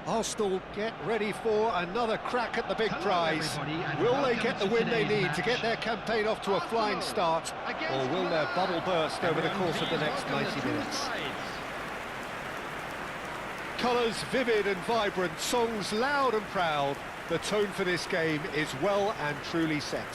Arsenal get ready for another crack at the big prize. Will they get the win they need to get their campaign off to a flying start, or will their bubble burst over the course of the next 90 minutes? Colours vivid and vibrant, songs loud and proud. The tone for this game is well and truly set.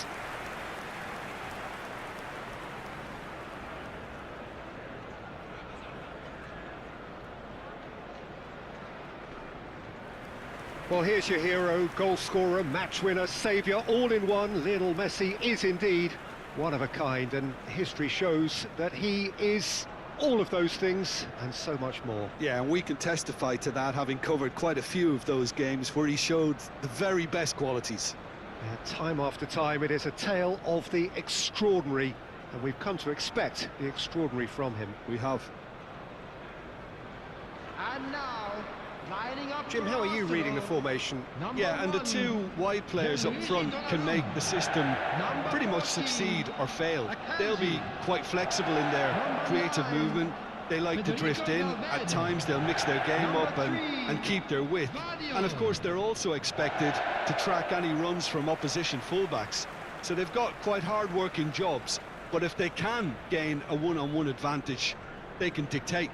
Well, here's your hero, goal scorer, match winner, saviour, all in one. Lionel Messi is indeed one of a kind, and history shows that he is all of those things and so much more. Yeah, and we can testify to that, having covered quite a few of those games where he showed the very best qualities. Time after time, it is a tale of the extraordinary, and we've come to expect the extraordinary from him. We have. And now, lining up. Jim, how are you reading the formation? Yeah, and the two wide players up front can make the system pretty much succeed or fail. They'll be quite flexible in their creative movement. They like to drift in. At times they'll mix their game up and keep their width. And of course they're also expected to track any runs from opposition fullbacks. So they've got quite hard-working jobs. But if they can gain a one-on-one advantage, they can dictate.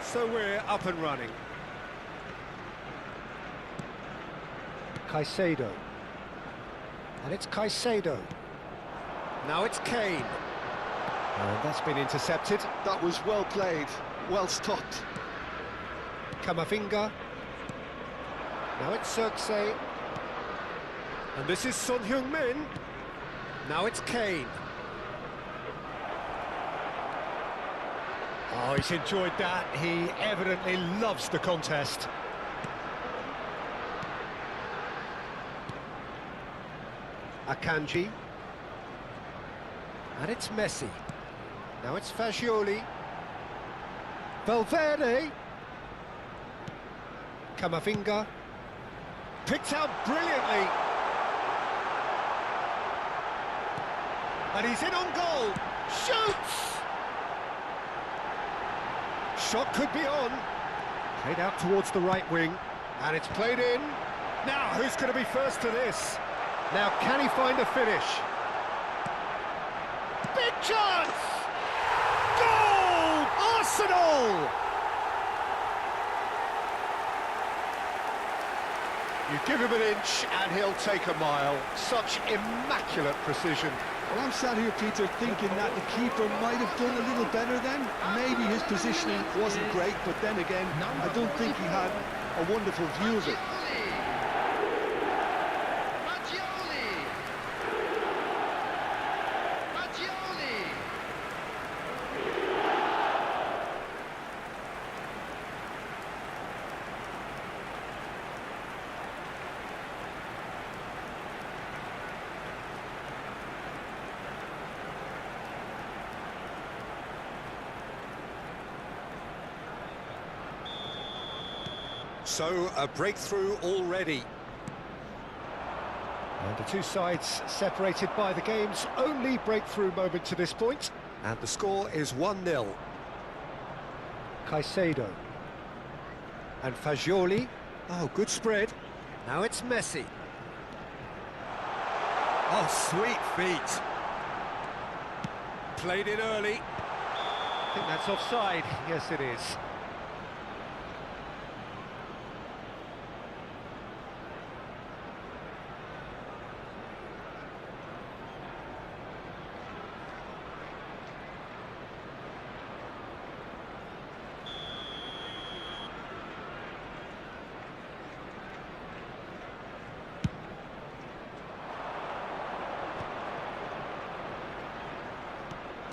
So we're up and running. Caicedo. And it's Caicedo. Now it's Kane. And that's been intercepted. That was well played, well stopped. Camavinga. Now it's 𝗟𝗓𝗓. And this is Son Heung-min. Now it's Kane. Oh, he's enjoyed that. He evidently loves the contest. Akanji. And it's Messi. Now it's Fagioli. Valverde. Camavinga. Picked out brilliantly. And he's in on goal. Shoots! Shot could be on. Played out towards the right wing. And it's played in. Now, who's going to be first to this? Now, can he find a finish? Big chance! Goal! Arsenal! You give him an inch and he'll take a mile. Such immaculate precision. Well, I'm sat here, Peter, thinking that the keeper might have done a little better then. Maybe his positioning wasn't great, but then again, I don't think he had a wonderful view of it. So, a breakthrough already. And the two sides separated by the game's only breakthrough moment to this point. And the score is 1-0. Caicedo. And Fagioli. Oh, good spread. Now it's Messi. Oh, sweet feet. Played in early. I think that's offside. Yes, it is.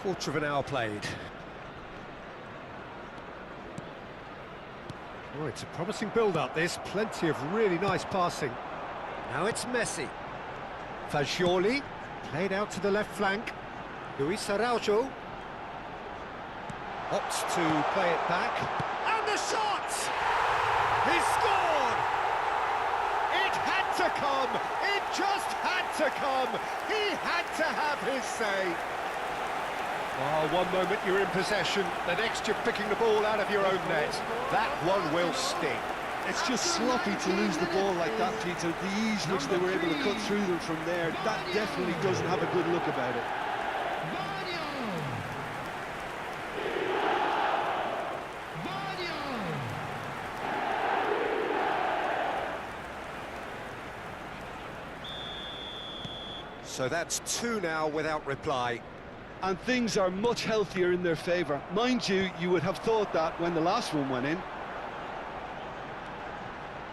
Quarter of an hour played. Oh, it's a promising build-up, this. Plenty of really nice passing. Now it's Messi. Fagioli, played out to the left flank. 𝗟𝗓𝗩𝗘 opts to play it back. And the shot! He scored! It had to come! It just had to come! He had to have his say! Oh, one moment you're in possession, the next you're picking the ball out of your own net. That one will sting. It's just sloppy to lose the ball like that, Peter. The ease which they were able to cut through them from there, that definitely doesn't have a good look about it. So that's two now without reply. And things are much healthier in their favour. Mind you, you would have thought that when the last one went in.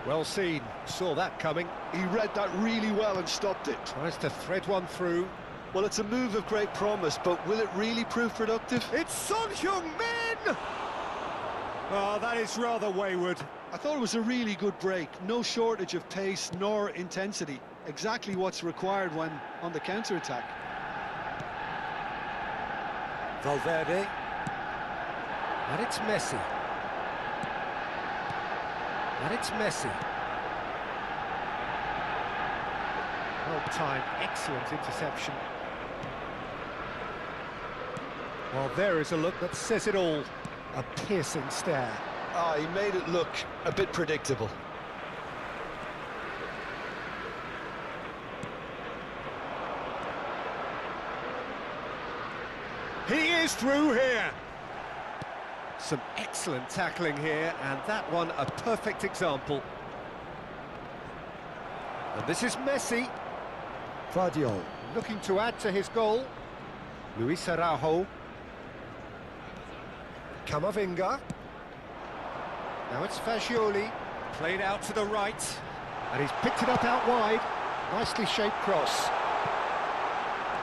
Well seen, saw that coming. He read that really well and stopped it. Tries to thread one through. Well, it's a move of great promise, but will it really prove productive? It's Son Heung-min! Oh, that is rather wayward. I thought it was a really good break. No shortage of pace nor intensity. Exactly what's required when on the counter-attack. Valverde. And it's Messi. And it's Messi. Well timed, excellent interception. Well, there is a look that says it all. A piercing stare. Ah, he made it look a bit predictable. He is through here. Some excellent tackling here, and that one a perfect example. And this is Messi. Guardiola looking to add to his goal. 𝗟𝗓𝗩𝗘. 𝗟𝗓𝗩𝗘. Now it's Fagioli, played out to the right, and he's picked it up out wide. Nicely shaped cross.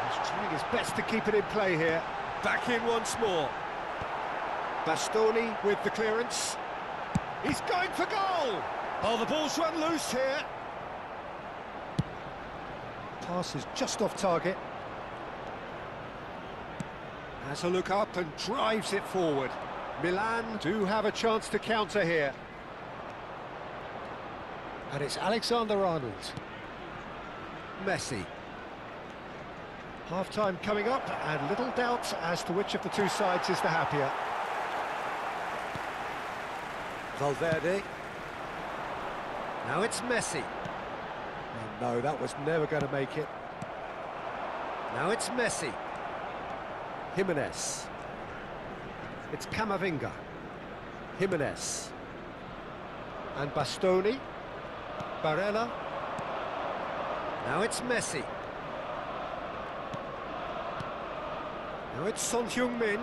He's trying his best to keep it in play here. Back in once more. Bastoni with the clearance. He's going for goal! Oh, the ball's run loose here. Pass is just off target. Has a look up and drives it forward. Milan do have a chance to counter here. And it's Alexander-Arnold. Messi. Half-time coming up, and little doubt as to which of the two sides is the happier. Valverde. Now it's Messi. Oh no, that was never going to make it. Now it's Messi. Jimenez. It's Camavinga. Jimenez. And Bastoni. Barella. Now it's Messi. Now it's Son Heung-min.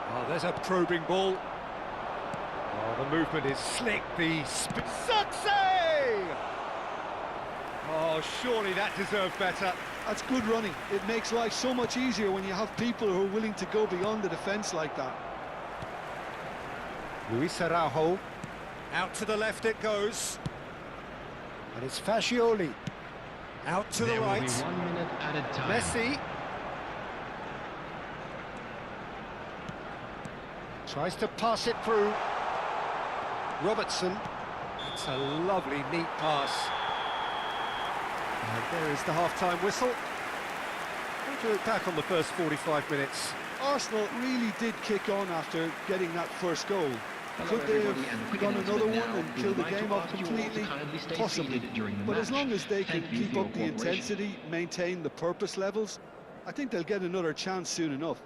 Oh, there's a probing ball. Oh, the movement is slick. The success! Oh, surely that deserved better. That's good running. It makes life so much easier when you have people who are willing to go beyond the defence like that. 𝗟𝗓𝗩𝗘. Out to the left it goes. And it's Fagioli. Out to the right. 1 minute at a time. Messi. Tries to pass it through. Robertson. It's a lovely, neat pass. And there is the half-time whistle. How do you look back on the first 45 minutes? Arsenal really did kick on after getting that first goal. Hello Could they everybody, and have quick done announcement another now. one and We kill the would like game to off ask you all to completely? kindly stay Possibly. seated during the But as match. long as they can Thank you keep for up the your cooperation. intensity, maintain the purpose levels, I think they'll get another chance soon enough.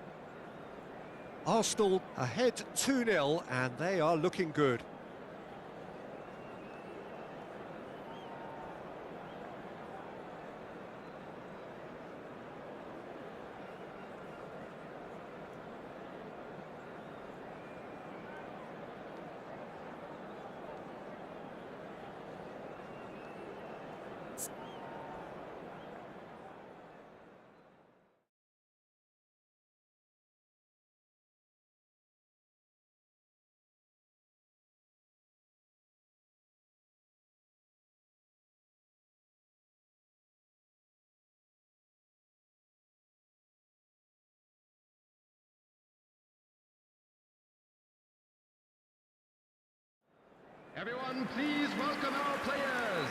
Arsenal ahead 2-0, and they are looking good. Everyone, please welcome our players.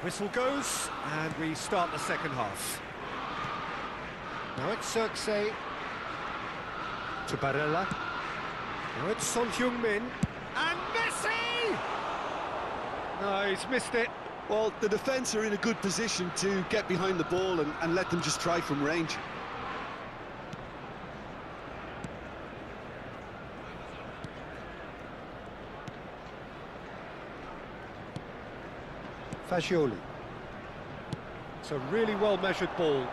Whistle goes, and we start the second half. Now it's 𝗟𝗜𝗩𝗘 to 𝗟𝗓𝗯. Now it's 𝗟𝗜𝗩𝗘, and Messi! No, he's missed it. Well, the defence are in a good position to get behind the ball and let them just try from range. Fagioli. It's a really well-measured ball.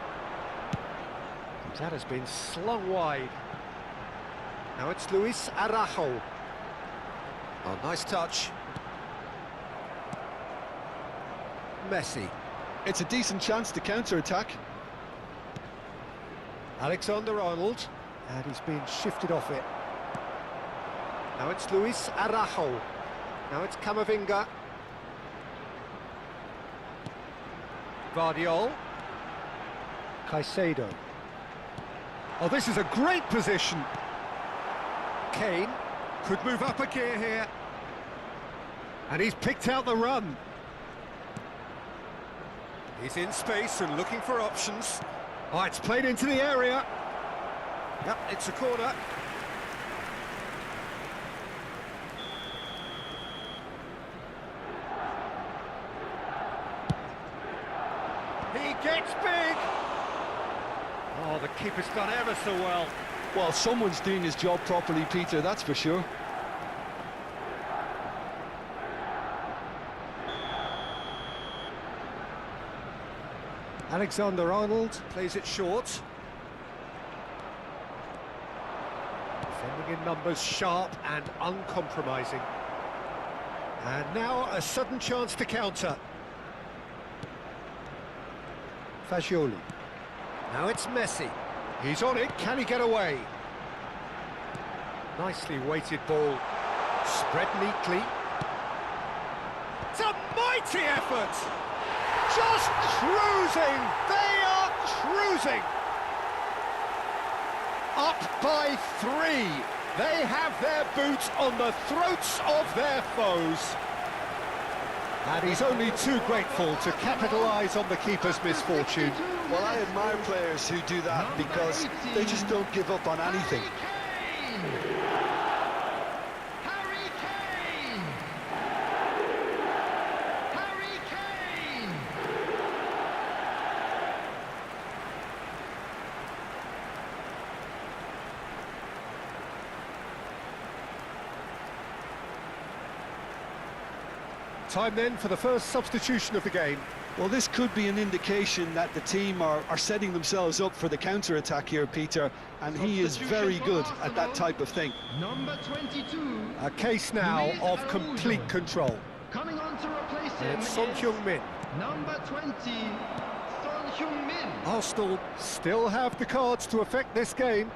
That has been slung wide. Now it's Luis Araujo. Oh, nice touch. Messi. It's a decent chance to counter-attack. Alexander-Arnold. And he's been shifted off it. Now it's Luis Araujo. Now it's Camavinga. Guardiola. Caicedo. Oh, this is a great position. Kane could move up a gear here. And he's picked out the run. He's in space and looking for options. Oh, it's played into the area. Yep, it's a corner. He gets big. Oh, the keeper's done ever so well. Well, someone's doing his job properly, Peter, that's for sure. Alexander-Arnold plays it short. Defending in numbers, sharp and uncompromising. And now a sudden chance to counter. Fagioli. Now it's Messi. He's on it, can he get away? Nicely weighted ball. Spread neatly. It's a mighty effort! Just cruising! They are cruising! Up by 3. They have their boots on the throats of their foes. And he's only too grateful to capitalise on the keeper's misfortune. Well, I admire players who do that because they just don't give up on anything. Harry Kane! Harry Kane! Time then for the first substitution of the game. Well, this could be an indication that the team are setting themselves up for the counter-attack here, Peter, and he is very good at that type of thing. Number 22. A case now of complete control. Coming on to replace him. And it's 𝗟𝗜𝗩𝗘. Number 20. 𝗟𝗜𝗩𝗘. Arsenal still have the cards to affect this game.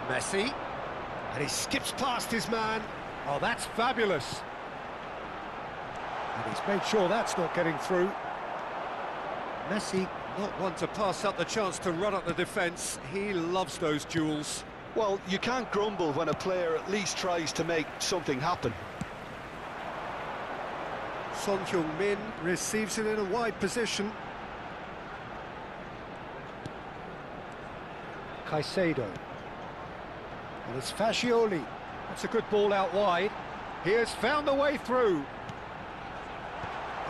Messi. And he skips past his man. Oh, that's fabulous. And he's made sure that's not getting through. Messi, not one to pass up the chance to run up the defence. He loves those duels. Well, you can't grumble when a player at least tries to make something happen. 𝗟𝗜𝗩𝗘 receives it in a wide position. Caicedo. And it's Fagioli. That's a good ball out wide. He has found a way through.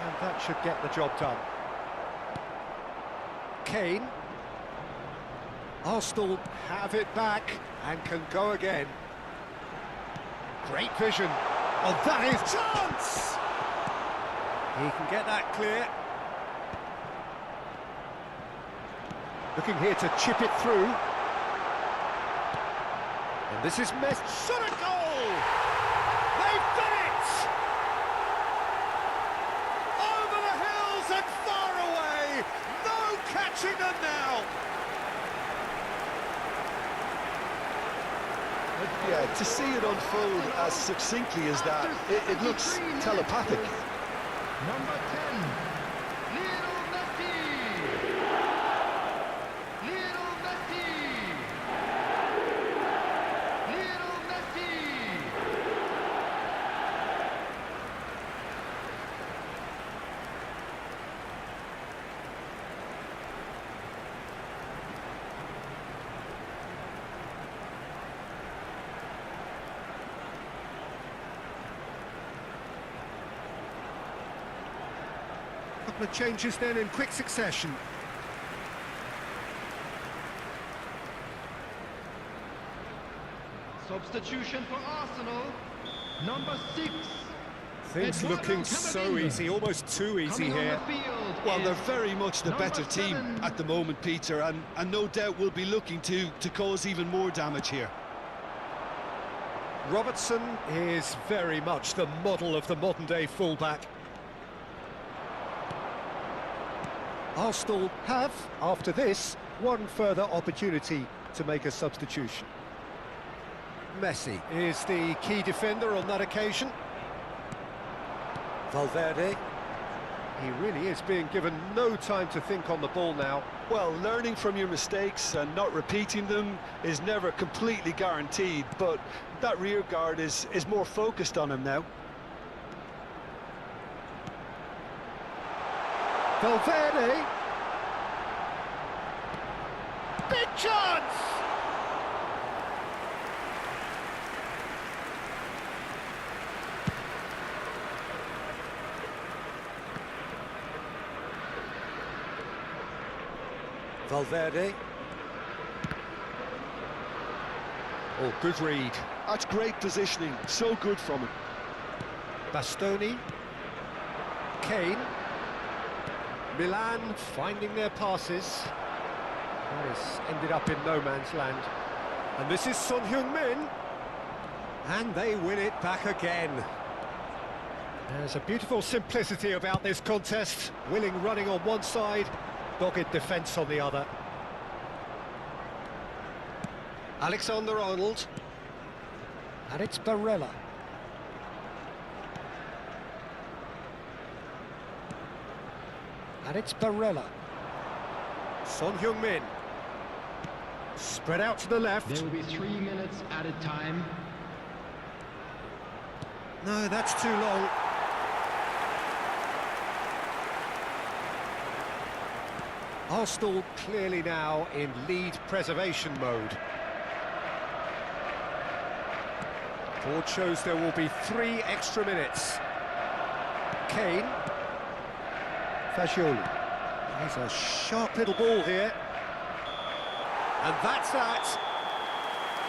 And that should get the job done. Kane. Arsenal have it back and can go again. Great vision. Oh, that is chance! He can get that clear. Looking here to chip it through. And this is Messi. Shot a goal! They've done it! Over the hills and far away! No catching them now! Yeah, to see it unfold as succinctly as that, it looks telepathic. Number 10, Lionel Messi. Lionel Messi. Lionel Messi. Couple of changes then in quick succession. Substitution for Arsenal. Number 6. Things Eduardo looking so Camavinga. easy, almost too easy Coming on here. the field Well, they're is very much the number better team 7. at the moment, Peter, and no doubt will be looking to cause even more damage here. Robertson is very much the model of the modern-day fullback. Arsenal have, after this, one further opportunity to make a substitution. Messi is the key defender on that occasion. Valverde. He really is being given no time to think on the ball now. Well, learning from your mistakes and not repeating them is never completely guaranteed, but that rear guard is more focused on him now. Valverde. Big chance! Valverde. Oh, good read. That's great positioning, so good from him. Bastoni. Kane. Milan finding their passes. That has ended up in no man's land. And this is Son Heung-min. And they win it back again. There's a beautiful simplicity about this contest. Willing running on one side, dogged defence on the other. Alexander-Arnold. And it's Barella. And it's Barella. Son Heung-min. Spread out to the left. There will be 3 minutes added time. No, that's too long. Arsenal clearly now in lead preservation mode. Board shows there will be 3 extra minutes. Kane. Fagioli. He's a sharp little ball here. And that's that.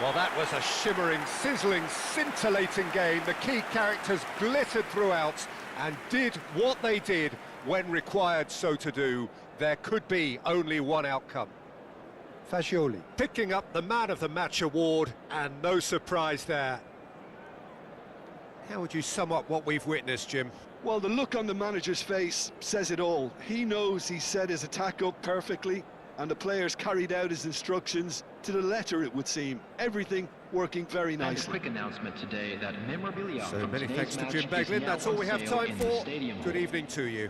Well, that was a shimmering, sizzling, scintillating game. The key characters glittered throughout and did what they did when required so to do. There could be only one outcome. Fagioli picking up the Man of the Match award, and no surprise there. How would you sum up what we've witnessed, Jim? Well, the look on the manager's face says it all. He knows he set his attack up perfectly, and the players carried out his instructions to the letter, it would seem. Everything working very And a nicely. quick announcement today that memorabilia So from many today's thanks to match Jim is Beglin. now That's all on we have sale time in the for. Stadium Good Hall. evening to you.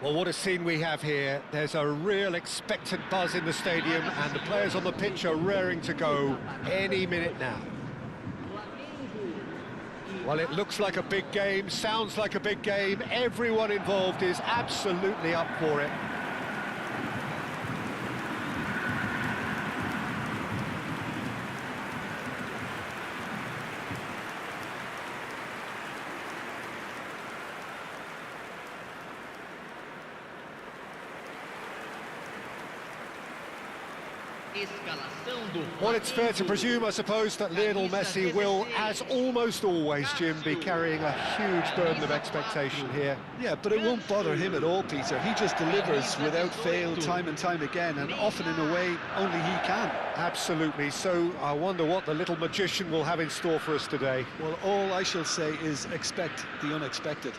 Well, what a scene we have here. There's a real expectant buzz in the stadium, and the players on the pitch are raring to go any minute now. Well, it looks like a big game, sounds like a big game. Everyone involved is absolutely up for it. Well, it's fair to presume, I suppose, that Lionel Messi will, as almost always, Jim, be carrying a huge burden of expectation here. Yeah, but it won't bother him at all, Peter. He just delivers without fail time and time again, and often in a way only he can. Absolutely. So I wonder what the little magician will have in store for us today. Well, all I shall say is expect the unexpected.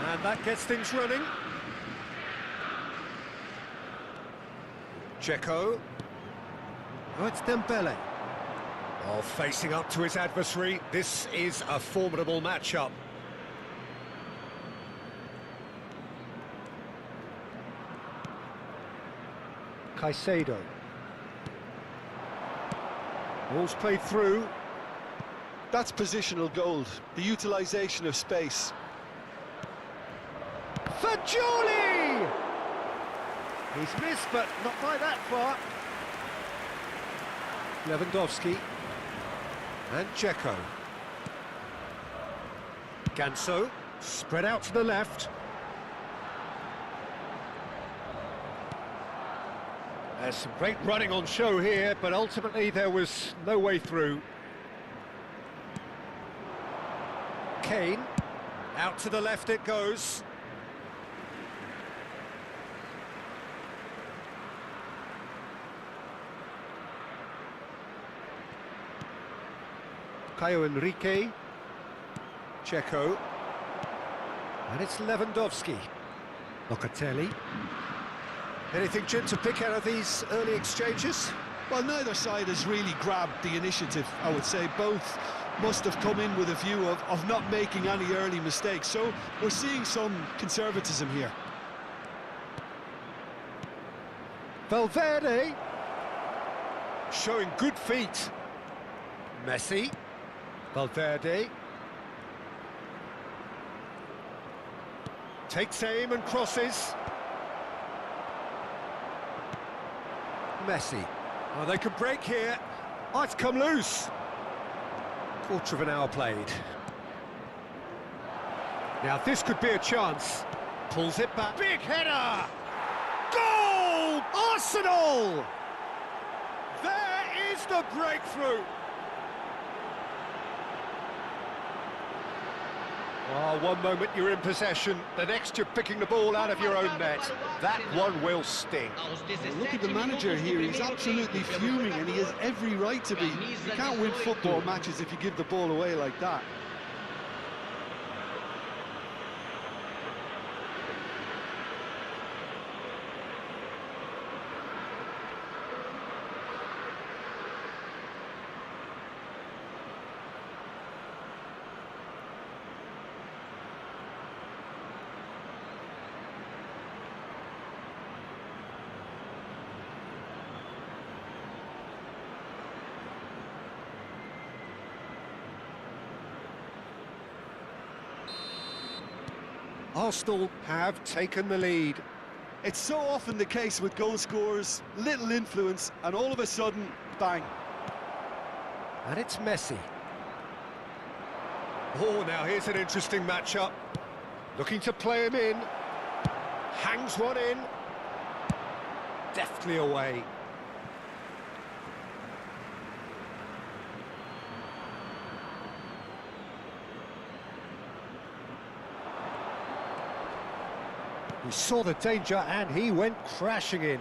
And that gets things running. Checo. Oh, it's Dembele. Oh, facing up to his adversary. This is a formidable matchup. Caicedo. Ball's played through. That's positional gold, the utilisation of space. Fagioli! He's missed, but not by that far. Lewandowski. And Checo. Ganso. Spread out to the left. There's some great running on show here, but ultimately there was no way through. Kane. Out to the left it goes. Enrique, Checo, and it's Lewandowski. Locatelli. Anything, Jim, to pick out of these early exchanges? Well, neither side has really grabbed the initiative, I would say. Both must have come in with a view of not making any early mistakes, so we're seeing some conservatism here. Valverde, showing good feet. Messi. Valverde takes aim and crosses. Messi. Oh, they could break here. Oh, it's come loose. Quarter of an hour played. Now this could be a chance. Pulls it back. Big header! Goal! Arsenal! There is the breakthrough. Oh, one moment you're in possession, the next you're picking the ball out of your own net. That one will sting. Well, look at the manager here, he's absolutely fuming and he has every right to be. You can't win football matches if you give the ball away like that. Arsenal have taken the lead. It's so often the case with goal scorers, little influence, and all of a sudden, bang. And it's Messi. Oh, now here's an interesting matchup. Looking to play him in. Hangs one in. Deftly away. He saw the danger and he went crashing in.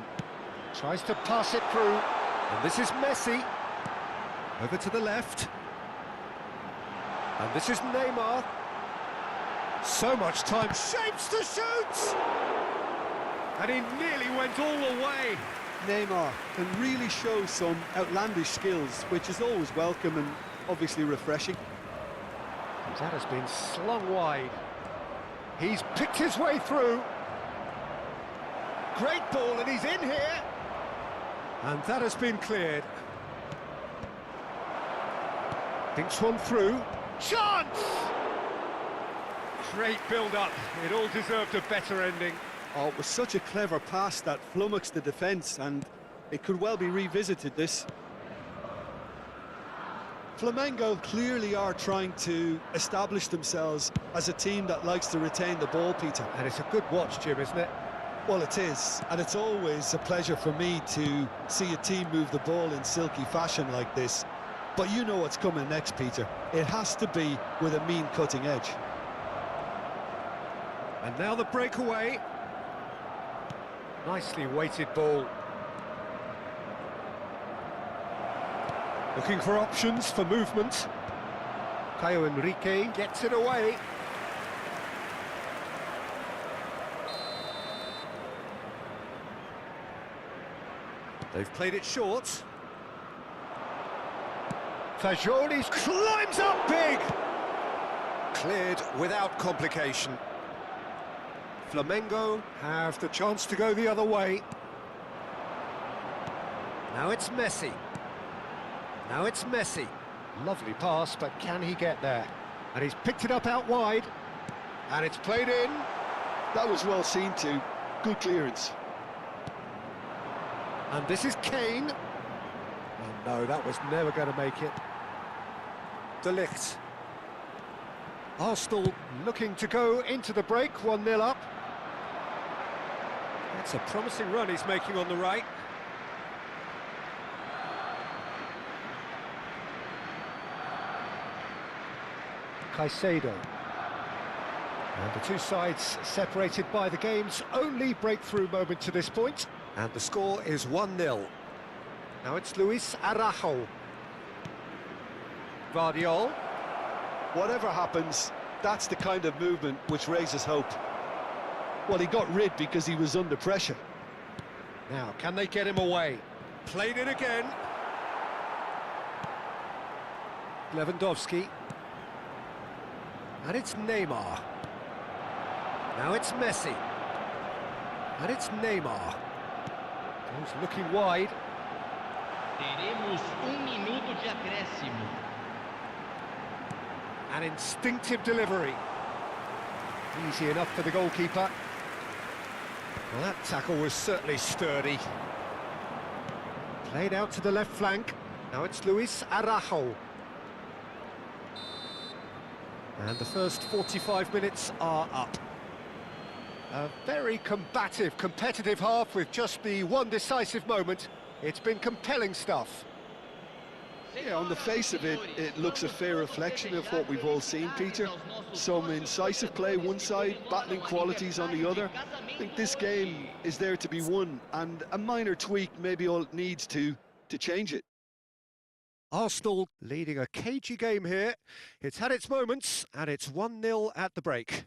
Tries to pass it through. And this is Messi. Over to the left. And this is Neymar. So much time. Shapes to shoot! And he nearly went all the way. Neymar can really show some outlandish skills, which is always welcome and obviously refreshing. That has been slung wide. He's picked his way through. Great ball, and he's in here. And that has been cleared. Thinks one through. Chance! Great build-up. It all deserved a better ending. Oh, it was such a clever pass that flummoxed the defence, and it could well be revisited, this. Flamengo clearly are trying to establish themselves as a team that likes to retain the ball, Peter. And it's a good watch, Jim, isn't it? Well, it is, and it's always a pleasure for me to see a team move the ball in silky fashion like this. But you know what's coming next, Peter. It has to be with a mean cutting edge. And now the breakaway. Nicely weighted ball. Looking for options for movement. 𝗟𝗓𝗩𝗘 gets it away. They've played it short. Fagioli climbs up big! Cleared without complication. Flamengo have the chance to go the other way. Now it's Messi. Now it's Messi. Lovely pass, but can he get there? And he's picked it up out wide. And it's played in. That was well seen too. Good clearance. And this is Kane. Oh no, that was never going to make it. De Ligt. Arsenal looking to go into the break, 1-0 up. That's a promising run he's making on the right. Caicedo. And the two sides separated by the game's only breakthrough moment to this point. And the score is 1-0. Now it's Luis Araujo. Guardiol. Whatever happens, that's the kind of movement which raises hope. Well, he got rid because he was under pressure. Now, can they get him away? Played it again. Lewandowski. And it's Neymar. Now it's Messi. And it's Neymar. He's looking wide. Teremos minuto de acréscimo. An instinctive delivery. Easy enough for the goalkeeper. Well, that tackle was certainly sturdy. Played out to the left flank. Now it's Luis Araujo. And the first 45 minutes are up. A very combative, competitive half with just the one decisive moment. It's been compelling stuff. Yeah, on the face of it, it looks a fair reflection of what we've all seen, Peter. Some incisive play one side, battling qualities on the other. I think this game is there to be won, and a minor tweak maybe all it needs to change it. Arsenal leading a cagey game here. It's had its moments, and it's 1-0 at the break.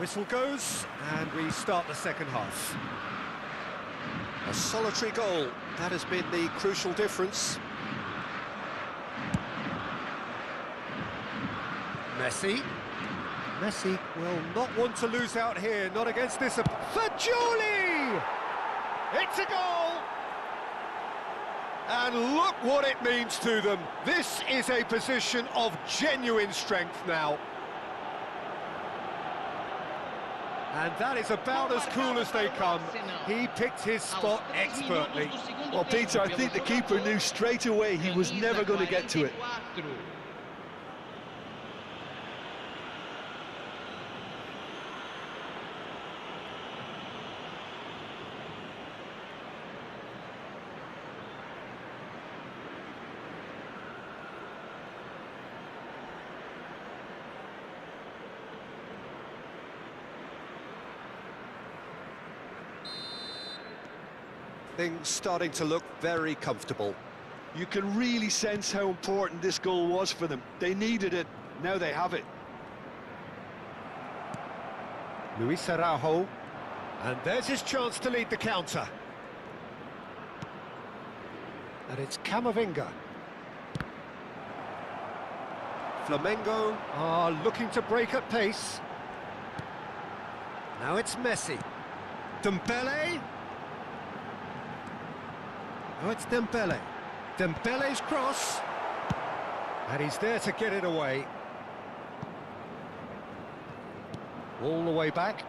Whistle goes, and we start the second half. A solitary goal, that has been the crucial difference. Messi will not want to lose out here, not against this. Fagioli! It's a goal! And look what it means to them. This is a position of genuine strength now. And that is about as cool as they come. He picked his spot expertly. Well, Peter, I think the keeper knew straight away he was never going to get to it. Things starting to look very comfortable. You can really sense how important this goal was for them. They needed it, now they have it. Luis Araujo, and there's his chance to lead the counter. And it's Camavinga. Flamengo are looking to break at pace. Now it's Messi. Dembele. Oh, it's Dembele. Dembele's cross. And he's there to get it away. All the way back.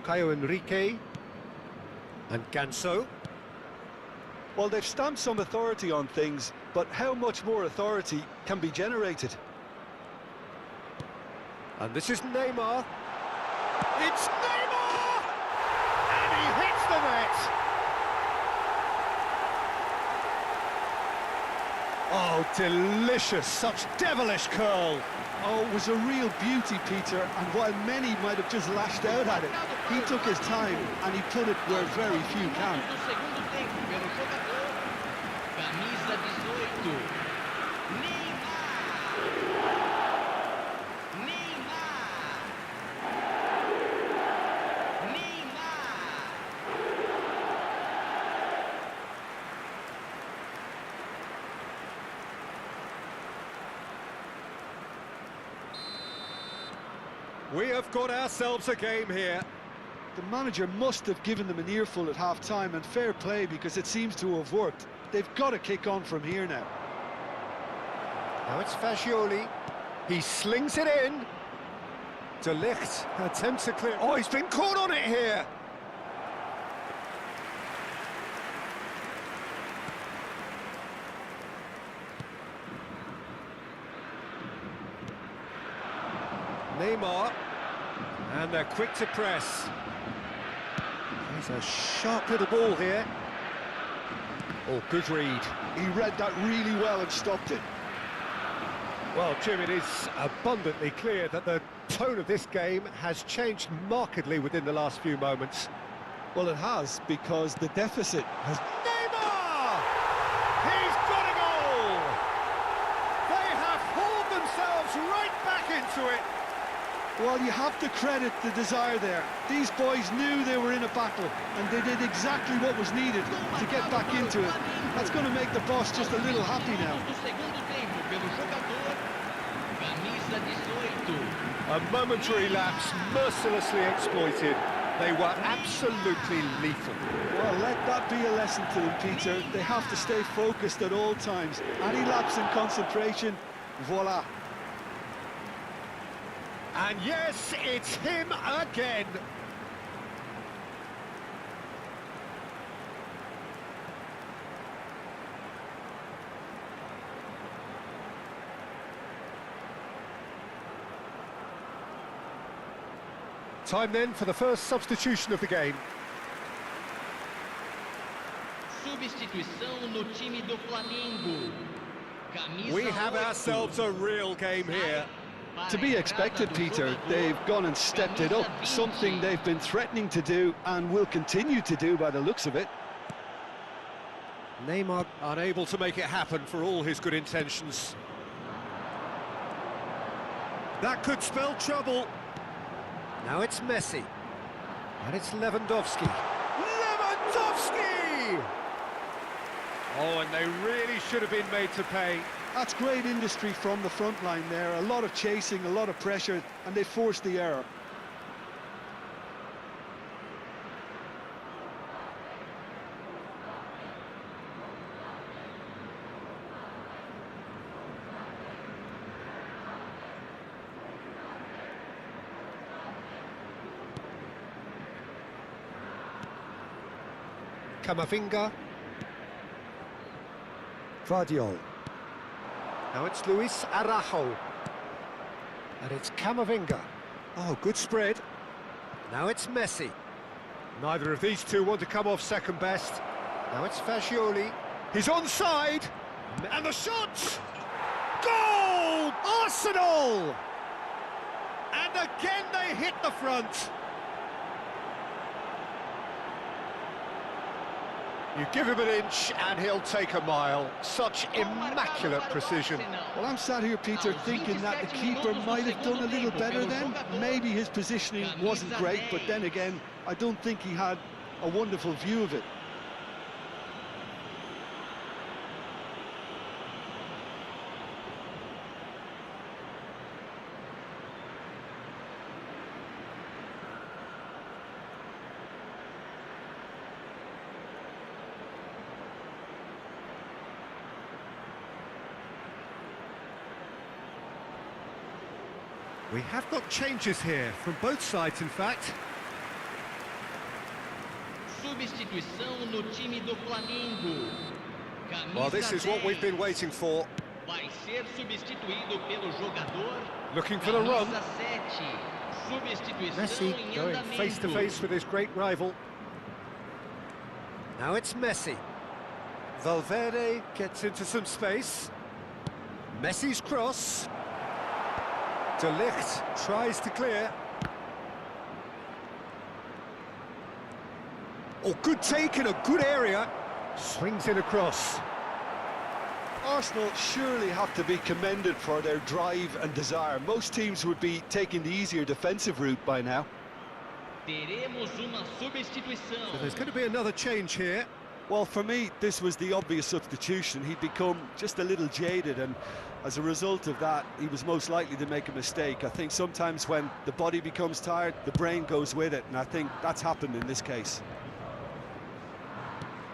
𝗟𝗓𝗩𝗘 and Ganso. Well, they've stamped some authority on things, but how much more authority can be generated? And this is Neymar. It's Neymar! And he hits the net! Oh, delicious, such devilish curl. Oh, it was a real beauty, Peter, and while many might have just lashed out at it, he took his time and he put it where very few can. We have got ourselves a game here. The manager must have given them an earful at half-time, and fair play, because it seems to have worked. They've got to kick on from here now. Now it's Fagioli. He slings it in. De Ligt attempts to clear. Oh, he's been caught on it here. Neymar, and they're quick to press. He's a sharp little ball here. Oh, good read. He read that really well and stopped it. Well, Jim, it is abundantly clear that the tone of this game has changed markedly within the last few moments. Well, it has, because the deficit has... Neymar! He's got a goal! They have hauled themselves right back into it. Well, you have to credit the desire there. These boys knew they were in a battle, and they did exactly what was needed to get back into it. That's going to make the boss just a little happy now. A momentary lapse, mercilessly exploited. They were absolutely lethal. Well, let that be a lesson to them, Peter. They have to stay focused at all times. Any lapse in concentration, voila. And yes, it's him again. Time then for the first substitution of the game. Substituição no time do Flamengo. We have ourselves a real game here. To be expected, Peter. They've gone and stepped it up, something they've been threatening to do and will continue to do by the looks of it. Neymar unable to make it happen for all his good intentions. That could spell trouble. Now it's Messi. And it's Lewandowski. Lewandowski! Oh, and they really should have been made to pay. That's great industry from the front line there. A lot of chasing, a lot of pressure, and they forced the error. Camavinga. Guardiola. Now it's Luis Araujo. And it's Camavinga. Oh, good spread. Now it's Messi. Neither of these two want to come off second best. Now it's Fagioli. He's onside. And the shot! Goal! Arsenal! And again they hit the front. You give him an inch and he'll take a mile. Such immaculate precision. Well, I'm sat here, Peter, thinking that the keeper might have done a little better then. Maybe his positioning wasn't great, but then again, I don't think he had a wonderful view of it. We have got changes here, from both sides in fact. Substituição no time do Flamengo. Well, this is what we've been waiting for. Vai ser substituído pelo jogador. Looking for the run. Camisa 7. Substituição Messi em going andamento. face to face with his great rival. Now it's Messi. Valverde gets into some space. Messi's cross. De Ligt tries to clear. Oh, good take in a good area. Swings in across. Arsenal surely have to be commended for their drive and desire. Most teams would be taking the easier defensive route by now. Teremos uma substituição. So there's going to be another change here. Well, for me, this was the obvious substitution. He'd become just a little jaded, and as a result of that, he was most likely to make a mistake. I think sometimes when the body becomes tired, the brain goes with it, and I think that's happened in this case.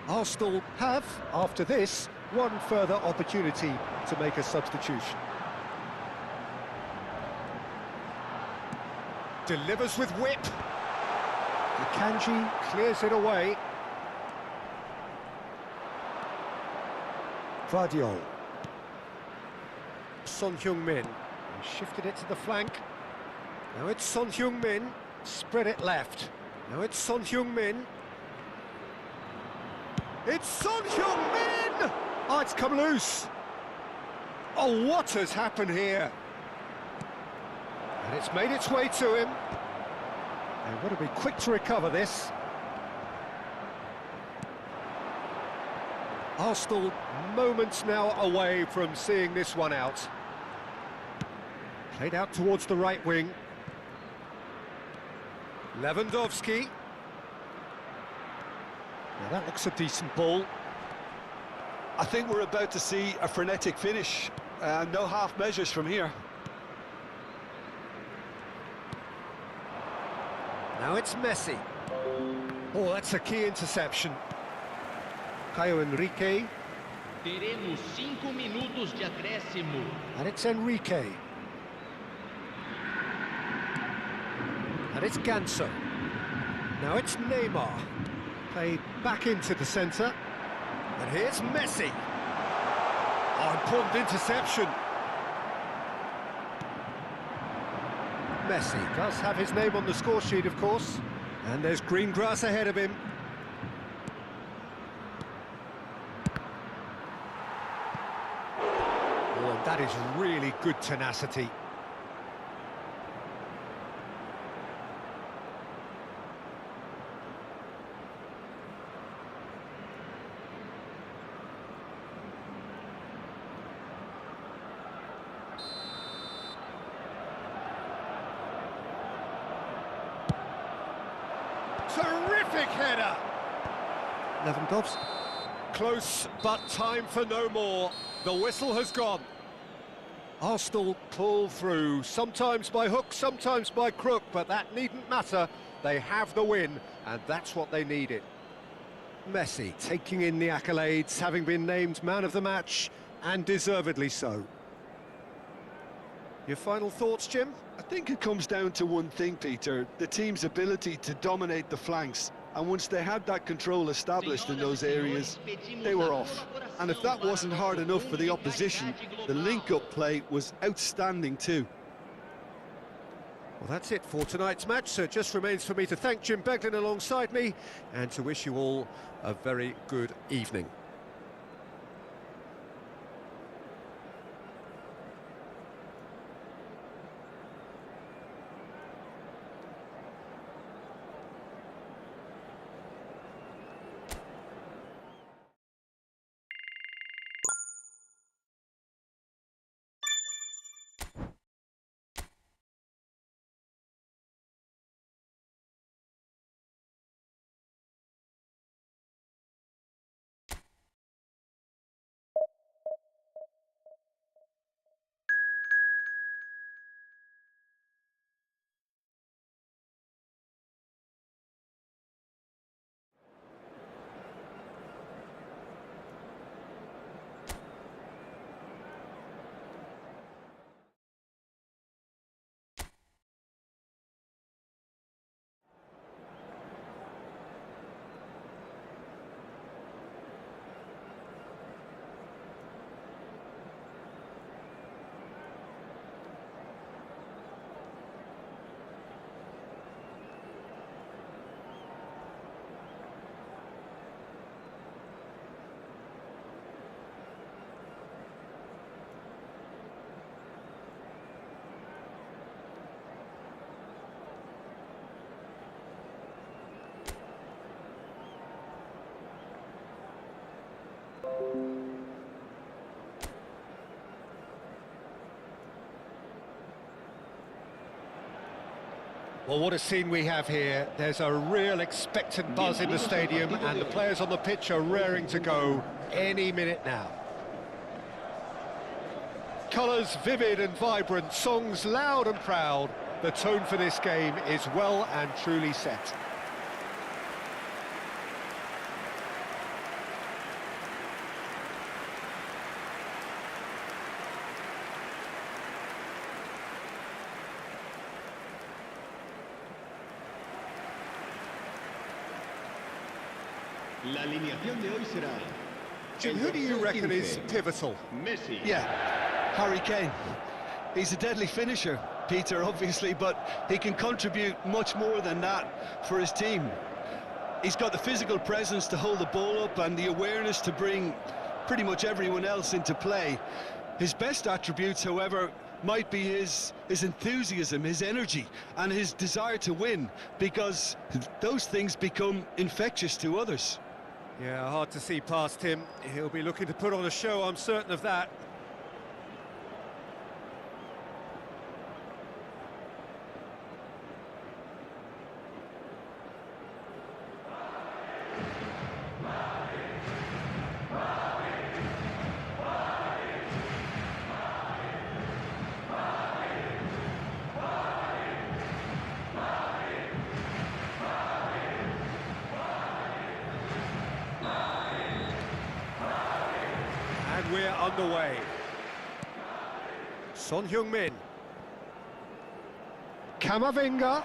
Arsenal have, after this, one further opportunity to make a substitution. Delivers with whip. Akanji clears it away. Guardiola. Son Heung-min shifted it to the flank. Now it's Son Heung-min, spread it left. Now it's Son Heung-min. It's Son Heung-min! Oh, it's come loose. Oh, what has happened here? And it's made its way to him. They've got to be quick to recover this. Arsenal moments now away from seeing this one out. Played out towards the right wing. Lewandowski. Now that looks a decent ball. I think we're about to see a frenetic finish. No half measures from here. Now it's Messi. Oh, that's a key interception. 𝗟𝗜𝗙𝗘. Teremos 5 minutos de acréscimo. And it's Enrique. And it's Ganso. Now it's Neymar. Played back into the centre. And here's Messi. Oh, important interception. Messi does have his name on the score sheet, of course. And there's green grass ahead of him. Oh, and that is really good tenacity. Terrific header! Lewandowski. Close, but time for no more. The whistle has gone. Arsenal pull through, sometimes by hook, sometimes by crook, but that needn't matter. They have the win, and that's what they needed. Messi taking in the accolades, having been named man of the match, and deservedly so. Your final thoughts, Jim? I think it comes down to one thing, Peter, the team's ability to dominate the flanks. And once they had that control established in those areas, they were off. And if that wasn't hard enough for the opposition, the link-up play was outstanding too. Well, that's it for tonight's match, so it just remains for me to thank Jim Beglin alongside me and to wish you all a very good evening. Well, what a scene we have here. There's a real expectant buzz in the stadium, and the players on the pitch are raring to go any minute now. Colours vivid and vibrant, songs loud and proud. The tone for this game is well and truly set. La alineación de hoy será... Jim, who do you reckon is pivotal? Messi. Yeah, Harry Kane. He's a deadly finisher, Peter, obviously, but he can contribute much more than that for his team. He's got the physical presence to hold the ball up and the awareness to bring pretty much everyone else into play. His best attributes, however, might be his enthusiasm, his energy, and his desire to win, because those things become infectious to others. Yeah, hard to see past him. He'll be looking to put on a show, I'm certain of that. And we're underway. Son Heung-min. Camavinga.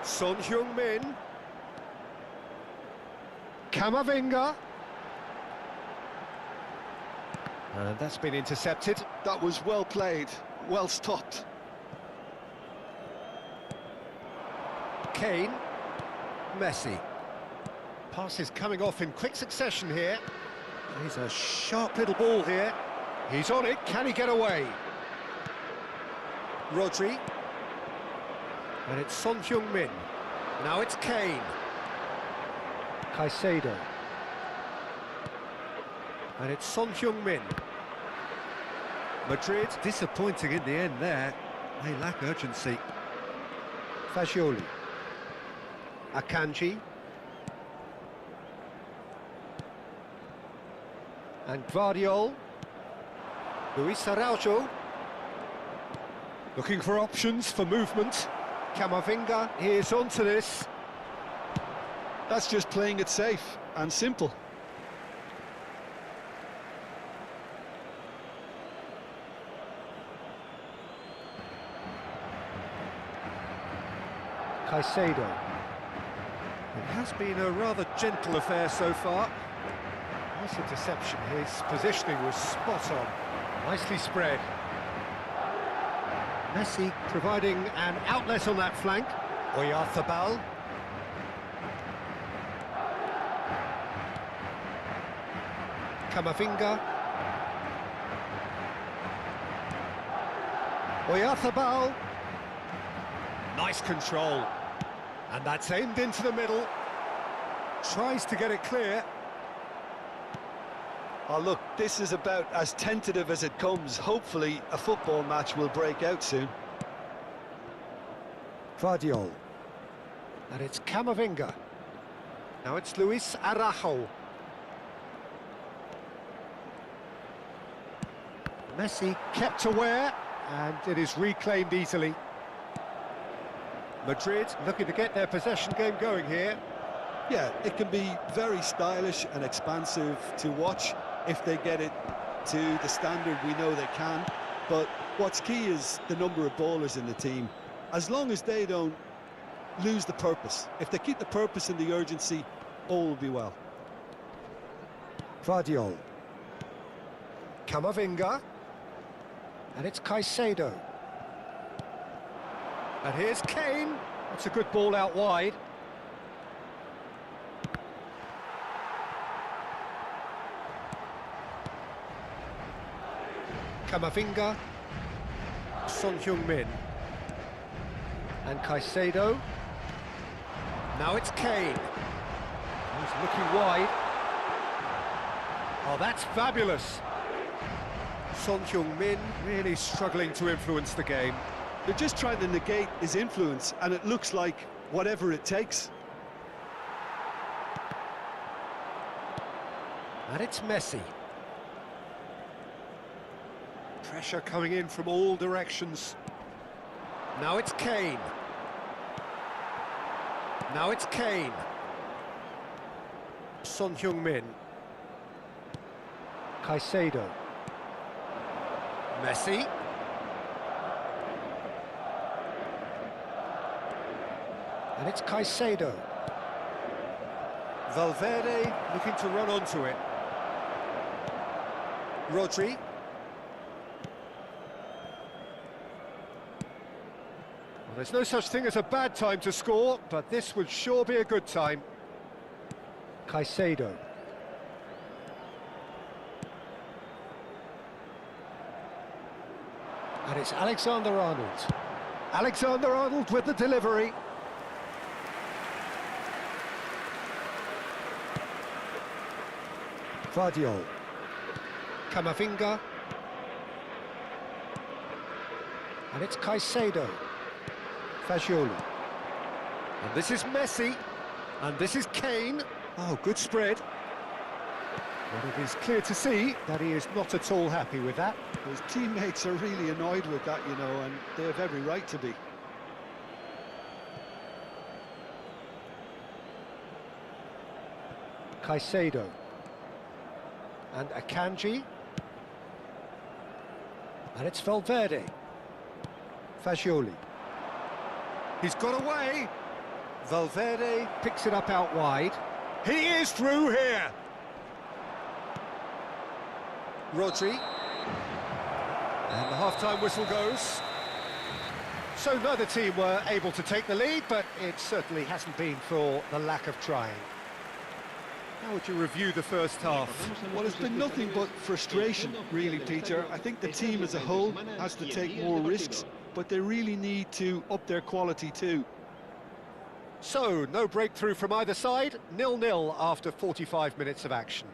Son Heung-min. Camavinga. And that's been intercepted. That was well played, well stopped. Kane. Messi. Passes coming off in quick succession here. He's a sharp little ball here. He's on it. Can he get away? Rodri. And it's Son Heung-min. Now it's Kane. Caicedo. And it's Son Heung-min. Madrid disappointing in the end there. They lack urgency. Fagioli. Akanji. And 𝗟𝗡𝗩𝗘. Luis Araujo. Looking for options for movement. Camavinga is onto this. That's just playing it safe and simple. Caicedo. It has been a rather gentle affair so far. Nice interception. His positioning was spot on. Nicely spread. Messi providing an outlet on that flank. 𝗟𝗩𝗩𝗘. Camavinga. 𝗟𝗩𝗩𝗘. Nice control. And that's aimed into the middle. Tries to get it clear. Oh look, this is about as tentative as it comes. Hopefully a football match will break out soon. 𝗟𝗩𝗩𝗘. And it's Camavinga. Now it's Luis Araujo. Messi kept aware, and it is reclaimed easily. Madrid looking to get their possession game going here. Yeah, it can be very stylish and expansive to watch if they get it to the standard we know they can. But what's key is the number of ballers in the team. As long as they don't lose the purpose, if they keep the purpose and the urgency, all will be well. 𝗟𝗩𝗪𝗘. Camavinga. And it's Caicedo. And here's Kane. That's a good ball out wide. Camavinga. Son Heung-min. And Caicedo. Now it's Kane. He's looking wide. Oh, that's fabulous. Son Heung-min really struggling to influence the game. They're just trying to negate his influence, and it looks like whatever it takes. And it's Messi. Pressure coming in from all directions. Now it's Kane. Now it's Kane. Son Heung-min. Caicedo. Messi. And it's Caicedo. Valverde looking to run onto it. Rodri. Well, there's no such thing as a bad time to score, but this would sure be a good time. Caicedo. And it's Alexander-Arnold. Alexander-Arnold with the delivery. 𝗟𝗩𝗪𝗘. Camavinga. And it's Caicedo. Fagioli. And this is Messi. And this is Kane. Oh, good spread. But it is clear to see that he is not at all happy with that. His teammates are really annoyed with that, you know, and they have every right to be. Caicedo. And Akanji. And it's Valverde. Fagioli. He's got away. Valverde picks it up out wide. He is through here. Rodri. And the half-time whistle goes. So neither team were able to take the lead, but it certainly hasn't been for the lack of trying. How would you review the first half? Well, it's been nothing but frustration, really, Peter. I think the team as a whole has to take more risks, but they really need to up their quality too. So, no breakthrough from either side, 0-0 after 45 minutes of action.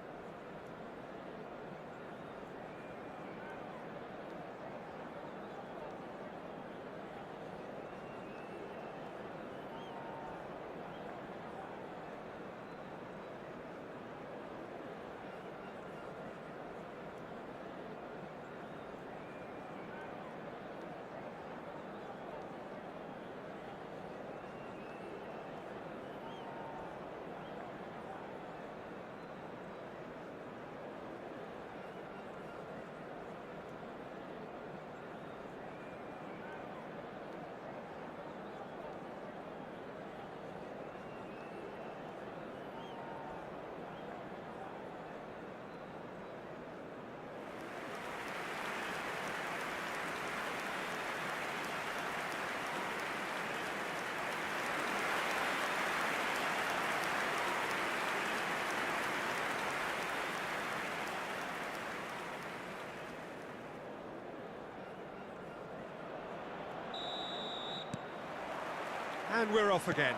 And we're off again.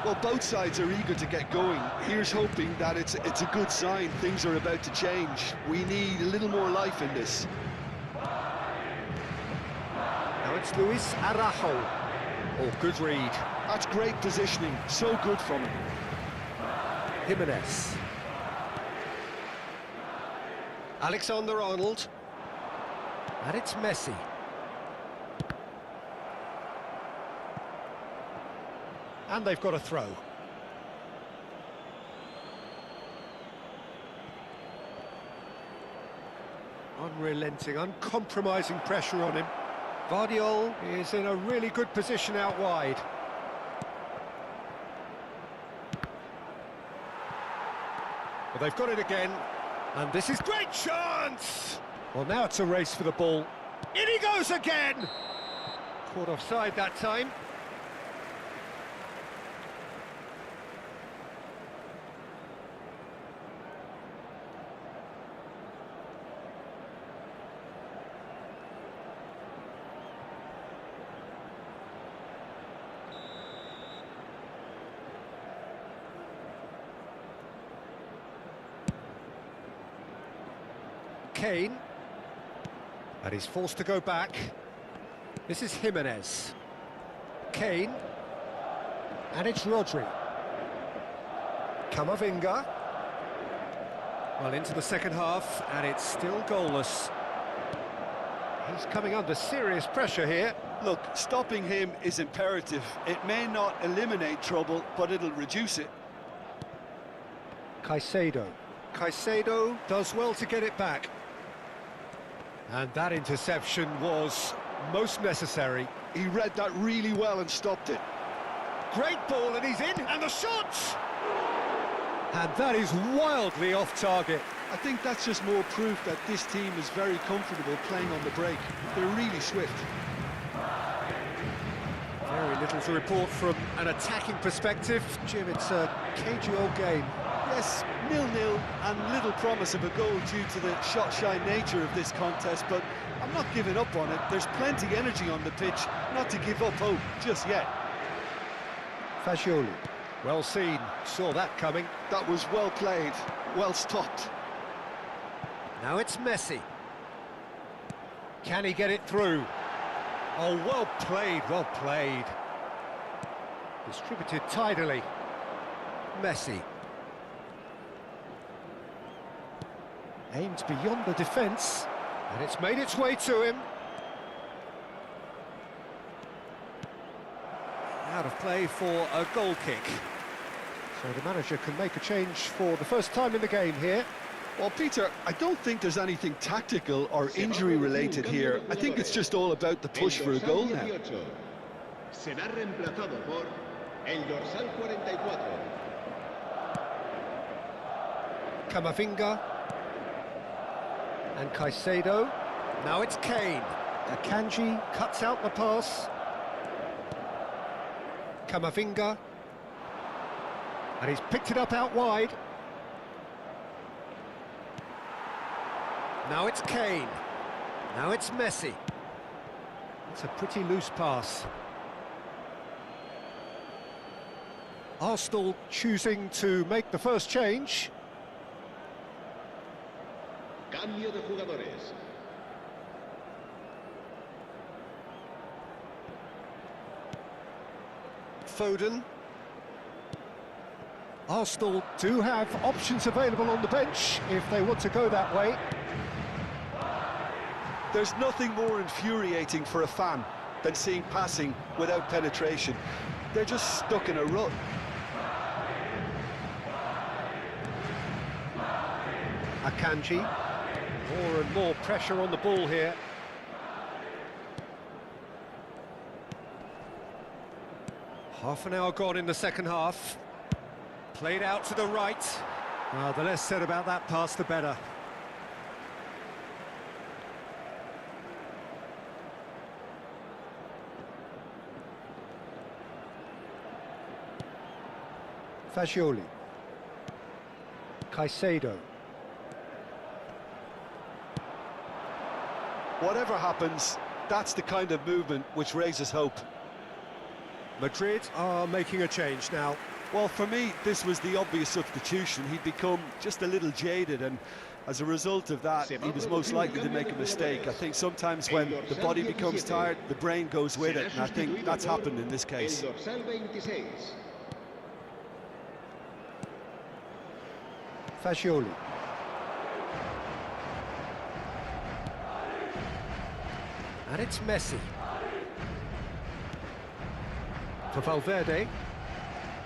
Well, both sides are eager to get going. Here's hoping that it's a good sign. Things are about to change. We need a little more life in this. Now it's Luis Araujo. Oh, good read. That's great positioning. So good from him. Jimenez. Alexander-Arnold. And it's Messi. And they've got a throw. Unrelenting, uncompromising pressure on him. Vardiol is in a really good position out wide. Well, they've got it again, and this is great chance! Well, now it's a race for the ball. In he goes again! Caught offside that time. Kane, and he's forced to go back. This is Jimenez. Kane, and it's Rodri. Camavinga. Well, into the second half, and it's still goalless. He's coming under serious pressure here. Look, stopping him is imperative. It may not eliminate trouble, but it'll reduce it. Caicedo. Caicedo does well to get it back. And that interception was most necessary. He read that really well and stopped it. Great ball, and he's in, and the shot! And that is wildly off target. I think that's just more proof that this team is very comfortable playing on the break. They're really swift. Very little to report from an attacking perspective. Jim, it's a cagey old game. Yes, 0-0 and little promise of a goal due to the shot-shy nature of this contest, but I'm not giving up on it. There's plenty energy on the pitch, not to give up hope just yet. Fagioli, well seen, saw that coming. That was well played, well stopped. Now it's Messi. Can he get it through? Oh, well played, well played. Distributed tidily. Messi. Aimed beyond the defence, and it's made its way to him. Out of play for a goal kick. So the manager can make a change for the first time in the game here. Well, Peter, I don't think there's anything tactical or injury-related here. I think it's just all about the push for a goal now. Será reemplazado por el dorsal 44. Camavinga. And Caicedo. Now it's Kane. Akanji cuts out the pass. Camavinga. And he's picked it up out wide. Now it's Kane. Now it's Messi. It's a pretty loose pass. Arsenal choosing to make the first change. Cambio de jugadores. Foden. Arsenal do have options available on the bench if they want to go that way. There's nothing more infuriating for a fan than seeing passing without penetration. They're just stuck in a rut. Akanji. More and more pressure on the ball here. Half an hour gone in the second half. Played out to the right. The less said about that pass, the better. Fagioli. Caicedo. Whatever happens, that's the kind of movement which raises hope. Madrid are making a change now. Well, for me, this was the obvious substitution. He'd become just a little jaded, and as a result of that, he was most likely to make a mistake. I think sometimes when the body becomes tired, the brain goes with it, and I think that's happened in this case. Fagioli. And it's Messi. For Valverde.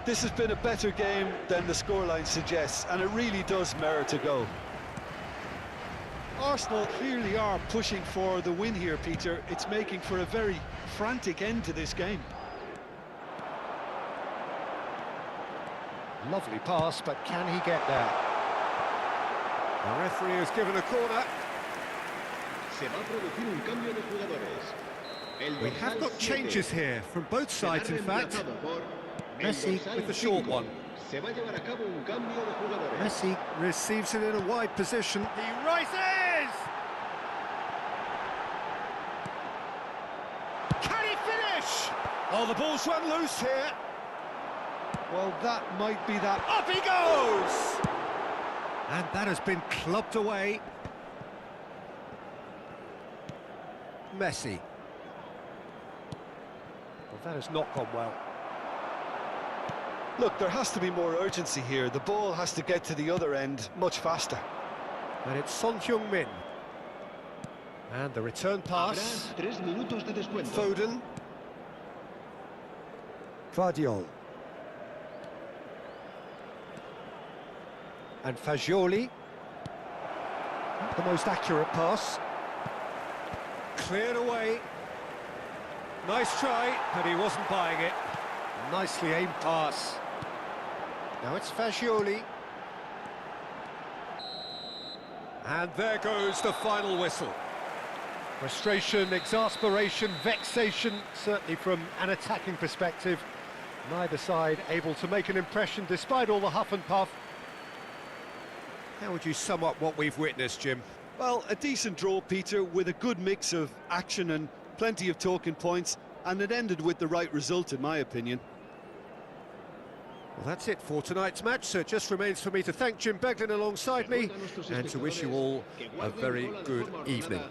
This has been a better game than the scoreline suggests, and it really does merit a goal. Arsenal clearly are pushing for the win here, Peter. It's making for a very frantic end to this game. Lovely pass, but can he get there? The referee has given a corner. We have got changes here from both sides, in fact. Messi with the short one. Messi receives it in a wide position. He rises! Can he finish? Oh, the ball's run loose here. Well, that might be that. Up he goes! And that has been clubbed away. Messi. Well, that has not gone well. Look, there has to be more urgency here. The ball has to get to the other end much faster. And it's Son Heung-min. And the return pass. Foden. Guardiol. And Fagioli. The most accurate pass. Cleared away. Nice try, but he wasn't buying it. Nicely aimed pass. Now it's Fagioli. And there goes the final whistle. Frustration, exasperation, vexation, certainly from an attacking perspective. Neither side able to make an impression despite all the huff and puff. How would you sum up what we've witnessed, Jim? Well, a decent draw, Peter, with a good mix of action and plenty of talking points, and it ended with the right result, in my opinion. Well, that's it for tonight's match, so it just remains for me to thank Jim Beglin alongside me and to wish you all a very good evening.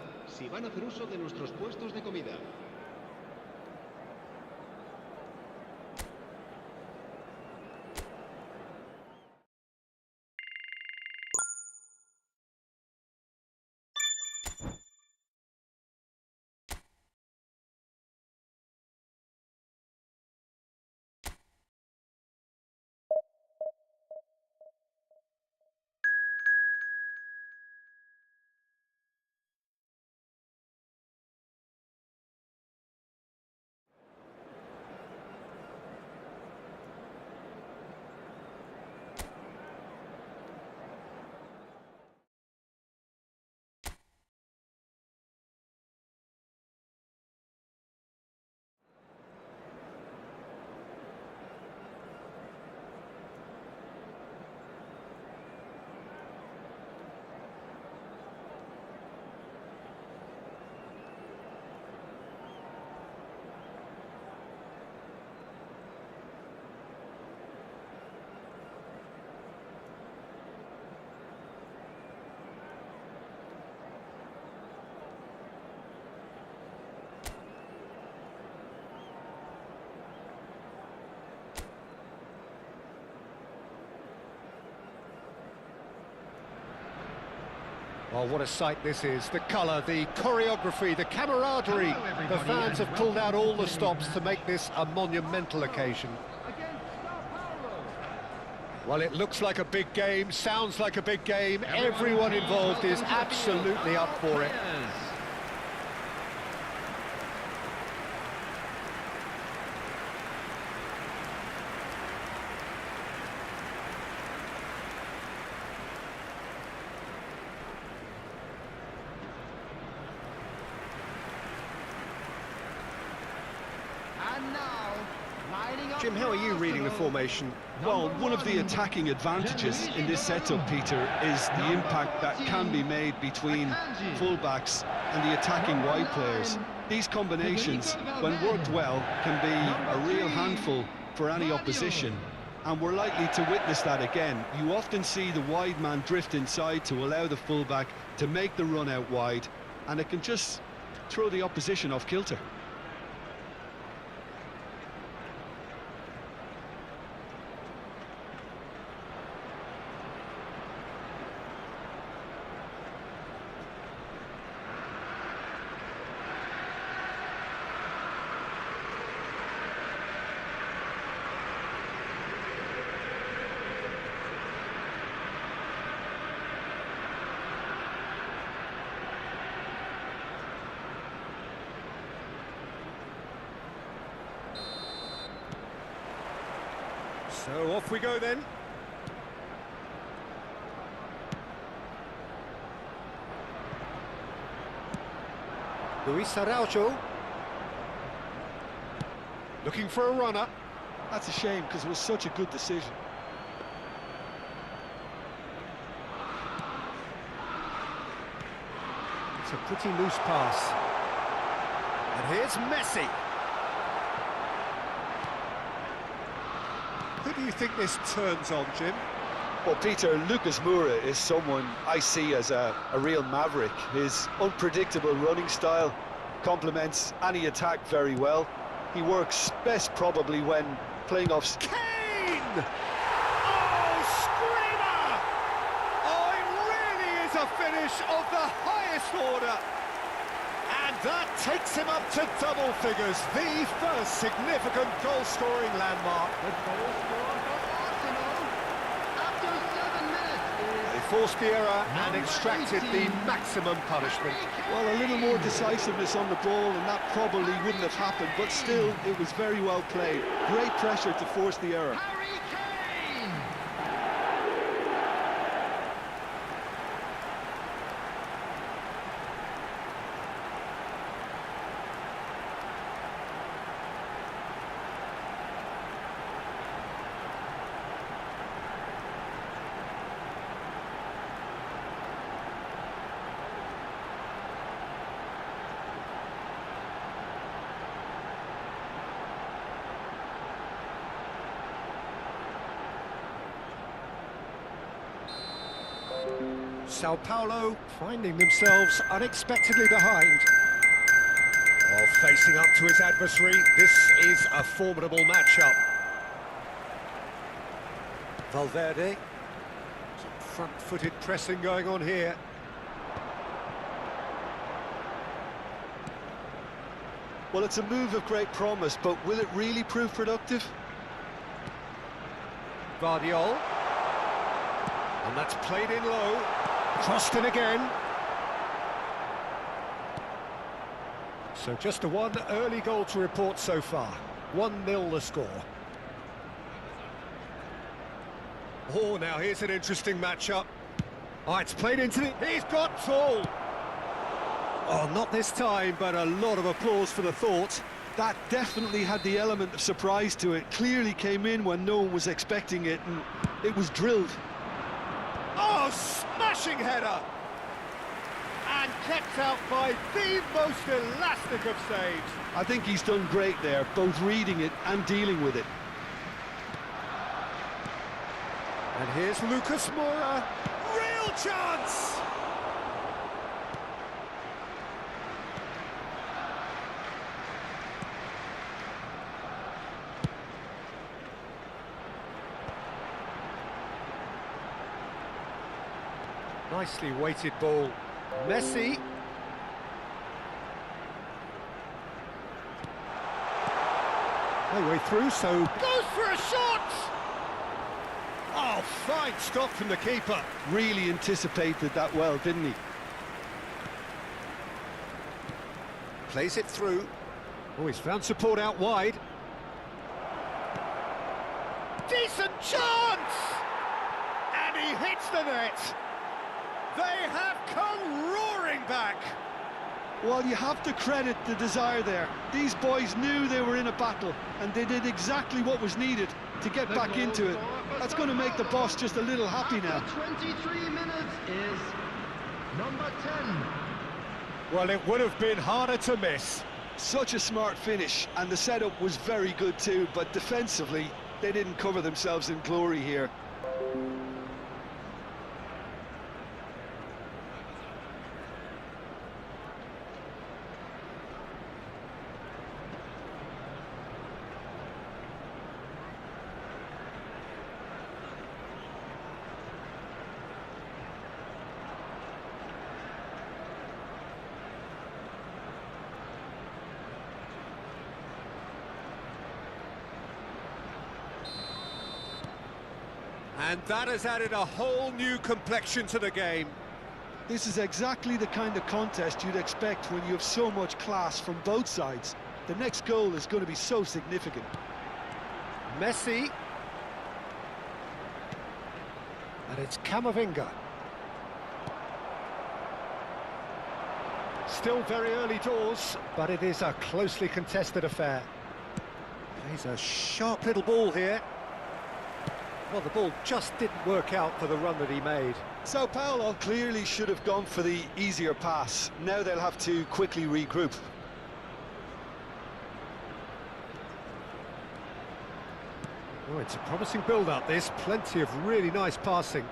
Oh, what a sight this is. The colour, the choreography, the camaraderie. The fans have pulled out all the stops to make this a monumental occasion. Well, it looks like a big game, sounds like a big game. Everyone involved is absolutely up for it. Jim, how are you reading the formation? Well, one of the attacking advantages in this setup, Peter, is the impact that can be made between fullbacks and the attacking wide players. These combinations, when worked well, can be a real handful for any opposition, and we're likely to witness that again. You often see the wide man drift inside to allow the fullback to make the run out wide, and it can just throw the opposition off kilter. So off we go then. 𝗟𝗑𝗩𝗘 looking for a runner. That's a shame, because it was such a good decision. It's a pretty loose pass. And here's Messi. Who do you think this turns on, Jim? Well, Peter, Lucas Moura is someone I see as a real maverick. His unpredictable running style complements any attack very well. He works best probably when playing off... Kane! Oh, screamer! Oh, it really is a finish of the highest order. And that takes him up to double figures, the first significant goal-scoring landmark. The goal scorer for Arsenal after 7 minutes. They forced the error and extracted the maximum punishment. Well, a little more decisiveness on the ball, and that probably wouldn't have happened, but still, it was very well played. Great pressure to force the error. Harry Kane. Sao Paulo finding themselves unexpectedly behind. While facing up to his adversary, this is a formidable matchup. Valverde, some front-footed pressing going on here. Well, it's a move of great promise, but will it really prove productive? Guardiol. And that's played in low. Crossed in again. So just a one early goal to report so far. 1-0 the score. Oh, now here's an interesting matchup. Oh, it's played into the... He's got tall! Oh, not this time, but a lot of applause for the thought. That definitely had the element of surprise to it. Clearly came in when no one was expecting it, and it was drilled. Oh, smashing header! And kept out by the most elastic of saves. I think he's done great there, both reading it and dealing with it. And here's Lucas Moura. Real chance! Nicely weighted ball. Messi. No way through, so goes for a shot! Oh, fine stop from the keeper. Really anticipated that well, didn't he? Plays it through. Oh, he's found support out wide. Decent chance! And he hits the net. They have come roaring back. Well, you have to credit the desire there. These boys knew they were in a battle, and they did exactly what was needed to get back into it. That's going to make the boss just a little happy now. 23 minutes is number 10. Well, it would have been harder to miss. Such a smart finish, and the setup was very good too, but defensively, they didn't cover themselves in glory here. And that has added a whole new complexion to the game. This is exactly the kind of contest you'd expect when you have so much class from both sides. The next goal is going to be so significant. Messi. And it's 𝗟𝗓𝗩𝗘. Still very early doors, but it is a closely contested affair. Plays a sharp little ball here. Well, the ball just didn't work out for the run that he made. Sao Paulo clearly should have gone for the easier pass. Now they'll have to quickly regroup. Oh, it's a promising build-up, this. Plenty of really nice passing.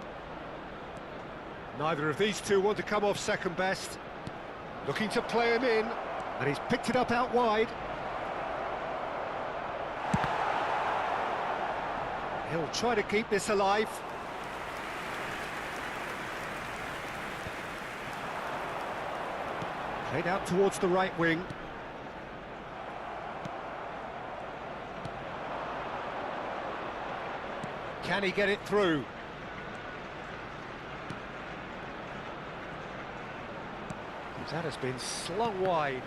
Neither of these two want to come off second best. Looking to play him in, and he's picked it up out wide. He'll try to keep this alive. Played out towards the right wing. Can he get it through? That has been slung wide.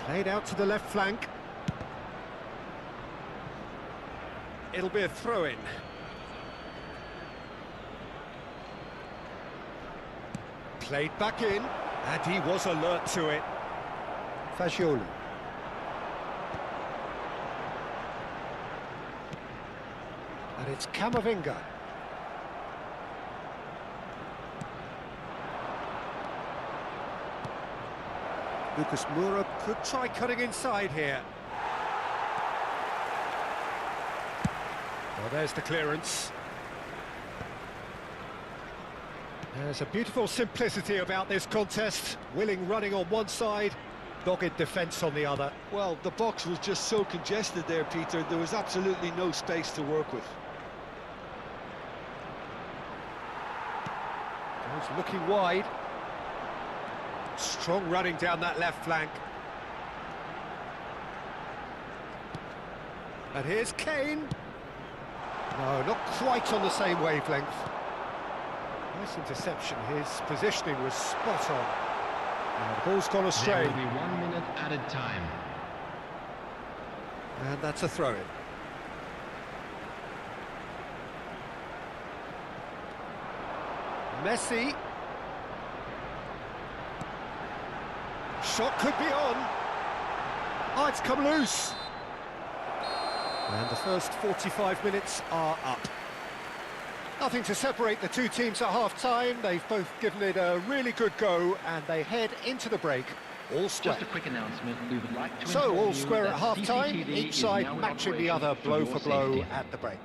Played out to the left flank. It'll be a throw-in. Played back in, and he was alert to it. Fagioli. And it's 𝗟𝗓𝗩𝗘. Lucas Moura could try cutting inside here. Well, there's the clearance. There's a beautiful simplicity about this contest. Willing running on one side, dogged defence on the other. Well, the box was just so congested there, Peter. There was absolutely no space to work with. He's looking wide. Strong running down that left flank. And here's Kane. No, not quite on the same wavelength. Nice interception. His positioning was spot on. Now the ball's gone astray. There will be 1 minute added time. And that's a throw-in. Messi. Shot could be on. Oh, it's come loose. And the first 45 minutes are up. Nothing to separate the two teams at half-time. They've both given it a really good go, and they head into the break all square. Just a quick announcement. We would like to So, all inform you square at that half-time, CCTV each is side now in matching the operation other blow your for blow safety. at the break.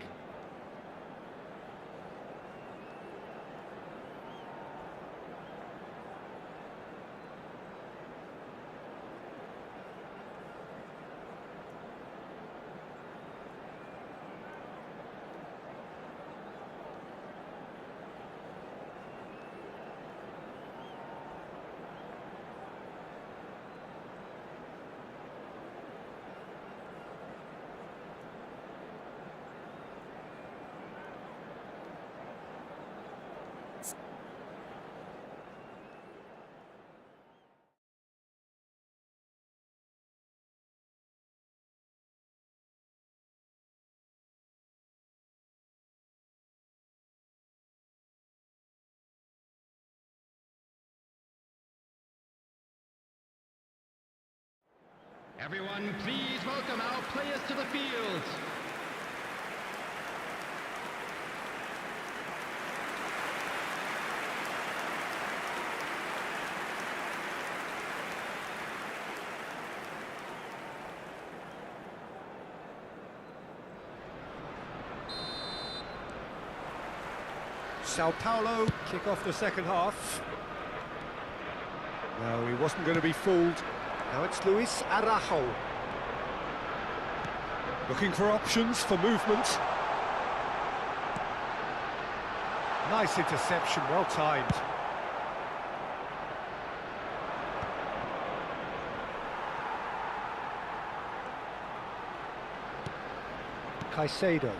Everyone, please welcome our players to the field. Sao Paulo kick off the second half. No, he wasn't going to be fooled. Now it's Luis Araujo. Looking for options for movement. Nice interception, well timed. Caicedo. Well,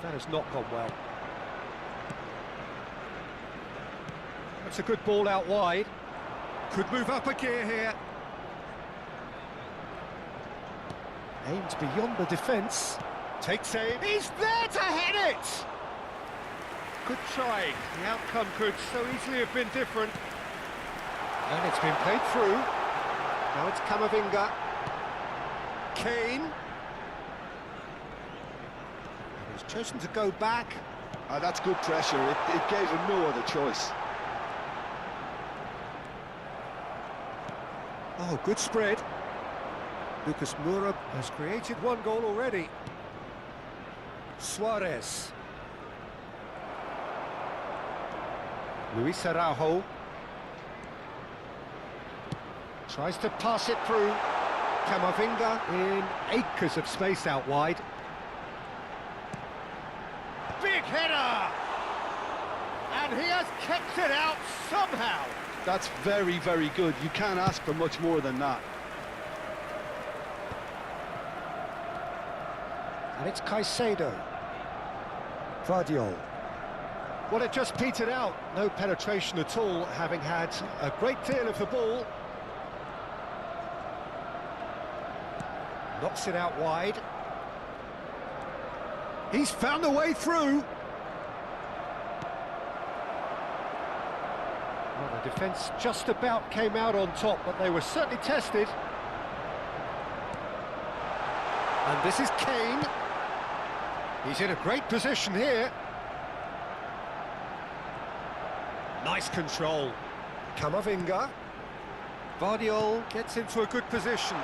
that has not gone well. That's a good ball out wide. Could move up a gear here. Aims beyond the defence. Takes aim. He's there to hit it! Good try. The outcome could so easily have been different. And it's been played through. Now it's Camavinga. Kane. And he's chosen to go back. That's good pressure. It gave him no other choice. Oh, good spread. Lucas Moura has created one goal already. Suarez. Luis Araujo. Tries to pass it through. Camavinga in acres of space out wide. Big header! And he has kept it out somehow. That's very, very good. You can't ask for much more than that. And it's Caicedo. Vardiol. Well, it just petered out. No penetration at all, having had a great deal of the ball. Knocks it out wide. He's found a way through. Well, the defence just about came out on top, but they were certainly tested. And this is Kane. He's in a great position here. Nice control. Camavinga. Vardiol gets into a good position.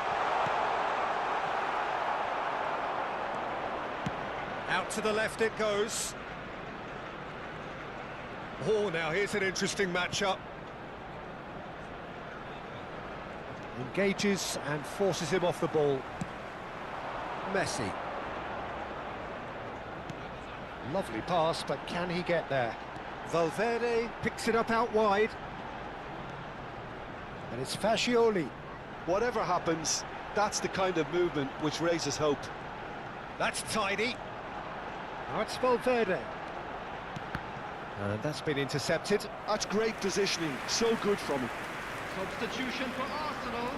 Out to the left it goes. Oh, now here's an interesting matchup. Engages and forces him off the ball. Messi. Lovely pass, but can he get there? Valverde picks it up out wide. And it's Fascioli. Whatever happens, that's the kind of movement which raises hope. That's tidy. Now it's Valverde. And that's been intercepted. That's great positioning, so good from him. Substitution for Arsenal.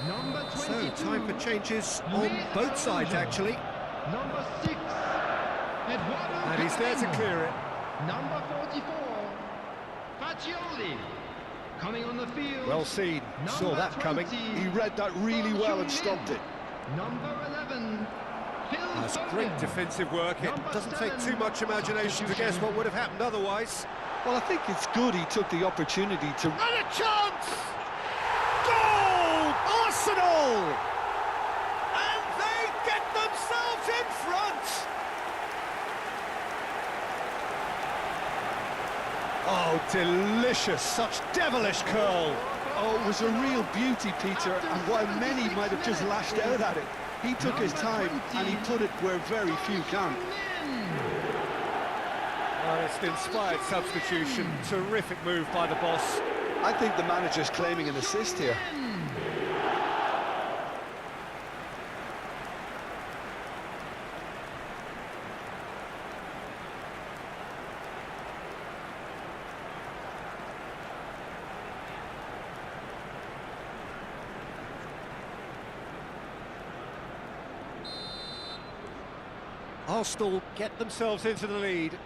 Number 22. So, time for changes on both sides, actually. Number 6. Eduardo And he's there to clear it. Number 44. Fascioli. Coming on the field. Well seen. Saw that coming. He read that really well and stopped it. Number 11. That's great defensive work. It doesn't take too much imagination to guess what would have happened otherwise. Well, I think it's good he took the opportunity to... And a chance! Goal! Arsenal! And they get themselves in front! Oh, delicious. Such devilish curl. Oh, it was a real beauty, Peter, and while many might have just lashed out at it, he took his time and he put it where very few can. Well, it's an inspired substitution. Terrific move by the boss. I think the manager's claiming an assist here. Arsenal get themselves into the lead.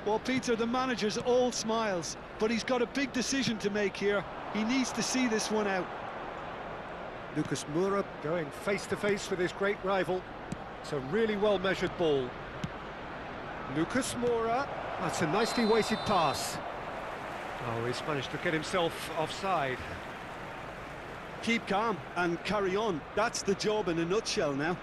Well, Peter, the manager's all smiles, but he's got a big decision to make here. He needs to see this one out. Lucas Moura going face-to-face with his great rival. It's a really well-measured ball. Lucas Moura. That's a nicely weighted pass. Oh, he's managed to get himself offside. Keep calm and carry on. That's the job in a nutshell now.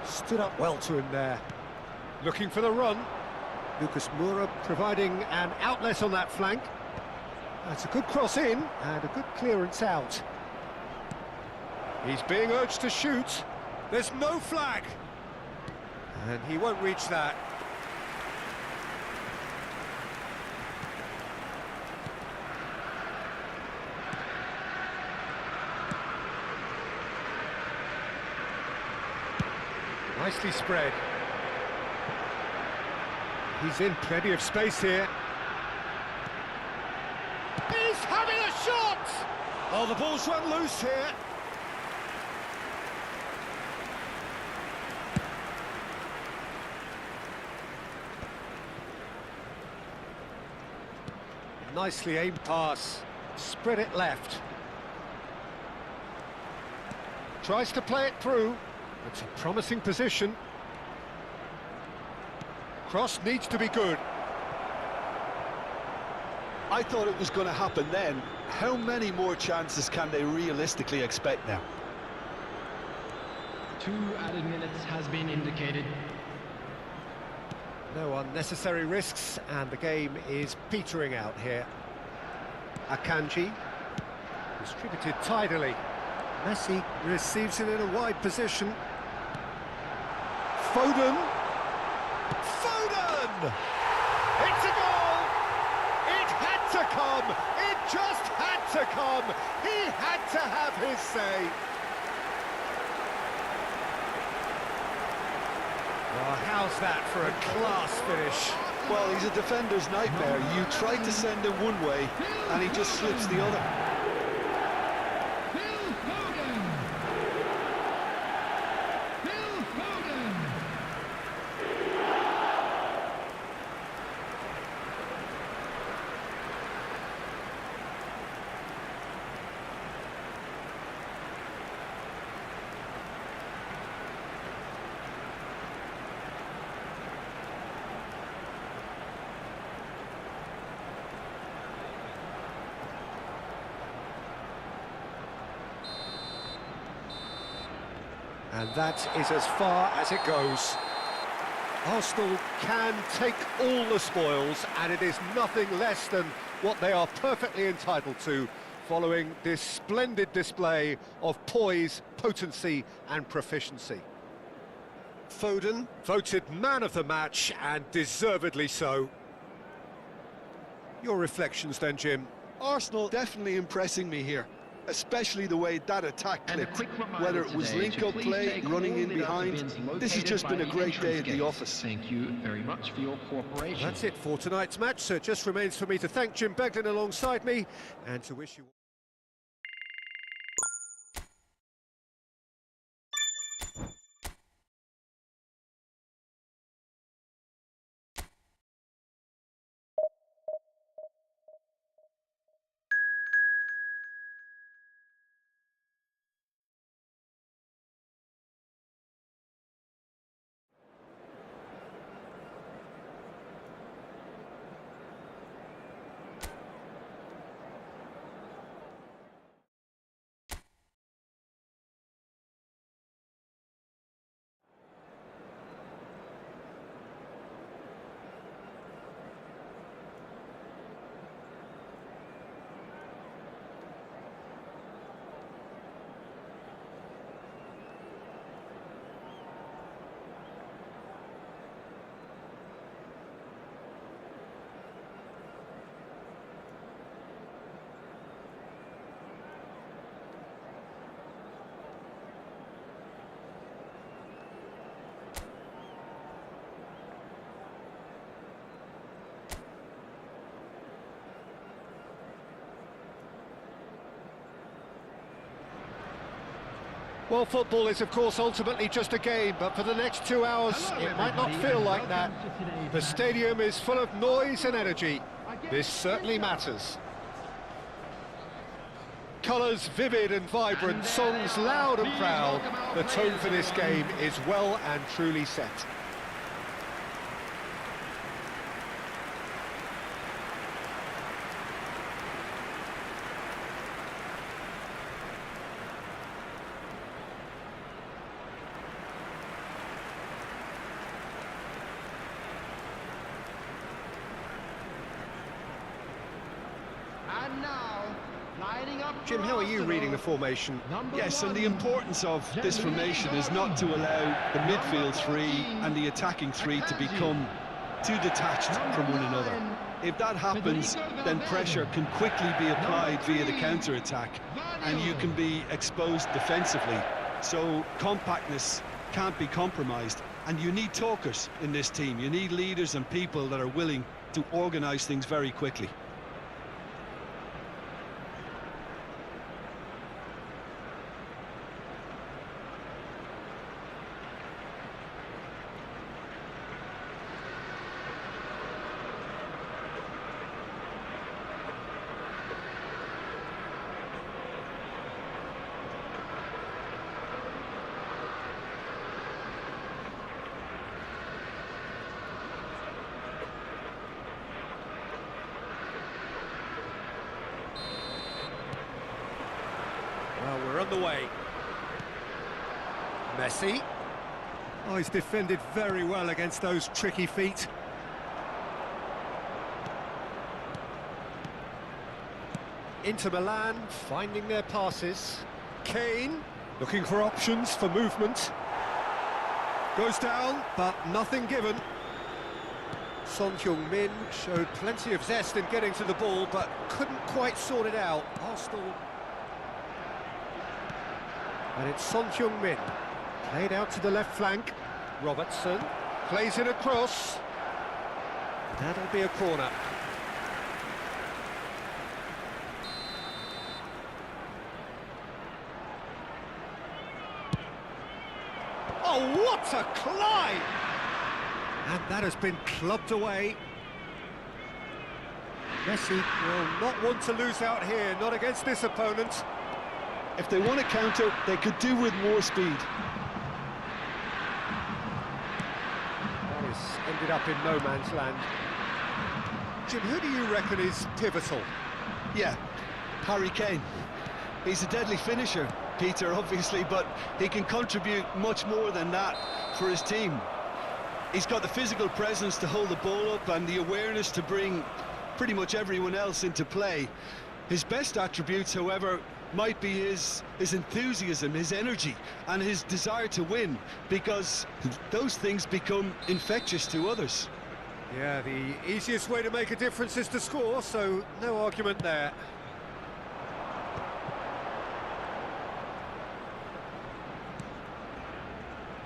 Stood up well to him there. Looking for the run. Lucas Moura providing an outlet on that flank. That's a good cross in and a good clearance out. He's being urged to shoot. There's no flag. And he won't reach that. Nicely spread. He's in plenty of space here. He's having a shot! Oh, the ball's run loose here. Nicely aimed pass. Spread it left. Tries to play it through. It's a promising position. Cross needs to be good. I thought it was going to happen then. How many more chances can they realistically expect now? 2 added minutes has been indicated. No unnecessary risks, and the game is petering out here. Akanji, distributed tidily. Messi receives it in a wide position. Foden! Foden! It's a goal! It had to come! It just had to come! He had to have his say! Oh, how's that for a class finish? Well, he's a defender's nightmare. You try to send him one way, and he just slips the other. Phil Foden! Phil Foden! And that is as far as it goes. Arsenal can take all the spoils, and it is nothing less than what they are perfectly entitled to, following this splendid display of poise, potency and proficiency. Foden voted man of the match, and deservedly so. Your reflections then, Jim? Arsenal definitely impressing me here, especially the way that attack clipped. Whether it was link-up play, running in behind, this has just been a great day at the office. Thank you very much for your cooperation. That's it for tonight's match, so it just remains for me to thank Jim Beglin alongside me, and to wish you... Well, football is, of course, ultimately just a game, but for the next 2 hours, it might not feel like that. The stadium is full of noise and energy. This certainly matters. Colours vivid and vibrant, songs loud and proud. The tone for this game is well and truly set. Jim, how are you reading the formation? Yes, and the importance of this formation is not to allow the midfield three and the attacking three to become too detached from one another. If that happens, then pressure can quickly be applied via the counter-attack, and you can be exposed defensively. So compactness can't be compromised, and you need talkers in this team. You need leaders and people that are willing to organise things very quickly. Well, we're on the way. Messi. Oh, he's defended very well against those tricky feet. Inter Milan finding their passes. Kane looking for options for movement. Goes down, but nothing given. Son Heung-min showed plenty of zest in getting to the ball, but couldn't quite sort it out. Arsenal. And it's Son Heung-min, played out to the left flank. Robertson plays it across. That'll be a corner. Oh, what a climb! And that has been clubbed away. Messi will not want to lose out here, not against this opponent. If they want to counter, they could do with more speed. That has ended up in no man's land. Jim, who do you reckon is pivotal? Yeah, Harry Kane. He's a deadly finisher, Peter, obviously, but he can contribute much more than that for his team. He's got the physical presence to hold the ball up and the awareness to bring pretty much everyone else into play. His best attributes, however, might be his enthusiasm, his energy, and his desire to win, because those things become infectious to others. Yeah, the easiest way to make a difference is to score, so no argument there.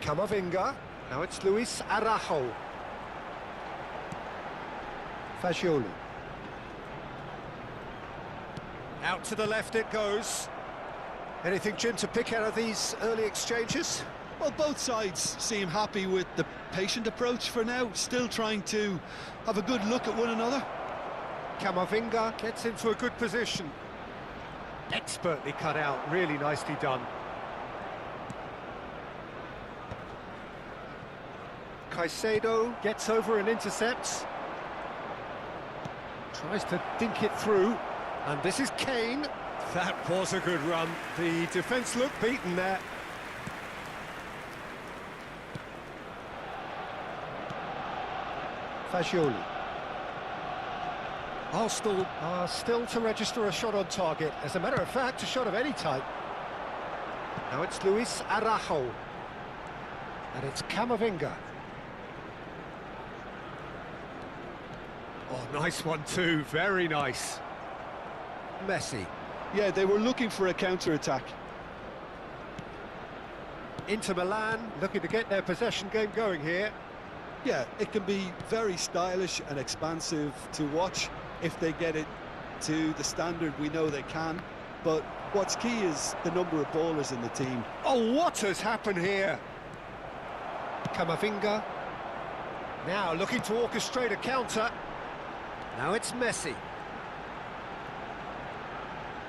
Camavinga, now it's Luis Araujo. Fagioli. Out to the left it goes. Anything, Jim, to pick out of these early exchanges? Well, both sides seem happy with the patient approach for now, still trying to have a good look at one another. Camavinga gets into a good position. Expertly cut out, really nicely done. Caicedo gets over and intercepts. Tries to dink it through. And this is Kane. That was a good run. The defence looked beaten there. Fagioli. Arsenal are still to register a shot on target. As a matter of fact, a shot of any type. Now it's Luis Araujo. And it's Camavinga. Oh, nice one too. Very nice. Messi. Yeah, they were looking for a counter-attack. Inter Milan looking to get their possession game going here. Yeah, it can be very stylish and expansive to watch if they get it to the standard we know they can. But what's key is the number of ballers in the team. Oh, what has happened here? Camavinga. Now looking to orchestrate a counter. Now it's Messi.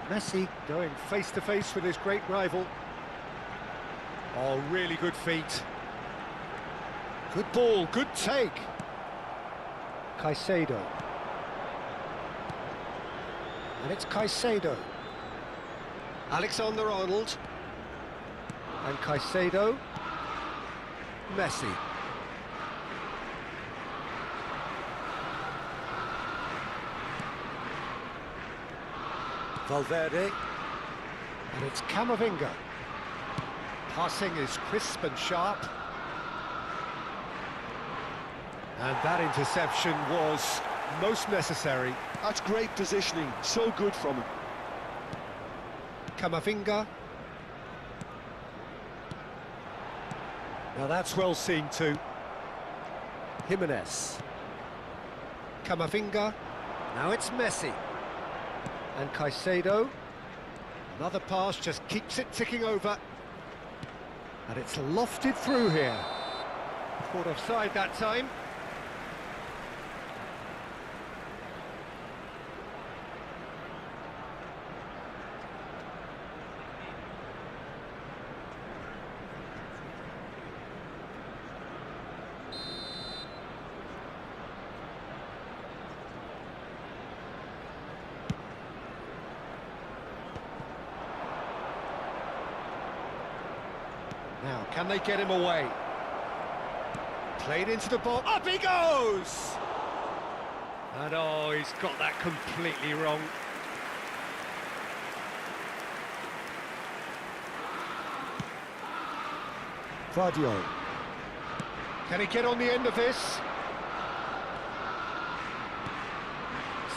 Messi going face-to-face with his great rival. Oh, really good feet. Good ball, good take. Caicedo. And it's Caicedo. Alexander-Arnold. And Caicedo. Messi. Valverde. And it's 𝗟𝗩𝗩𝗪. Passing is crisp and sharp. And that interception was most necessary. That's great positioning, so good from him. 𝗟𝗩𝗩𝗪. Now that's well seen too. Jimenez. 𝗟𝗩𝗩𝗪. Now it's Messi. And Caicedo. Another pass just keeps it ticking over. And it's lofted through here. Caught offside that time. Now, can they get him away? Played into the ball. Up he goes! And oh, he's got that completely wrong. Vardio. Can he get on the end of this?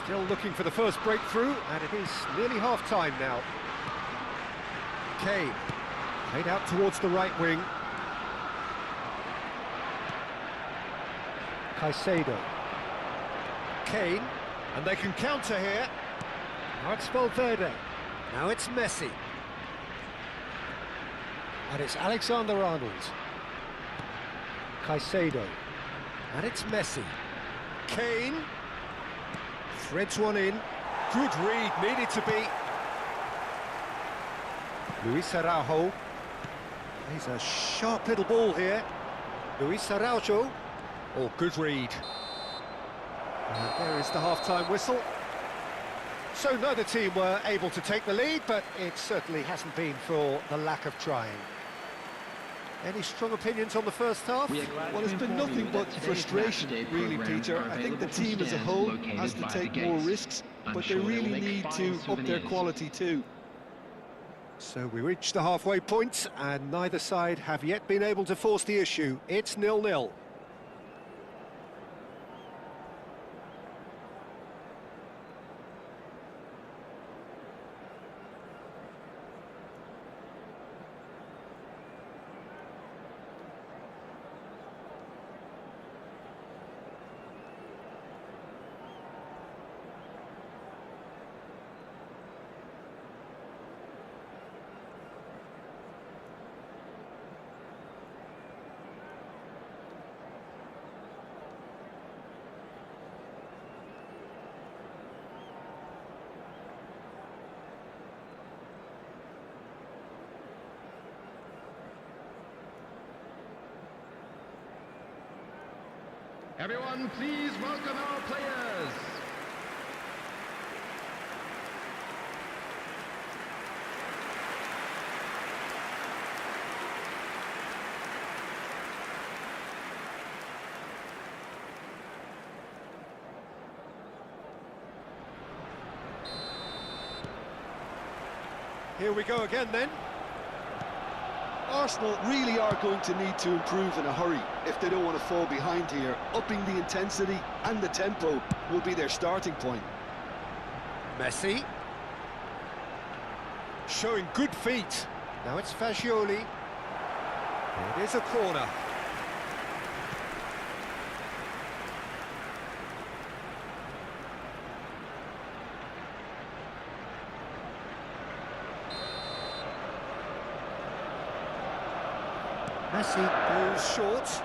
Still looking for the first breakthrough, and it is nearly half-time now. Kane. Played out towards the right wing. Caicedo. Kane, and they can counter here. Now it's Valverde. Now it's Messi. And it's Alexander-Arnold. Caicedo. And it's Messi. Kane. Threads one in. Good read, needed to be. Luis Araujo. He's a sharp little ball here. Luis Araujo. Oh, good read. And there is the half-time whistle. So neither team were able to take the lead, but it certainly hasn't been for the lack of trying. Any strong opinions on the first half? Well, it's been nothing but frustration, really, Peter. I think the team as a whole has to take more risks, but they really need to up their quality too. So we reach the halfway point, and neither side have yet been able to force the issue. It's 0-0. Everyone, please welcome our players. Here we go again then. Arsenal really are going to need to improve in a hurry if they don't want to fall behind here. Upping the intensity and the tempo will be their starting point. Messi. Showing good feet. Now it's Fagioli. It is a corner. Messi goes short.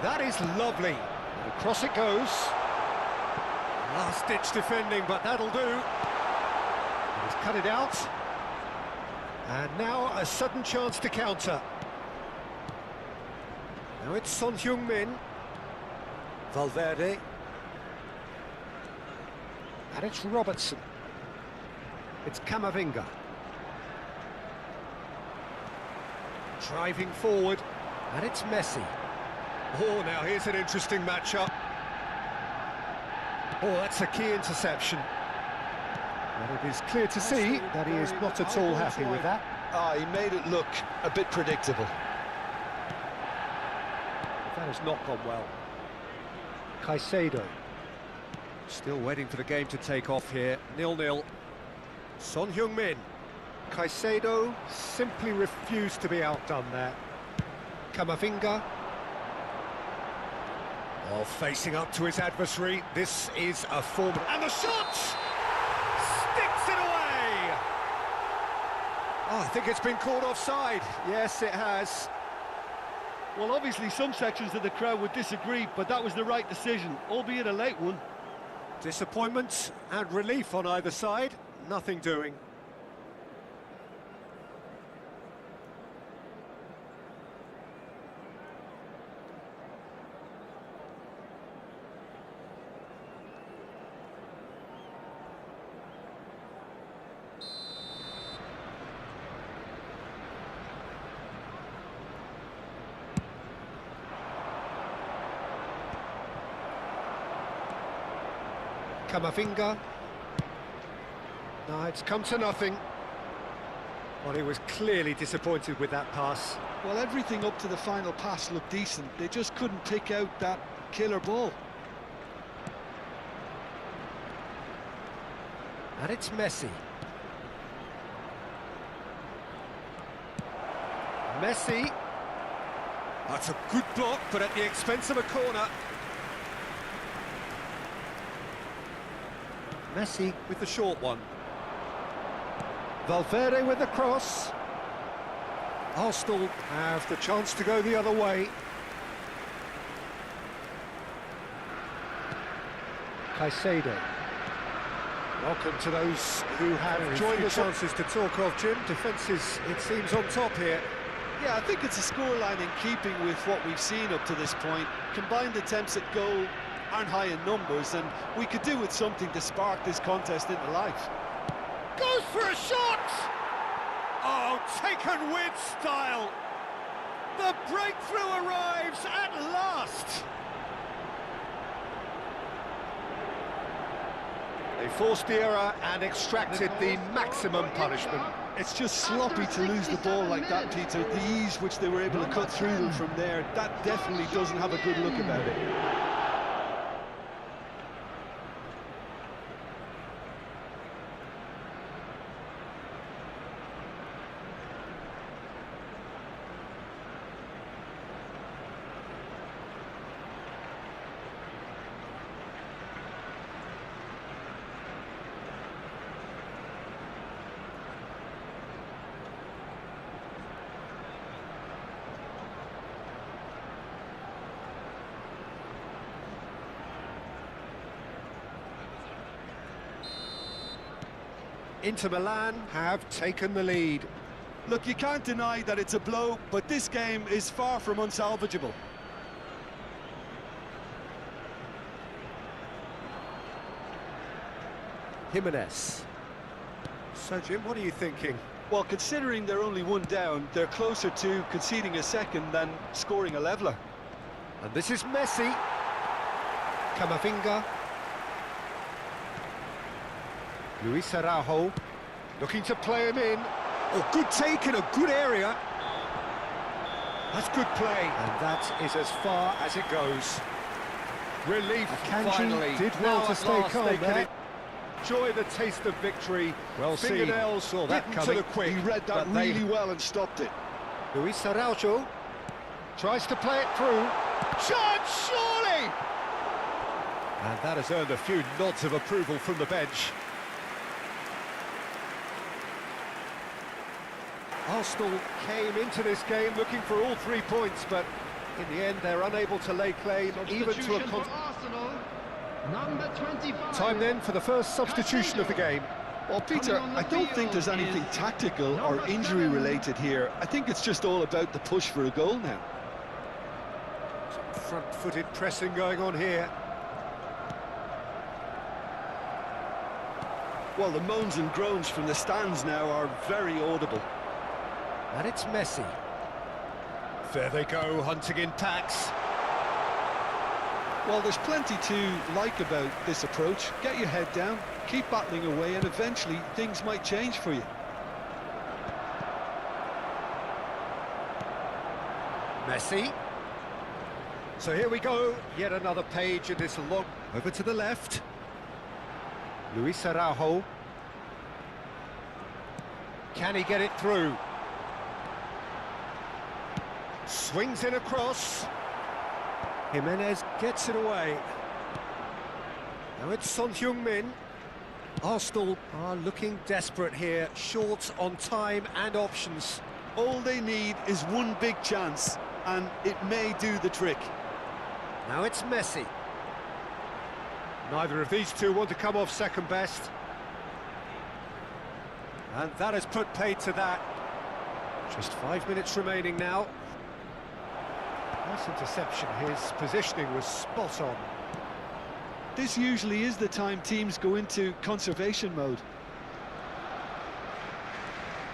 That is lovely. And across it goes. Last-ditch defending, but that'll do. He's cut it out. And now a sudden chance to counter. Now it's Son Heung-min. Valverde. And it's Robertson. It's 𝗟𝗩𝗪𝗪. Driving forward, and it's Messi. Oh, now here's an interesting matchup. Oh, that's a key interception. And it is clear to see that he is not at all happy with that. Ah, he made it look a bit predictable. That has not gone well. Caicedo. Still waiting for the game to take off here. 0-0. Son Heung-min. Caicedo simply refused to be outdone there. Camavinga. Oh, facing up to his adversary. This is a form. And the shot! Sticks it away! Oh, I think it's been called offside. Yes, it has. Well, obviously some sections of the crowd would disagree, but that was the right decision, albeit a late one. Disappointment and relief on either side. Nothing doing. Camavinga. No, it's come to nothing. Well, he was clearly disappointed with that pass. Well, everything up to the final pass looked decent. They just couldn't pick out that killer ball. And it's Messi. Messi. That's a good block, but at the expense of a corner. Messi with the short one. Valverde with the cross. Arsenal have the chance to go the other way. Caicedo. Welcome to those who have joined the chances to talk of, Jim. Defences, it seems, on top here. Yeah, I think it's a scoreline in keeping with what we've seen up to this point. Combined attempts at goal aren't high in numbers, and we could do with something to spark this contest into life. Goes for a shot! Oh, taken with style! The breakthrough arrives at last! They forced the error and extracted the maximum punishment. It's just sloppy to lose the ball like that, Peter. The ease which they were able to cut through them from there, that definitely doesn't have a good look about it. Inter Milan have taken the lead. Look, you can't deny that it's a blow, but this game is far from unsalvageable. Jimenez. So, Jim, what are you thinking? Well, considering they're only one down, they're closer to conceding a second than scoring a leveller. And this is Messi. Camavinga. Luis Araujo, looking to play him in. Oh, good take in a good area. That's good play. And that is as far as it goes. Relief, finally. Did well to stay calm there. Enjoy the taste of victory. Well seen. Fingernails saw that coming. to the quick. He read that really well and stopped it. Luis Araujo tries to play it through. Shot, surely! And that has earned a few nods of approval from the bench. Arsenal came into this game looking for all 3 points, but in the end they're unable to lay claim even to a Arsenal, number 25. Time then for the first substitution of the game. Well, Peter, I don't think there's anything tactical or injury related here. I think it's just all about the push for a goal now. Some front-footed pressing going on here. Well, the moans and groans from the stands now are very audible. And it's Messi. There they go, hunting in packs. Well, there's plenty to like about this approach. Get your head down, keep battling away, and eventually things might change for you. Messi. So here we go, yet another page in this log. Over to the left. Luis Araujo. Can he get it through? Swings in across. Jimenez gets it away. Now it's Son Heung-min. Arsenal are looking desperate here, short on time and options. All they need is one big chance, and it may do the trick. Now it's Messi. Neither of these two want to come off second best. And that has put paid to that. Just 5 minutes remaining now. Nice interception, his positioning was spot on. This usually is the time teams go into conservation mode.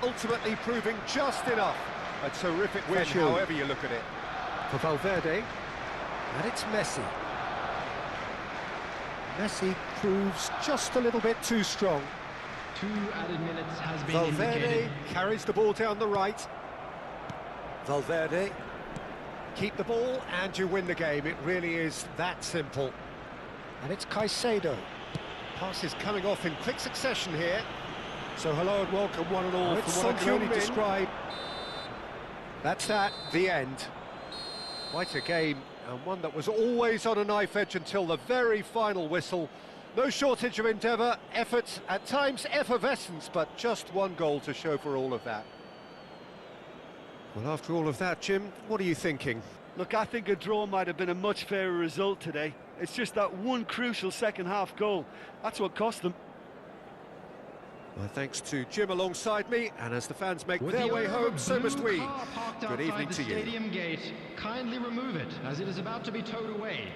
Ultimately proving just enough. A terrific win, however you look at it. For Valverde, and it's Messi. Messi proves just a little bit too strong. 2 added minutes has been Valverde indicated. carries the ball down the right. Valverde. Keep the ball and you win the game. It really is that simple. And it's Caicedo. Passes coming off in quick succession here. So hello and welcome one and all from what I can only describe. That's that, the end. Quite a game, and one that was always on a knife edge until the very final whistle. No shortage of endeavour, effort, at times effervescence, but just one goal to show for all of that. Well, after all of that, Jim, what are you thinking? Look, I think a draw might have been a much fairer result today. It's just that one crucial second-half goal. That's what cost them. My thanks to Jim alongside me, and as the fans make With their the way owner of home, a so blue must we. car parked Good outside evening the to you. stadium gate, kindly remove it as it is about to be towed away.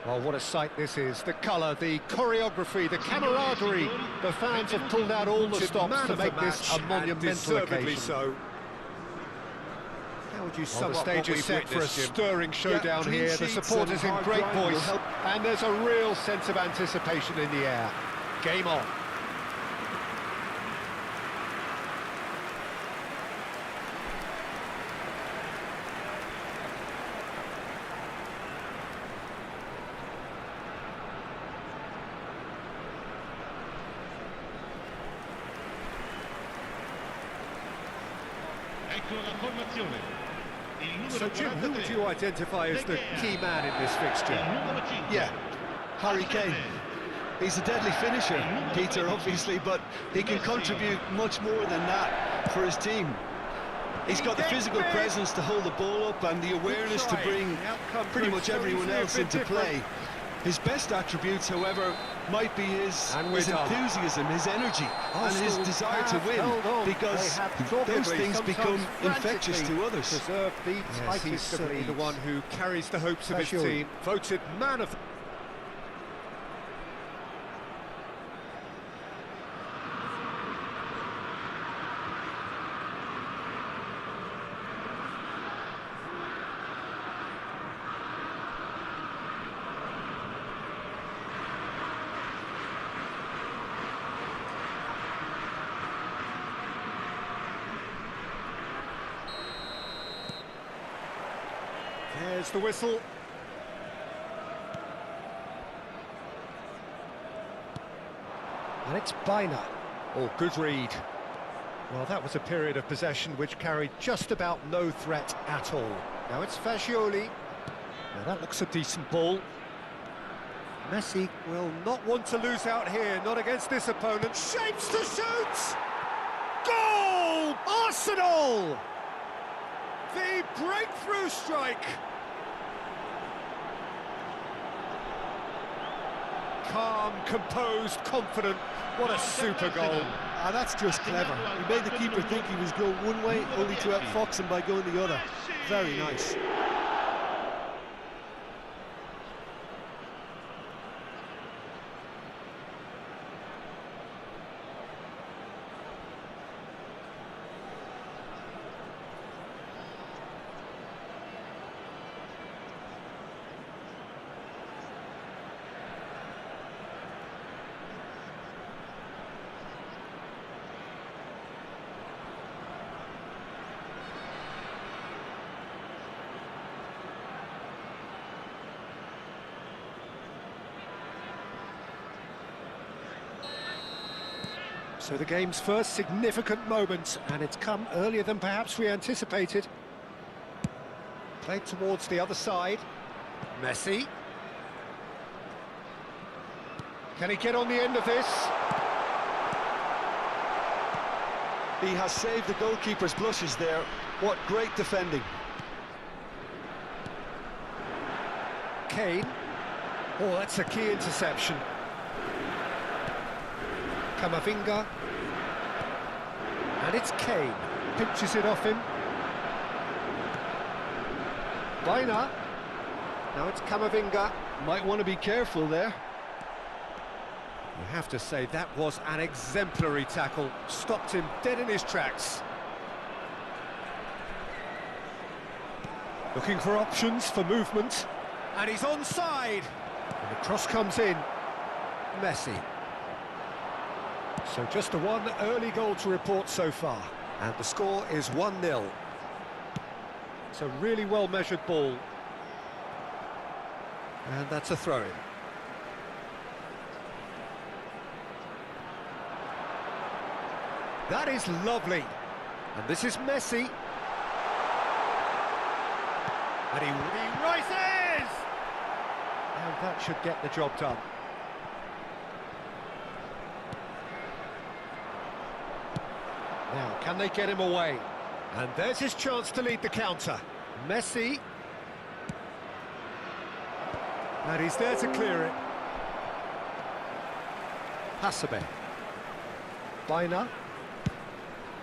Well, what a sight this is. The colour, the choreography, the camaraderie. The fans have pulled out all the stops to make this a monumental occasion. So. How would you Well, sum the up stage what is we've set for a witnessed, Jim? stirring showdown clean here. The sheets supporters and in hard great grind will voice. help. And there's a real sense of anticipation in the air. Game on. So, Jim, who would you identify as the key man in this fixture? Yeah, Harry Kane. He's a deadly finisher, Peter, obviously, but he can contribute much more than that for his team. He's got the physical presence to hold the ball up and the awareness to bring pretty much everyone else into play. His best attributes, however, might be his enthusiasm, his energy, and his desire to win, because those things become infectious to others. Deserved the title. He's certainly the one who carries the hopes of his team. Voted man of the... There's the whistle. And it's 𝗟𝗩𝗩𝗘. Oh, good read. Well, that was a period of possession which carried just about no threat at all. Now it's 𝗟𝗩𝗪𝗓. Now that looks a decent ball. Messi will not want to lose out here, not against this opponent. Shapes to shoot! Goal! Arsenal! The breakthrough strike! Calm, composed, confident. What a super goal. And that's just clever. He made the keeper think he was going one way, only to outfox him by going the other. Very nice. So the game's first significant moment, and it's come earlier than perhaps we anticipated. Played towards the other side. Messi. Can he get on the end of this? He has saved the goalkeeper's blushes there. What great defending. Kane. Oh, that's a key interception. 𝗟𝗩𝗪𝗓. And it's Kane. Pinches it off him. 𝗟𝗩𝗪𝗓. Now it's 𝗟𝗪𝗪𝗓. Might want to be careful there. You have to say that was an exemplary tackle. Stopped him dead in his tracks. Looking for options for movement. And he's onside. And the cross comes in. Messi. So just the one early goal to report so far. And the score is 1-0. It's a really well-measured ball. And that's a throw-in. That is lovely. And this is Messi. And he rises! And that should get the job done. Now, can they get him away? And there's his chance to lead the counter. Messi. And he's there to clear it. 𝗟𝗪𝗪𝗓. 𝗟𝗩𝗪𝗓.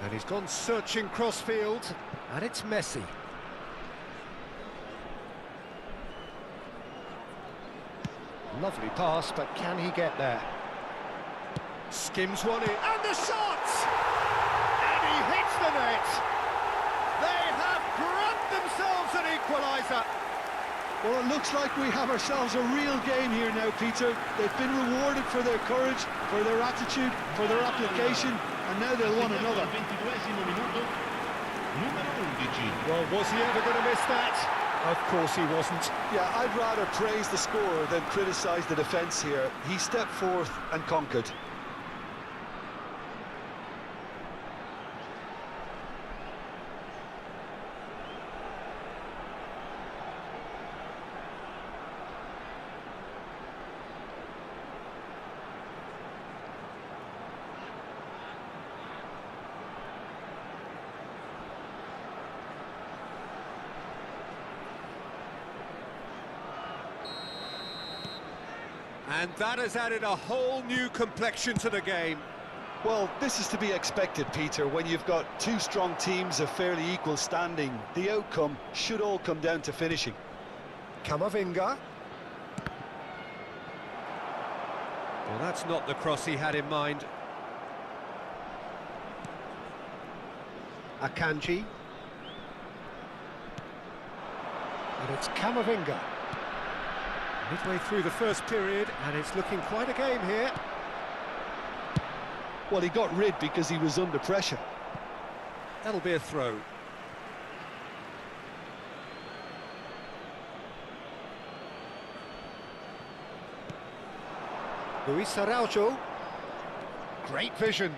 And he's gone searching crossfield. And it's Messi. Lovely pass, but can he get there? Skims one in. And the shot! Hits the net. They have grabbed themselves an equaliser. Well, it looks like we have ourselves a real game here now, Peter. They've been rewarded for their courage, for their attitude, for their application, and now they'll want another. Well, was he ever going to miss that? Of course he wasn't. Yeah, I'd rather praise the scorer than criticise the defence here. He stepped forth and conquered. And that has added a whole new complexion to the game. Well, this is to be expected, Peter. When you've got two strong teams of fairly equal standing, the outcome should all come down to finishing. Camavinga. Well, that's not the cross he had in mind. Akanji. And it's Camavinga. Midway through the first period, and it's looking quite a game here. Well, he got rid because he was under pressure. That'll be a throw. Luis Araujo. Great vision.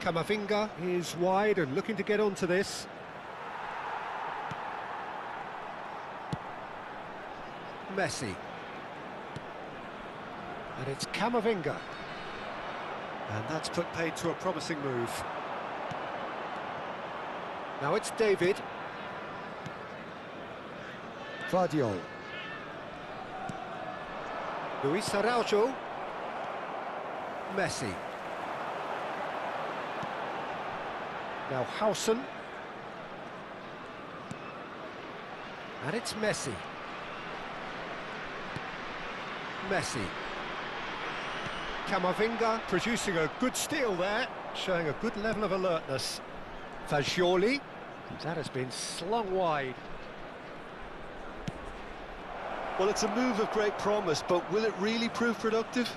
Camavinga is wide and looking to get onto this. Messi. And it's Camavinga. And that's put paid to a promising move. Now it's David. Vardiol. Luis Araujo. Messi. Now Hausen. And it's Messi. Messi. Camavinga producing a good steal there, showing a good level of alertness. Fagioli. That has been slung wide. Well, it's a move of great promise, but will it really prove productive?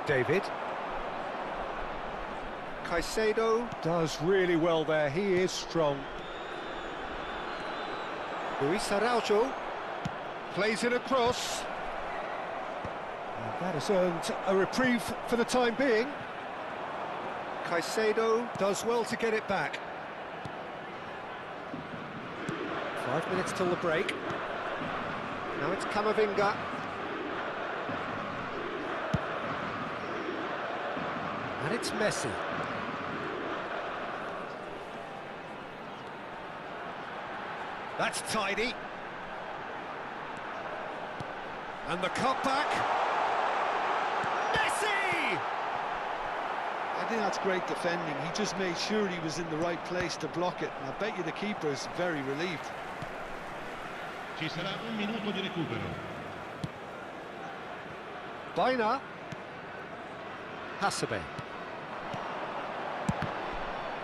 David. Caicedo does really well there, he is strong. Luis Araujo plays it across. And that has earned a reprieve for the time being. Caicedo does well to get it back. 5 minutes till the break. Now it's Camavinga. And it's Messi. That's tidy. And the cutback. Messi! I think that's great defending. He just made sure he was in the right place to block it. And I bet you the keeper is very relieved. Ci sarà un minuto di recupero. Baina. Hasebe.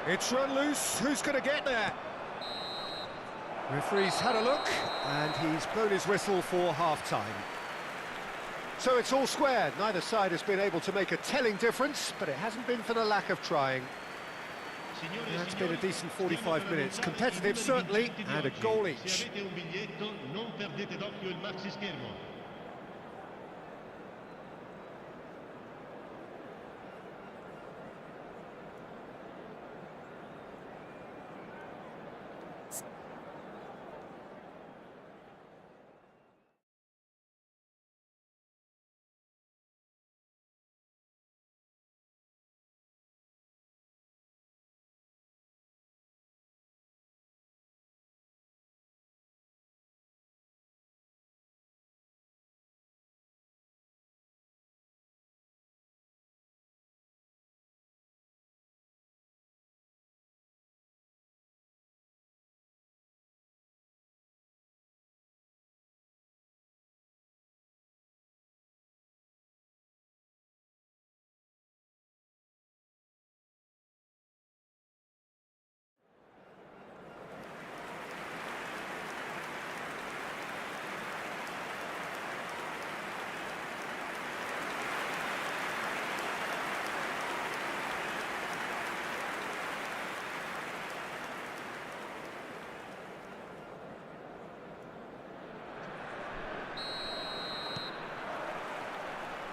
It's run loose. Who's going to get there? Referee's had a look, and he's blown his whistle for half-time. So it's all square. Neither side has been able to make a telling difference, but it hasn't been for the lack of trying. That's been a decent 45 minutes. Competitive, certainly, and a goal each.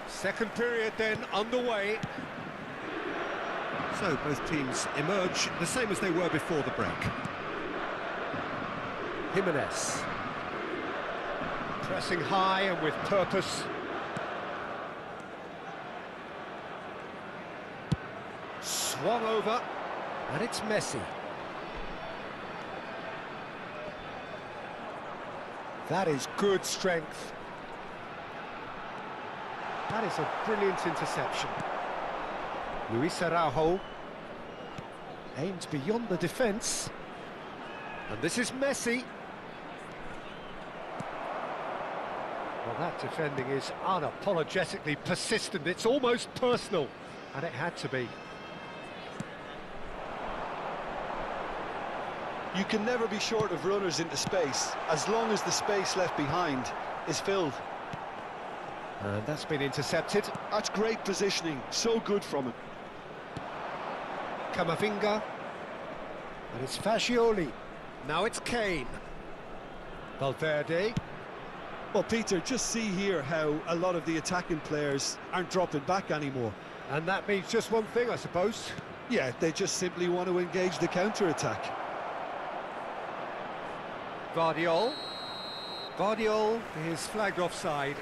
Second period then underway. So both teams emerge the same as they were before the break. Jimenez. Pressing high and with purpose. Swung over, and it's Messi. That is good strength. That is a brilliant interception. Luis Araujo aims beyond the defence. And this is Messi. Well, that defending is unapologetically persistent. It's almost personal, and it had to be. You can never be short of runners into space, as long as the space left behind is filled. And that's been intercepted. That's great positioning, so good from him. Camavinga. And it's Fascioli. Now it's Kane. Valverde. Well, Peter, just see here how a lot of the attacking players aren't dropping back anymore. And that means just one thing, I suppose. Yeah, they just simply want to engage the counter-attack. Guardiol. Guardiol is flagged offside.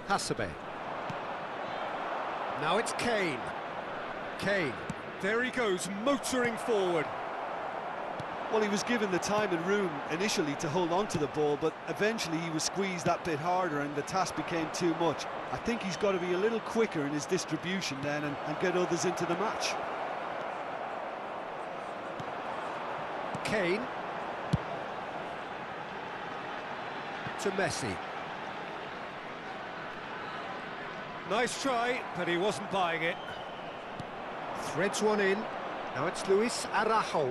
Hasebe. Now it's Kane. Kane. There he goes, motoring forward. Well, he was given the time and room initially to hold on to the ball, but eventually he was squeezed that bit harder and the task became too much. I think he's got to be a little quicker in his distribution then and get others into the match. Kane. To Messi. Nice try, but he wasn't buying it. Threads one in. Now it's Luis Araujo.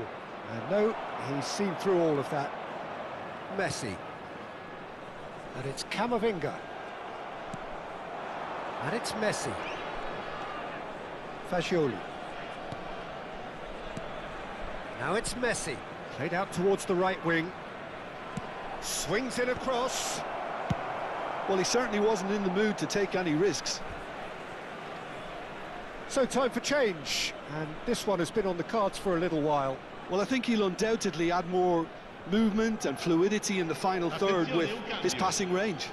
And no, he's seen through all of that. Messi. And it's Camavinga. And it's Messi. Fascioli. Now it's Messi. Played out towards the right wing. Swings it across. Well, he certainly wasn't in the mood to take any risks. So time for change, and this one has been on the cards for a little while. Well, I think he'll undoubtedly add more movement and fluidity in the final third with his passing range.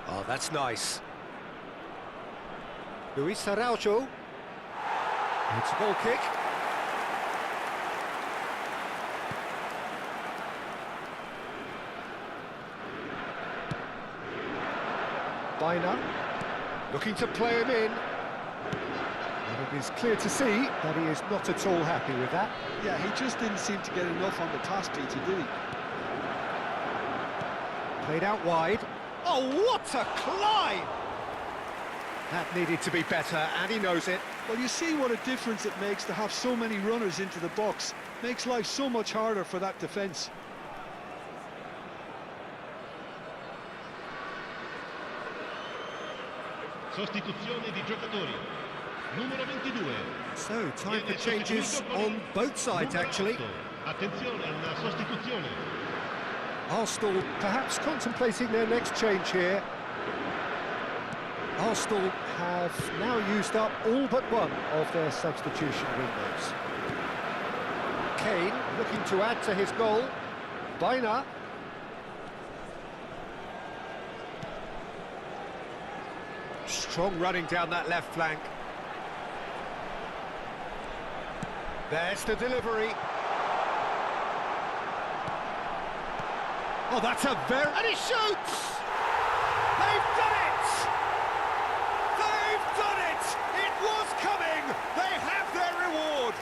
Oh, that's nice. Luis Araujo. It's a goal kick. Bina, looking to play him in. And it is clear to see that he is not at all happy with that. Yeah, he just didn't seem to get enough on the pass, Peter, did he? Played out wide. Oh, what a climb! That needed to be better, and he knows it. Well, you see what a difference it makes to have so many runners into the box. Makes life so much harder for that defence. Sostituzione di giocatori. Numero 22. So, time for changes on both sides, actually. Attenzione alla sostituzione. Arsenal perhaps contemplating their next change here. Arsenal have now used up all but one of their substitution windows. Kane looking to add to his goal. Bina. Strong running down that left flank. There's the delivery. Oh, that's a very... And he shoots! They've done it! They've done it! It was coming! They have their reward!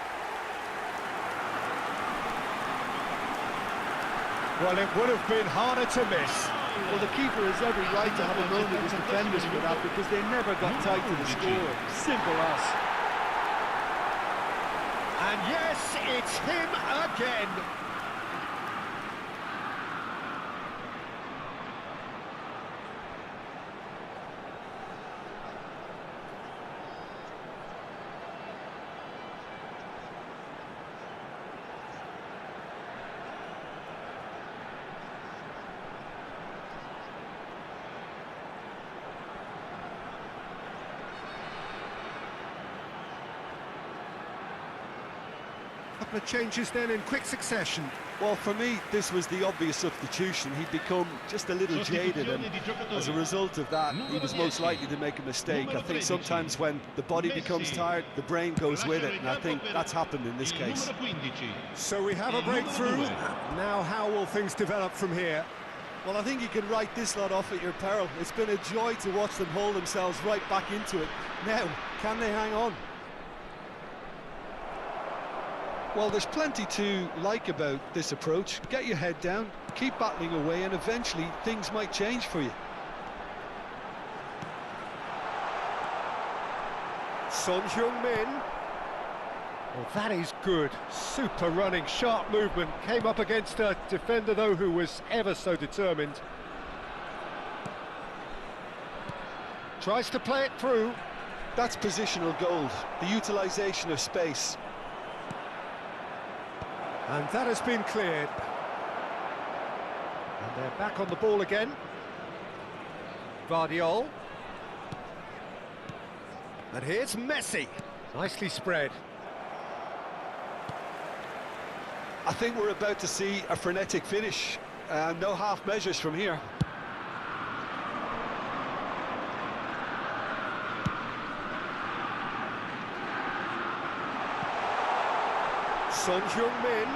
Well, it would have been harder to miss. Well, the keeper has every right to have a moan at his defenders for that because they never got tight to the score. Simple as. And yes, it's him again. couple of changes then in quick succession. Well, for me, this was the obvious substitution. He'd become just a little jaded, and as a result of that, he was most likely to make a mistake. I think sometimes when the body becomes tired, the brain goes with it, and I think that's happened in this case. So we have a breakthrough. Now how will things develop from here? Well, I think you can write this lot off at your peril. It's been a joy to watch them hold themselves right back into it. Now, can they hang on? Well, there's plenty to like about this approach. Get your head down, keep battling away, and eventually things might change for you. Son Heung-min. Well, that is good. Super running, sharp movement. Came up against a defender, though, who was ever so determined. Tries to play it through. That's positional gold, the utilisation of space. And that has been cleared. And they're back on the ball again. 𝗟𝗩𝗘. And here's Messi. Nicely spread. I think we're about to see a frenetic finish. No half measures from here. Son Heung-min.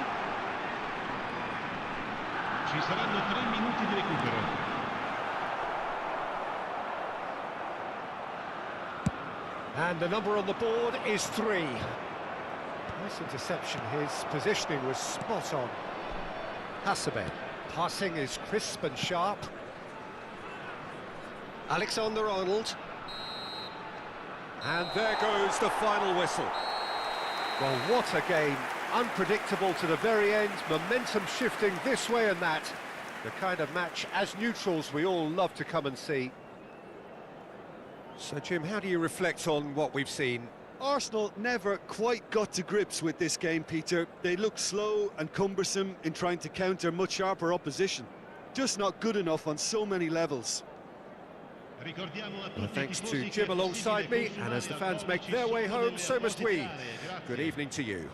Ci saranno 3 minuti di recupero. And the number on the board is 3. Nice interception. His positioning was spot on. 𝗟𝗩𝗩. Passing is crisp and sharp. Alexander-Arnold. And there goes the final whistle. Well, what a game. Unpredictable to the very end, momentum shifting this way and that. The kind of match, as neutrals, we all love to come and see. So, Jim, how do you reflect on what we've seen? Arsenal never quite got to grips with this game, Peter. They looked slow and cumbersome in trying to counter much sharper opposition. Just not good enough on so many levels. Well, thanks to Jim alongside me, and as the fans make their way home, so must we. Good evening to you.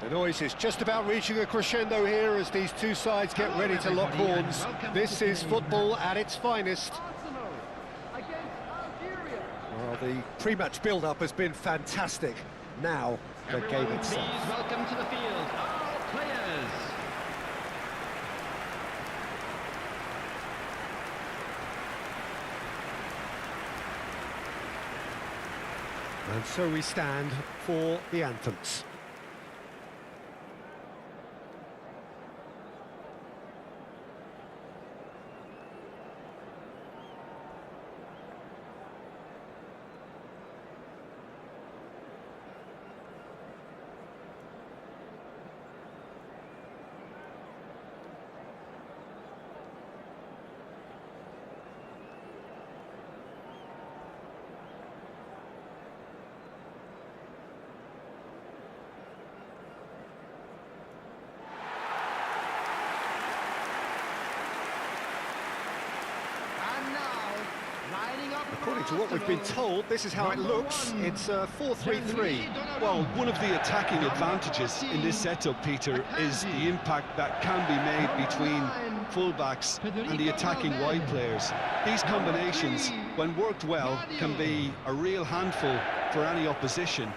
The noise is just about reaching a crescendo here as these two sides get ready to lock horns. This is football at its finest. Well, the pre-match build-up has been fantastic. Now, the game itself. Please welcome to the field all players. And so we stand for the anthems. According to what we've been told, this is how it looks. It's 4-3-3. Well, one of the attacking advantages in this setup, Peter, is the impact that can be made between fullbacks and the attacking wide players. These combinations, when worked well, can be a real handful for any opposition,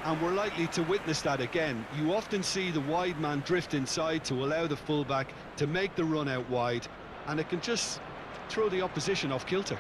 and we're likely to witness that again. You often see the wide man drift inside to allow the fullback to make the run out wide, and it can just throw the opposition off kilter.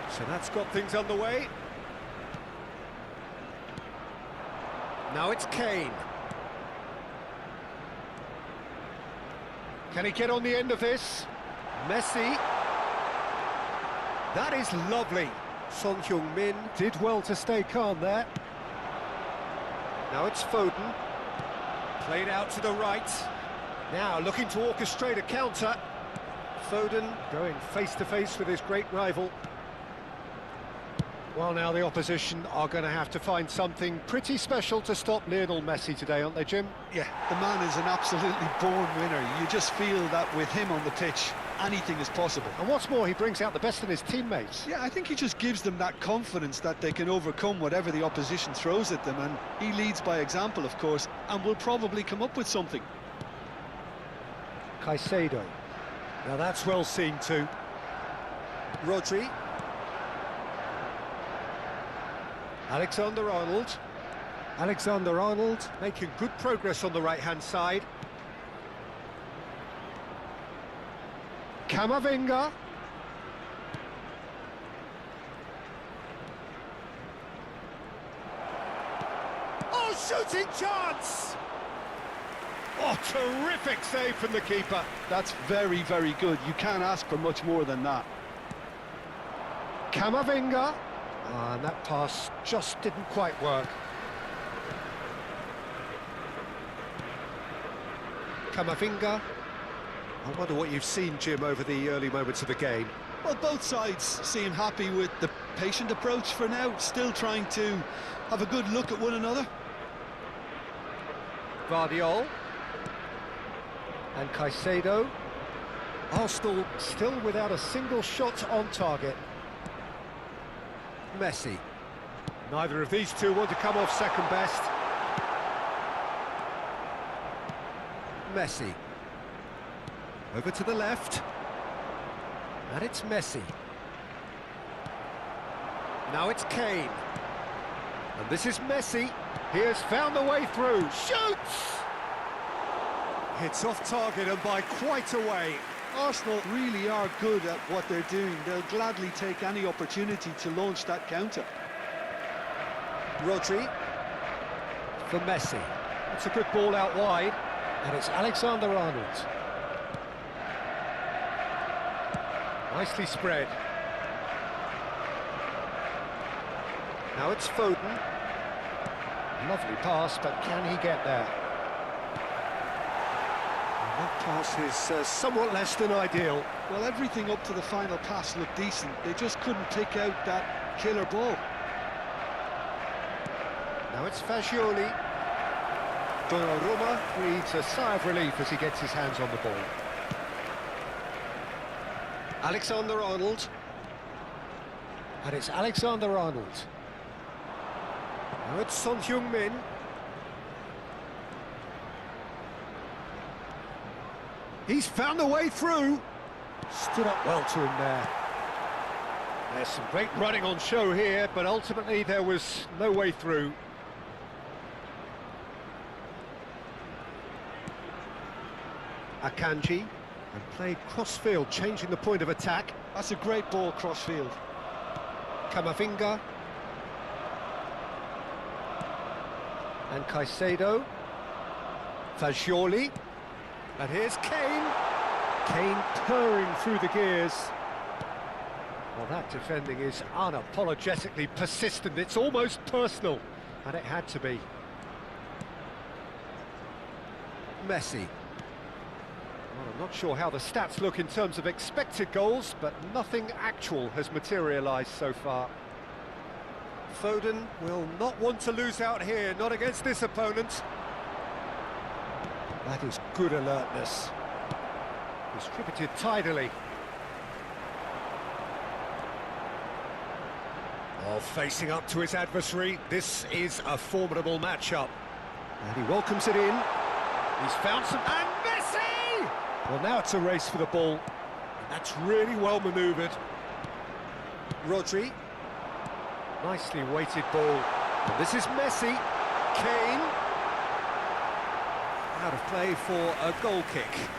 So that's got things underway. Now it's Kane. Can he get on the end of this? Messi. That is lovely. Son Heung-min did well to stay calm there. Now it's Foden. Played out to the right. Now looking to orchestrate a counter. Foden going face-to-face with his great rival. Well, now the opposition are going to have to find something pretty special to stop Lionel Messi today, aren't they, Jim? Yeah, the man is an absolutely born winner. You just feel that with him on the pitch, anything is possible. And what's more, he brings out the best in his teammates. Yeah, I think he just gives them that confidence that they can overcome whatever the opposition throws at them, and he leads by example, of course, and will probably come up with something. Caicedo. Now that's well seen too. Rodri. Alexander-Arnold. Alexander-Arnold making good progress on the right-hand side. Camavinga. Oh, shooting chance! Oh, terrific save from the keeper. That's very, very good. You can't ask for much more than that. Camavinga. And that pass just didn't quite work. Camavinga. I wonder what you've seen, Jim, over the early moments of the game. Well, both sides seem happy with the patient approach for now, still trying to have a good look at one another. Guardiola. And Caicedo. Arsenal still without a single shot on target. Messi. Neither of these two want to come off second best. Messi. Over to the left. And it's Messi. Now it's Kane. And this is Messi. He has found the way through. Shoots! Hits off target and by quite a way. Arsenal really are good at what they're doing. They'll gladly take any opportunity to launch that counter. Rodri for Messi. It's a good ball out wide, and it's Alexander-Arnold. Nicely spread. Now it's Foden. Lovely pass, but can he get there? That pass is somewhat less than ideal. Well, everything up to the final pass looked decent. They just couldn't pick out that killer ball. Now it's Fagioli. Donnarumma breathes a sigh of relief as he gets his hands on the ball. Alexander-Arnold. And it's Alexander-Arnold. Now it's Son Heung-min. He's found a way through. Stood up well to him there. There's some great running on show here, but ultimately there was no way through. Akanji, and played cross-field, changing the point of attack. That's a great ball cross-field. Camavinga. And Caicedo. Fagioli. And here's Kane. Kane purring through the gears. Well, that defending is unapologetically persistent. It's almost personal, and it had to be. Messi. Well, I'm not sure how the stats look in terms of expected goals, but nothing actual has materialised so far. Foden will not want to lose out here, not against this opponent. That is good alertness. Distributed tidily. Oh, facing up to his adversary, this is a formidable matchup. And he welcomes it in. He's found some... And Messi! Well, now it's a race for the ball. And that's really well manoeuvred. Rodri. Nicely weighted ball. And this is Messi. Kane. Out of play for a goal kick.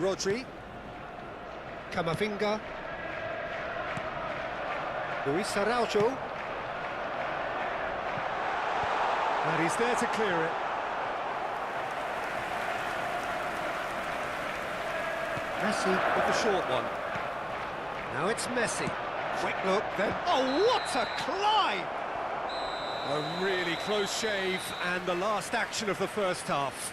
Rodri. Camavinga. Luis Araujo. And he's there to clear it. Messi with the short one. Now it's Messi. Quick look, then... Oh, what a climb! A really close shave, and the last action of the first half.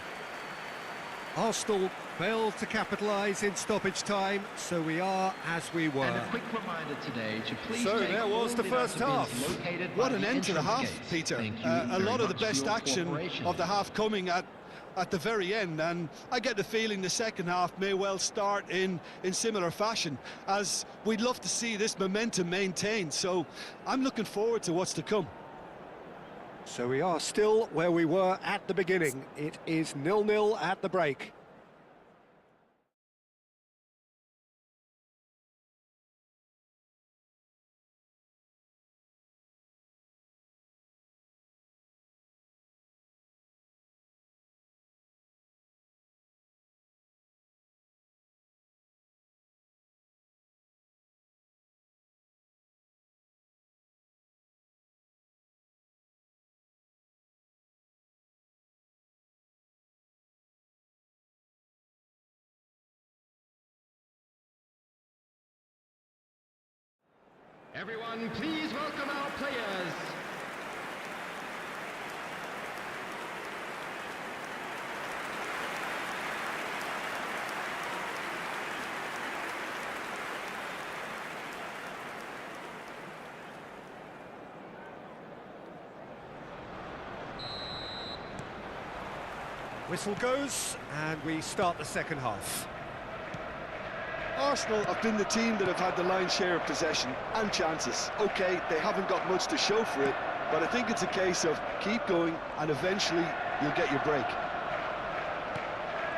Arsenal failed to capitalise in stoppage time, so we are as we were. And a quick reminder today to please So take there was all the first half. located What by an the end to the entrance half, gates. Peter. Thank you A very lot of the much for best your action cooperation. of the half coming at the very end, and I get the feeling the second half may well start in similar fashion, as we'd love to see this momentum maintained, so I'm looking forward to what's to come. So we are still where we were at the beginning. It is 0-0 at the break. Everyone, please welcome our players. Whistle goes, and we start the second half. Arsenal have been the team that have had the lion's share of possession and chances. OK, they haven't got much to show for it, but I think it's a case of keep going and eventually you'll get your break.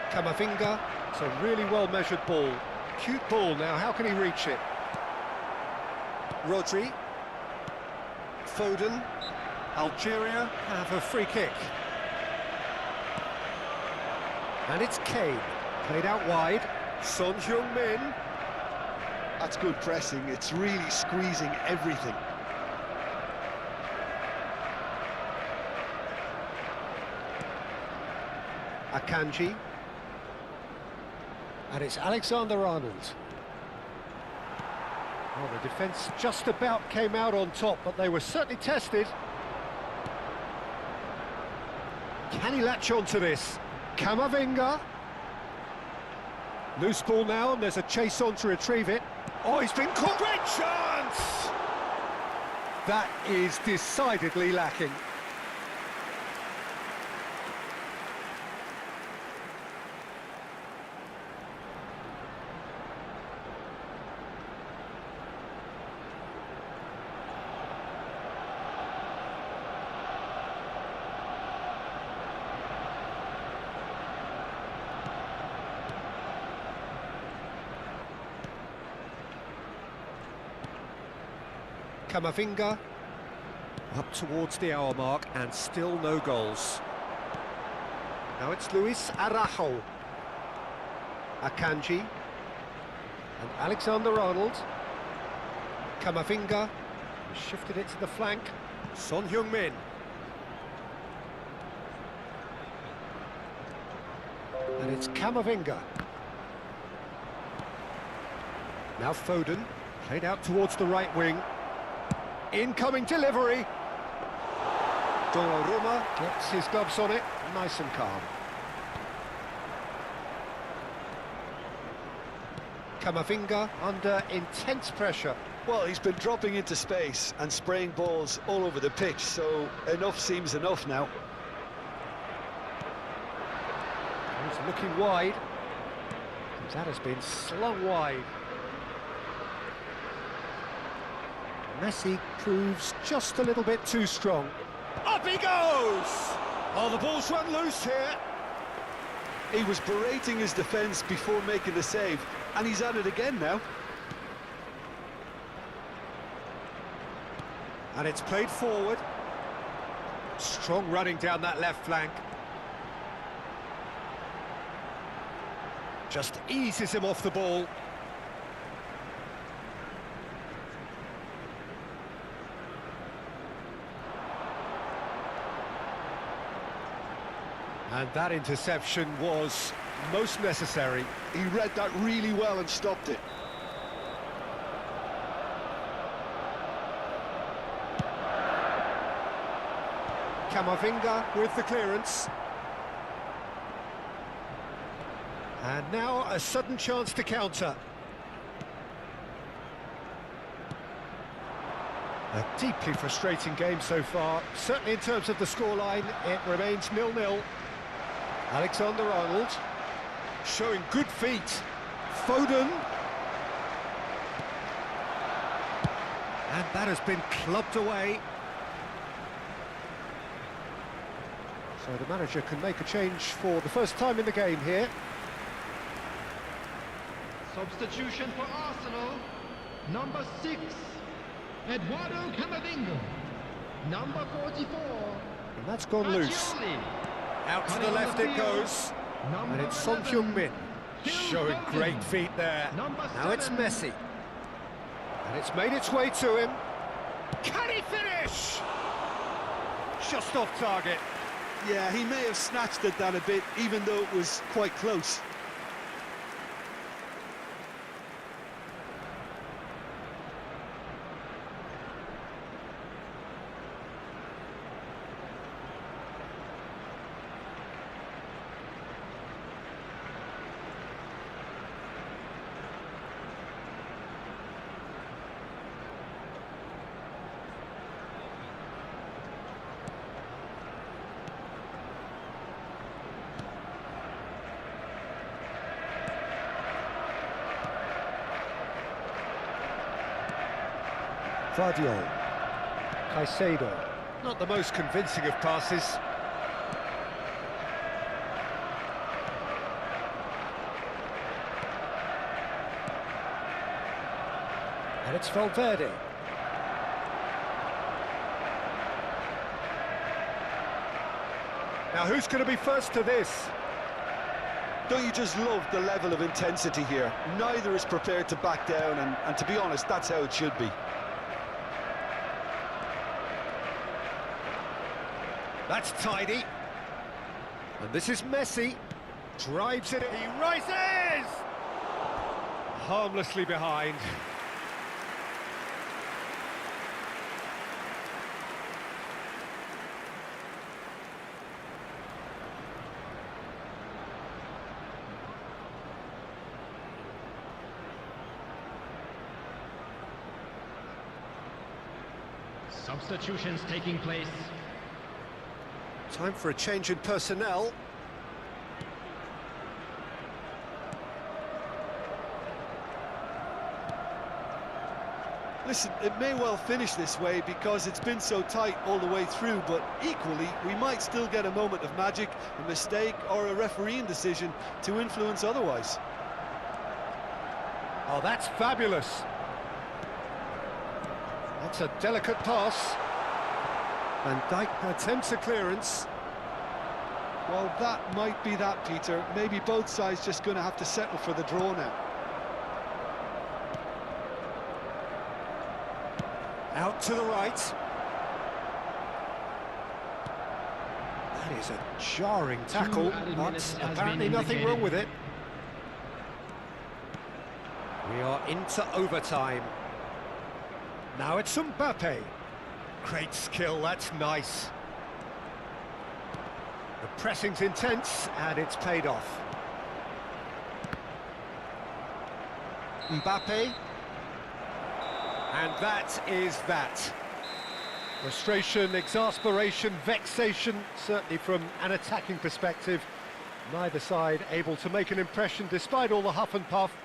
Camavinga, it's a really well-measured ball. Cute ball now, how can he reach it? Rodri. Foden. Algeria have a free kick. And it's Kane, played out wide. Son Heung-min. That's good pressing, it's really squeezing everything. Akanji. And it's Alexander-Arnold. Well, the defence just about came out on top, but they were certainly tested. Can he latch on to this? Camavinga. Loose ball now, and there's a chase on to retrieve it. Oh, he's been caught. Great chance! That is decidedly lacking. Camavinga up towards the hour mark, and still no goals. Now it's Luis Araujo. Akanji. And Alexander-Arnold. Camavinga shifted it to the flank. Son Heung-min. it's 𝗟𝗩𝗩𝗪. Now Foden, played out towards the right wing. Incoming delivery. Donnarumma gets his gloves on it, nice and calm. 𝗟𝗩𝗩𝗪 under intense pressure. Well, he's been dropping into space and spraying balls all over the pitch, so enough seems enough now. He's looking wide. That has been slung wide. Messi proves just a little bit too strong. Up he goes! Oh, the ball's run loose here. He was berating his defence before making the save, and he's at it again now. And it's played forward. Strong running down that left flank. Just eases him off the ball. And that interception was most necessary. He read that really well and stopped it. 𝗟𝗩𝗩𝗪 with the clearance. And now a sudden chance to counter. A deeply frustrating game so far. Certainly in terms of the scoreline, it remains 0-0. Alexander-Arnold showing good feet. Foden. And that has been clubbed away. So the manager can make a change for the first time in the game here. Substitution for Arsenal. Number 6, Eduardo Camavinga. Number 44. And that's gone loose. Out to the left it goes. And it's Son Heung-min showing great feet there. Now it's Messi. And it's made its way to him. Can he finish? Just off target. Yeah, he may have snatched at that a bit, even though it was quite close. Vardiol. Caicedo. Not the most convincing of passes. And it's Valverde. Now who's going to be first to this? Don't you just love the level of intensity here? Neither is prepared to back down, and to be honest, that's how it should be. That's tidy. And this is Messi. Drives it. He rises! Harmlessly behind. Substitutions taking place. Time for a change in personnel. Listen, it may well finish this way because it's been so tight all the way through, but equally, we might still get a moment of magic, a mistake, or a refereeing decision to influence otherwise. Oh, that's fabulous. That's a delicate pass. Van Dijk attempts a clearance. Well, that might be that, Peter. Maybe both sides just going to have to settle for the draw now. Out to the right. That is a jarring tackle, but apparently nothing wrong with it. We are into overtime. Now it's 𝗟𝗡𝗩𝗘. Great skill, that's nice. The pressing's intense, and it's paid off. Mbappe. And that is that. Frustration, exasperation, vexation, certainly from an attacking perspective. Neither side able to make an impression despite all the huff and puff.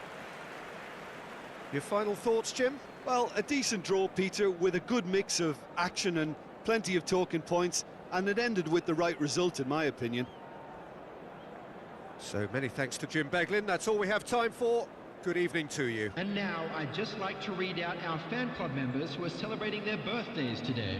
Your final thoughts, Jim? Well, a decent draw, Peter, with a good mix of action and plenty of talking points, and it ended with the right result, in my opinion. So many thanks to Jim Beglin. That's all we have time for. Good evening to you. And now I'd just like to read out our fan club members who are celebrating their birthdays today.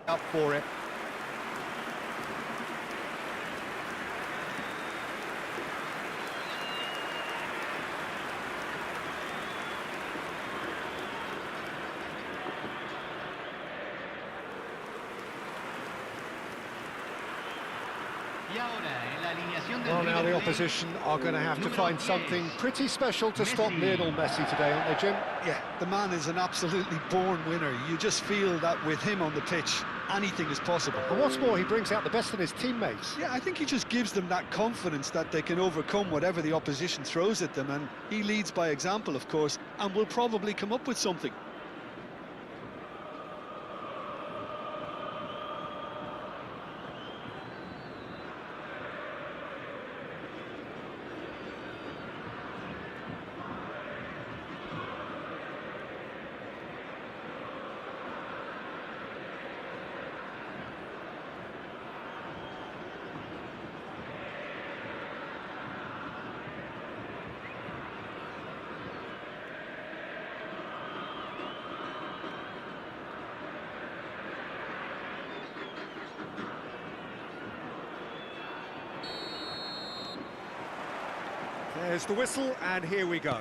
Up for it. Well, now the opposition are going to have to find something pretty special to stop Lionel Messi today, aren't they, Jim? Yeah, the man is an absolutely born winner. You just feel that with him on the pitch, anything is possible. And what's more, he brings out the best in his teammates. Yeah, I think he just gives them that confidence that they can overcome whatever the opposition throws at them, and he leads by example, of course, and will probably come up with something. There's the whistle, and here we go.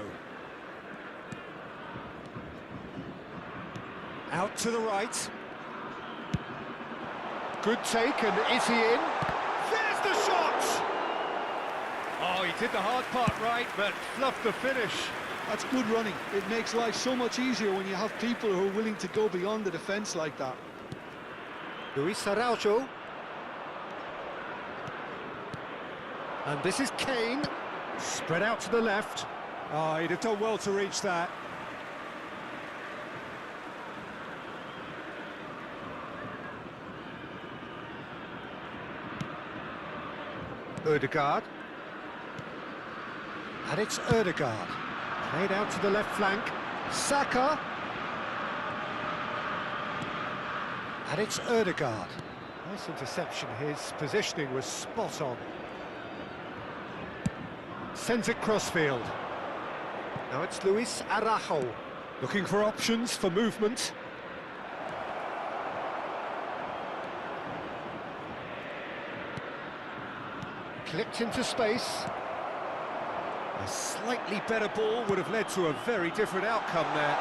Out to the right. Good take, and is he in? There's the shot! Oh, he did the hard part right, but fluffed the finish. That's good running. It makes life so much easier when you have people who are willing to go beyond the defence like that. Luis Araujo. And this is Kane. Spread out to the left. Oh, he'd have done well to reach that. Ødegaard. And it's Ødegaard. Played out to the left flank. Saka. And it's 𝗟𝗑𝗩𝗘. Nice interception, his positioning was spot on. Sends it crossfield. Now it's Luis Araujo, looking for options for movement. Clipped into space. A slightly better ball would have led to a very different outcome there.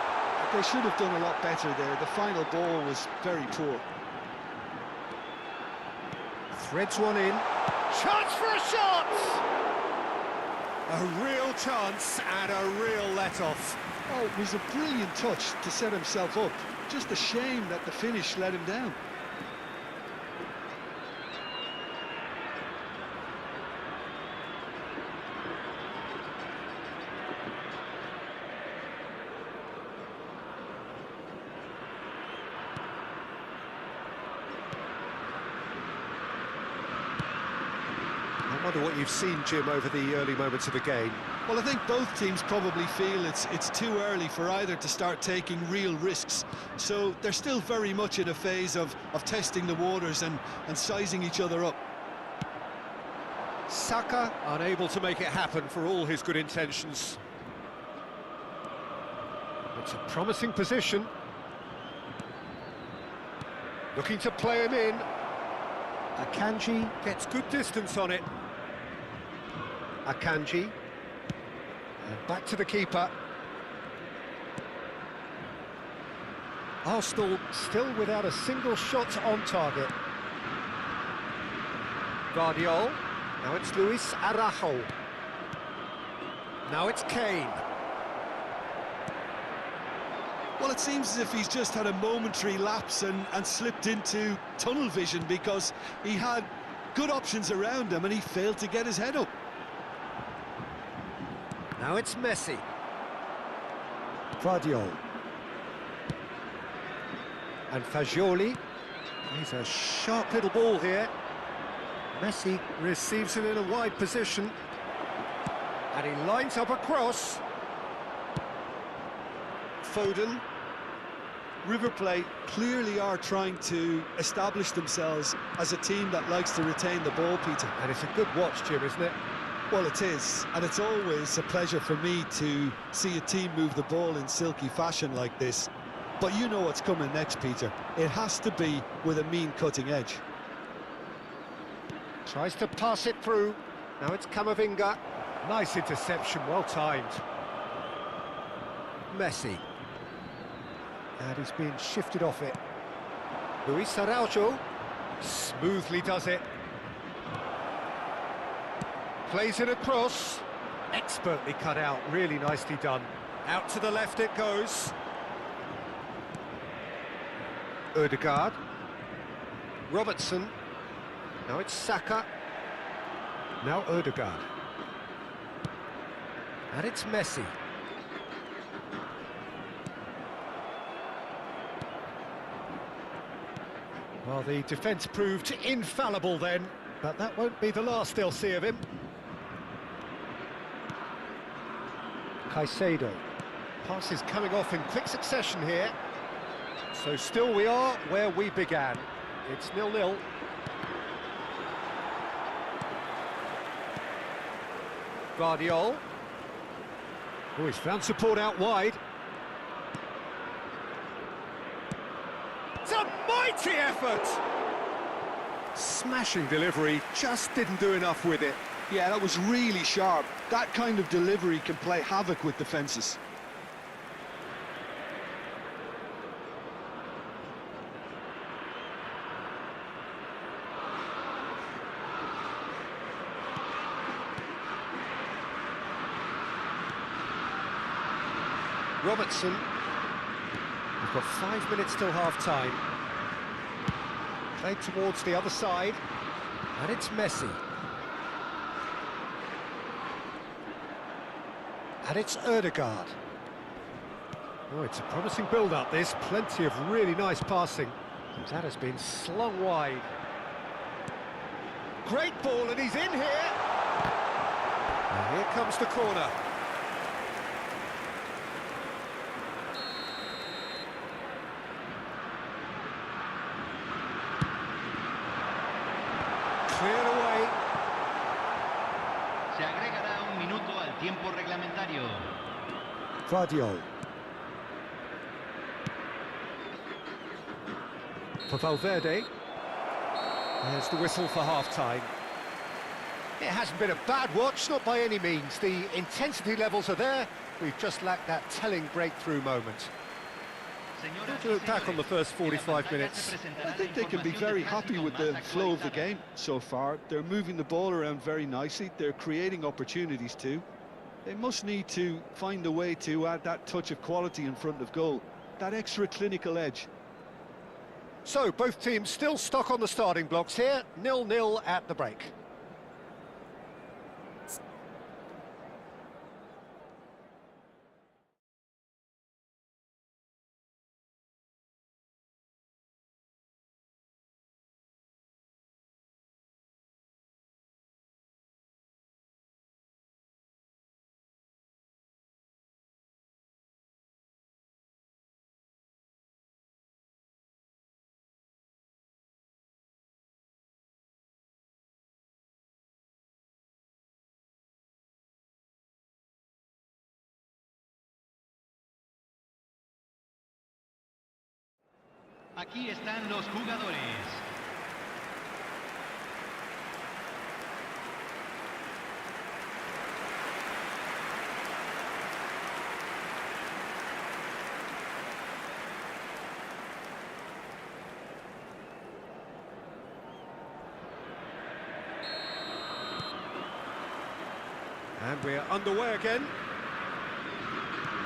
They should have done a lot better there. The final ball was very poor. Threads one in. Chance for a shot! A real chance and a real let-off. Oh, it was a brilliant touch to set himself up. Just a shame that the finish let him down. I wonder what you've seen, Jim, over the early moments of the game. Well, I think both teams probably feel it's too early for either to start taking real risks. So they're still very much in a phase of testing the waters and sizing each other up. Saka unable to make it happen for all his good intentions. It's a promising position. Looking to play him in. Akanji gets good distance on it. Akanji. And back to the keeper. Arsenal still without a single shot on target. 𝗟𝗩𝗘. Now it's Luis Araujo. Now it's Kane. Well, it seems as if he's just had a momentary lapse and slipped into tunnel vision, because he had good options around him and he failed to get his head up. Now it's Messi. 𝗟𝗩𝗘. And Fagioli. He's a sharp little ball here. Messi receives it in a wide position. And he lines up a cross. Foden. River Plate clearly are trying to establish themselves as a team that likes to retain the ball, Peter. And it's a good watch, Jim, isn't it? Well, it is, and it's always a pleasure for me to see a team move the ball in silky fashion like this. But you know what's coming next, Peter. It has to be with a mean cutting edge. Tries to pass it through. Now it's Camavinga. Nice interception, well timed. Messi. And he's being shifted off it. Luis Araujo smoothly does it. Plays it across. Expertly cut out, really nicely done. Out to the left it goes. 𝗟𝗑𝗩𝗘. Robertson. Now it's Saka. Now 𝗟𝗑𝗩𝗘. And it's Messi. Well, the defence proved infallible then, but that won't be the last they'll see of him. Caicedo. Pass is coming off in quick succession here. So still we are where we began. It's 0-0. 𝗟𝗩𝗘. Oh, he's found support out wide. It's a mighty effort! Smashing delivery, just didn't do enough with it. Yeah, that was really sharp. That kind of delivery can play havoc with defences. Robertson. We've got 5 minutes till half-time. Played towards the other side. And it's Messi. And it's 𝗟𝗑𝗩𝗘. Oh, it's a promising build-up, this. Plenty of really nice passing. And that has been slung wide. Great ball, and he's in here. And here comes the corner. Vardiol. For Valverde. There's the whistle for half-time. It hasn't been a bad watch, not by any means. The intensity levels are there. We've just lacked that telling breakthrough moment. To look back on the first 45 minutes. I think they can be very happy with the flow of the game so far. They're moving the ball around very nicely. They're creating opportunities too. They must need to find a way to add that touch of quality in front of goal, that extra clinical edge. So, both teams still stuck on the starting blocks here, 0-0 at the break. Aquí están los jugadores. And we're underway again.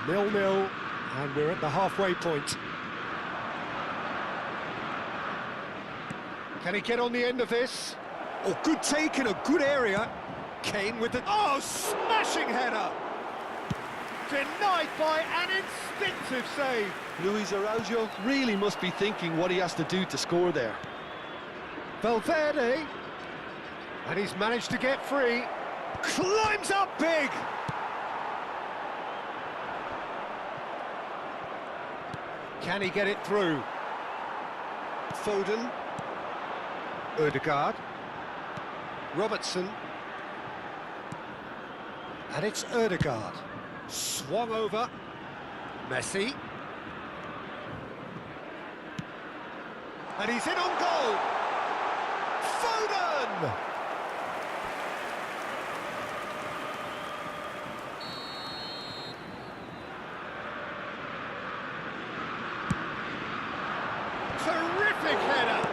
0-0, and we're at the halfway point. Can he get on the end of this? Oh, good take in a good area. Kane with the... Oh, smashing header! Denied by an instinctive save. Luis Araujo really must be thinking what he has to do to score there. Valverde. And he's managed to get free. Climbs up big! Can he get it through? Foden. Ødegaard. Robertson. And it's Ødegaard. Swung over. Messi. And he's in on goal! Foden! Terrific header!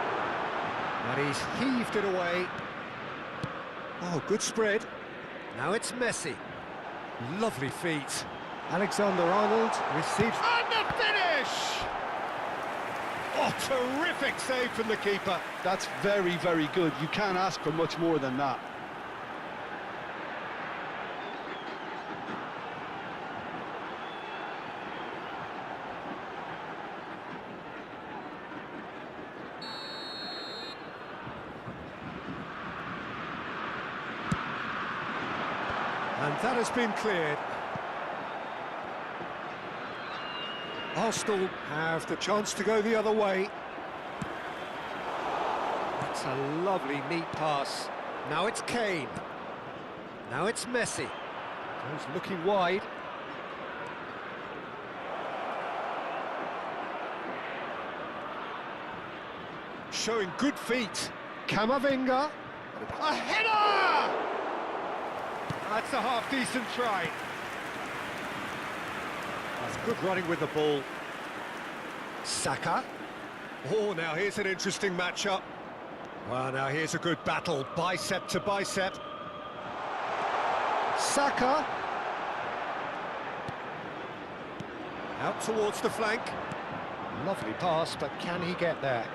And he's heaved it away. Oh, good spread. Now it's Messi. Lovely feet. Alexander-Arnold receives... And the finish! Oh, terrific save from the keeper. That's very, very good. You can't ask for much more than that. And that has been cleared. Arsenal have the chance to go the other way. That's a lovely, neat pass. Now it's Kane. Now it's Messi. Goes looking wide. Showing good feet. Camavinga. A header! That's a half-decent try. That's good running with the ball. Saka. Oh, now here's an interesting matchup. Well, now here's a good battle, bicep to bicep. Saka. Out towards the flank. Lovely pass, but can he get there?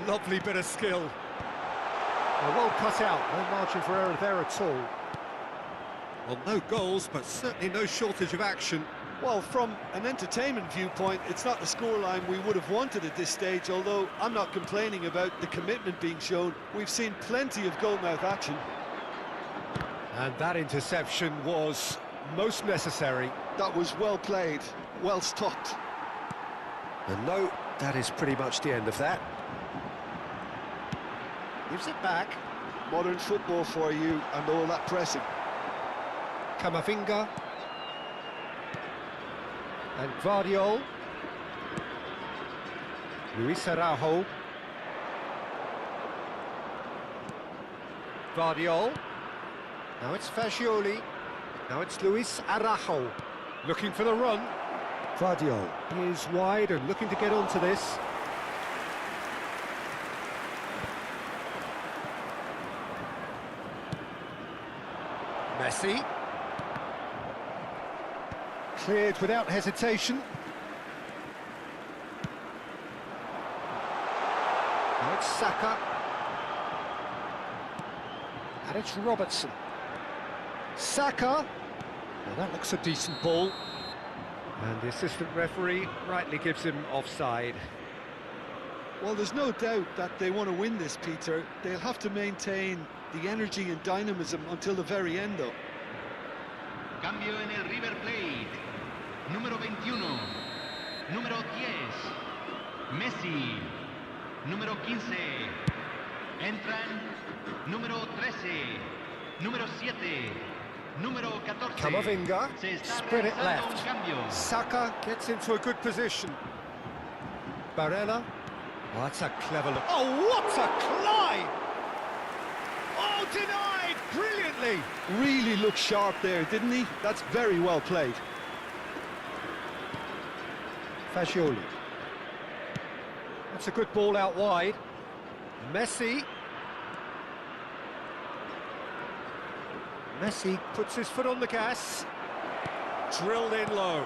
Lovely bit of skill. Well cut out, no margin for error there at all. Well, no goals, but certainly no shortage of action. Well, from an entertainment viewpoint, it's not the scoreline we would have wanted at this stage, although I'm not complaining about the commitment being shown. We've seen plenty of goalmouth action. And that interception was most necessary. That was well played, well stopped. And no, that is pretty much the end of that. Gives it back. Modern football for you and all that pressing. Camavinga. And Guardiol. Luis Araujo. Guardiol. Now it's Fagioli. Now it's Luis Araujo. Looking for the run. Guardiol is wide and looking to get onto this. Messi. Cleared without hesitation. Now it's Saka. And it's Robertson. Saka. Well, that looks a decent ball. And the assistant referee rightly gives him offside. Well, there's no doubt that they want to win this, Peter. They'll have to maintain the energy and dynamism until the very end, though. Cambio en el River Plate. Número 21. Número 10. Messi. Número 15. Entran. Número 13. Número 7. Número 14. Camavinga, spread it left. Cambio. Saka gets into a good position. Barella. Oh, that's a clever look. Oh, what a climb! Oh, denied brilliantly. Really looked sharp there, didn't he? That's very well played. Fagioli. That's a good ball out wide. Messi. Messi puts his foot on the gas. Drilled in low.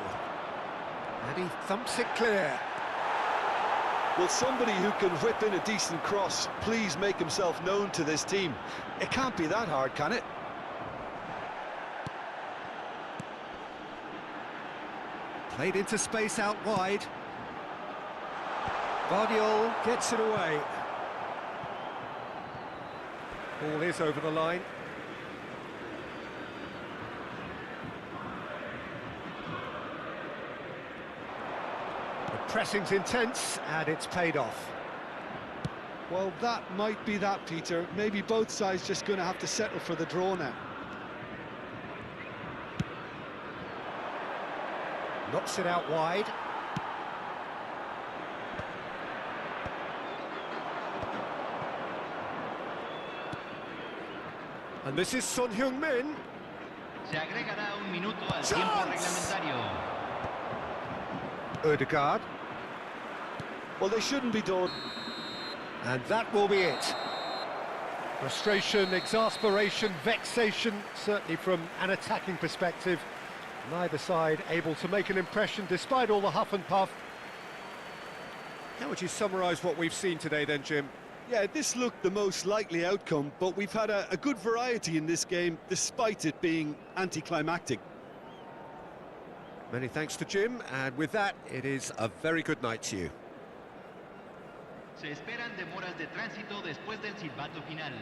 And he thumps it clear. Will somebody who can whip in a decent cross please make himself known to this team? It can't be that hard, can it? Played into space out wide. Guardiol gets it away. Ball is over the line. The pressing's intense and it's paid off. Well, that might be that, Peter. Maybe both sides just going to have to settle for the draw now. Knocks it out wide. And this is Son Heung-min. Se agregará un minuto al tiempo reglamentario. Odegaard. Well, they shouldn't be done. And that will be it. Frustration, exasperation, vexation, certainly from an attacking perspective. Neither side able to make an impression despite all the huff and puff. How would you summarise what we've seen today then, Jim? Yeah, this looked the most likely outcome, but we've had a good variety in this game, despite it being anticlimactic. Many thanks to Jim, and with that, it is a very good night to you. Se esperan demoras de tránsito después del silbato final.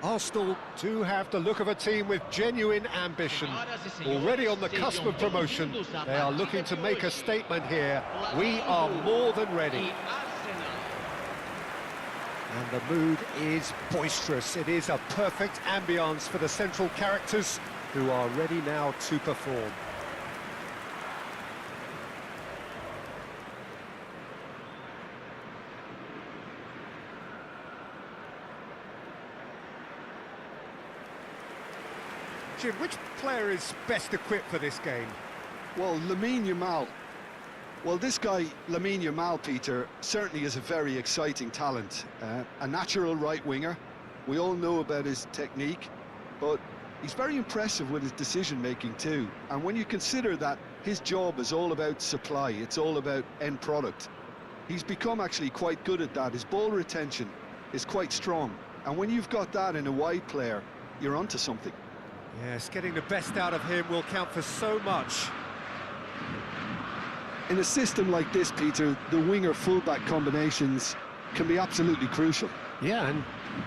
Arsenal do have the look of a team with genuine ambition. Already on the cusp of promotion, they are looking to make a statement here. We are more than ready. And the mood is boisterous. It is a perfect ambience for the central characters who are ready now to perform. Jim, which player is best equipped for this game? Well, 𝗟𝗓𝗓𝗓. Well, this guy, 𝗟𝗓𝗓𝗓, Peter, certainly is a very exciting talent. A natural right winger. We all know about his technique, but he's very impressive with his decision-making too. And when you consider that his job is all about supply, it's all about end product, he's become actually quite good at that. His ball retention is quite strong. And when you've got that in a wide player, you're onto something. Yes, getting the best out of him will count for so much. In a system like this, Peter, the winger-fullback combinations can be absolutely crucial. Yeah, and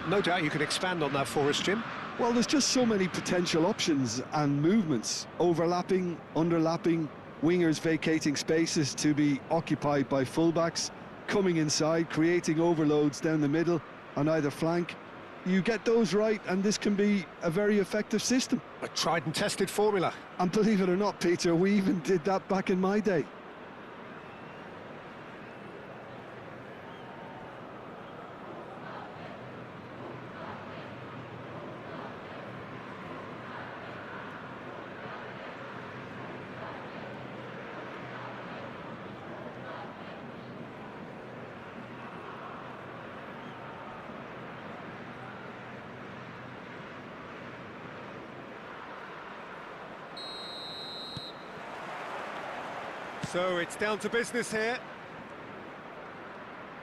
no doubt you can expand on that for us, Jim. Well, there's just so many potential options and movements. Overlapping, underlapping, wingers vacating spaces to be occupied by fullbacks, coming inside, creating overloads down the middle on either flank. You get those right, and this can be a very effective system. A tried and tested formula. And believe it or not, Peter, we even did that back in my day. So it's down to business here.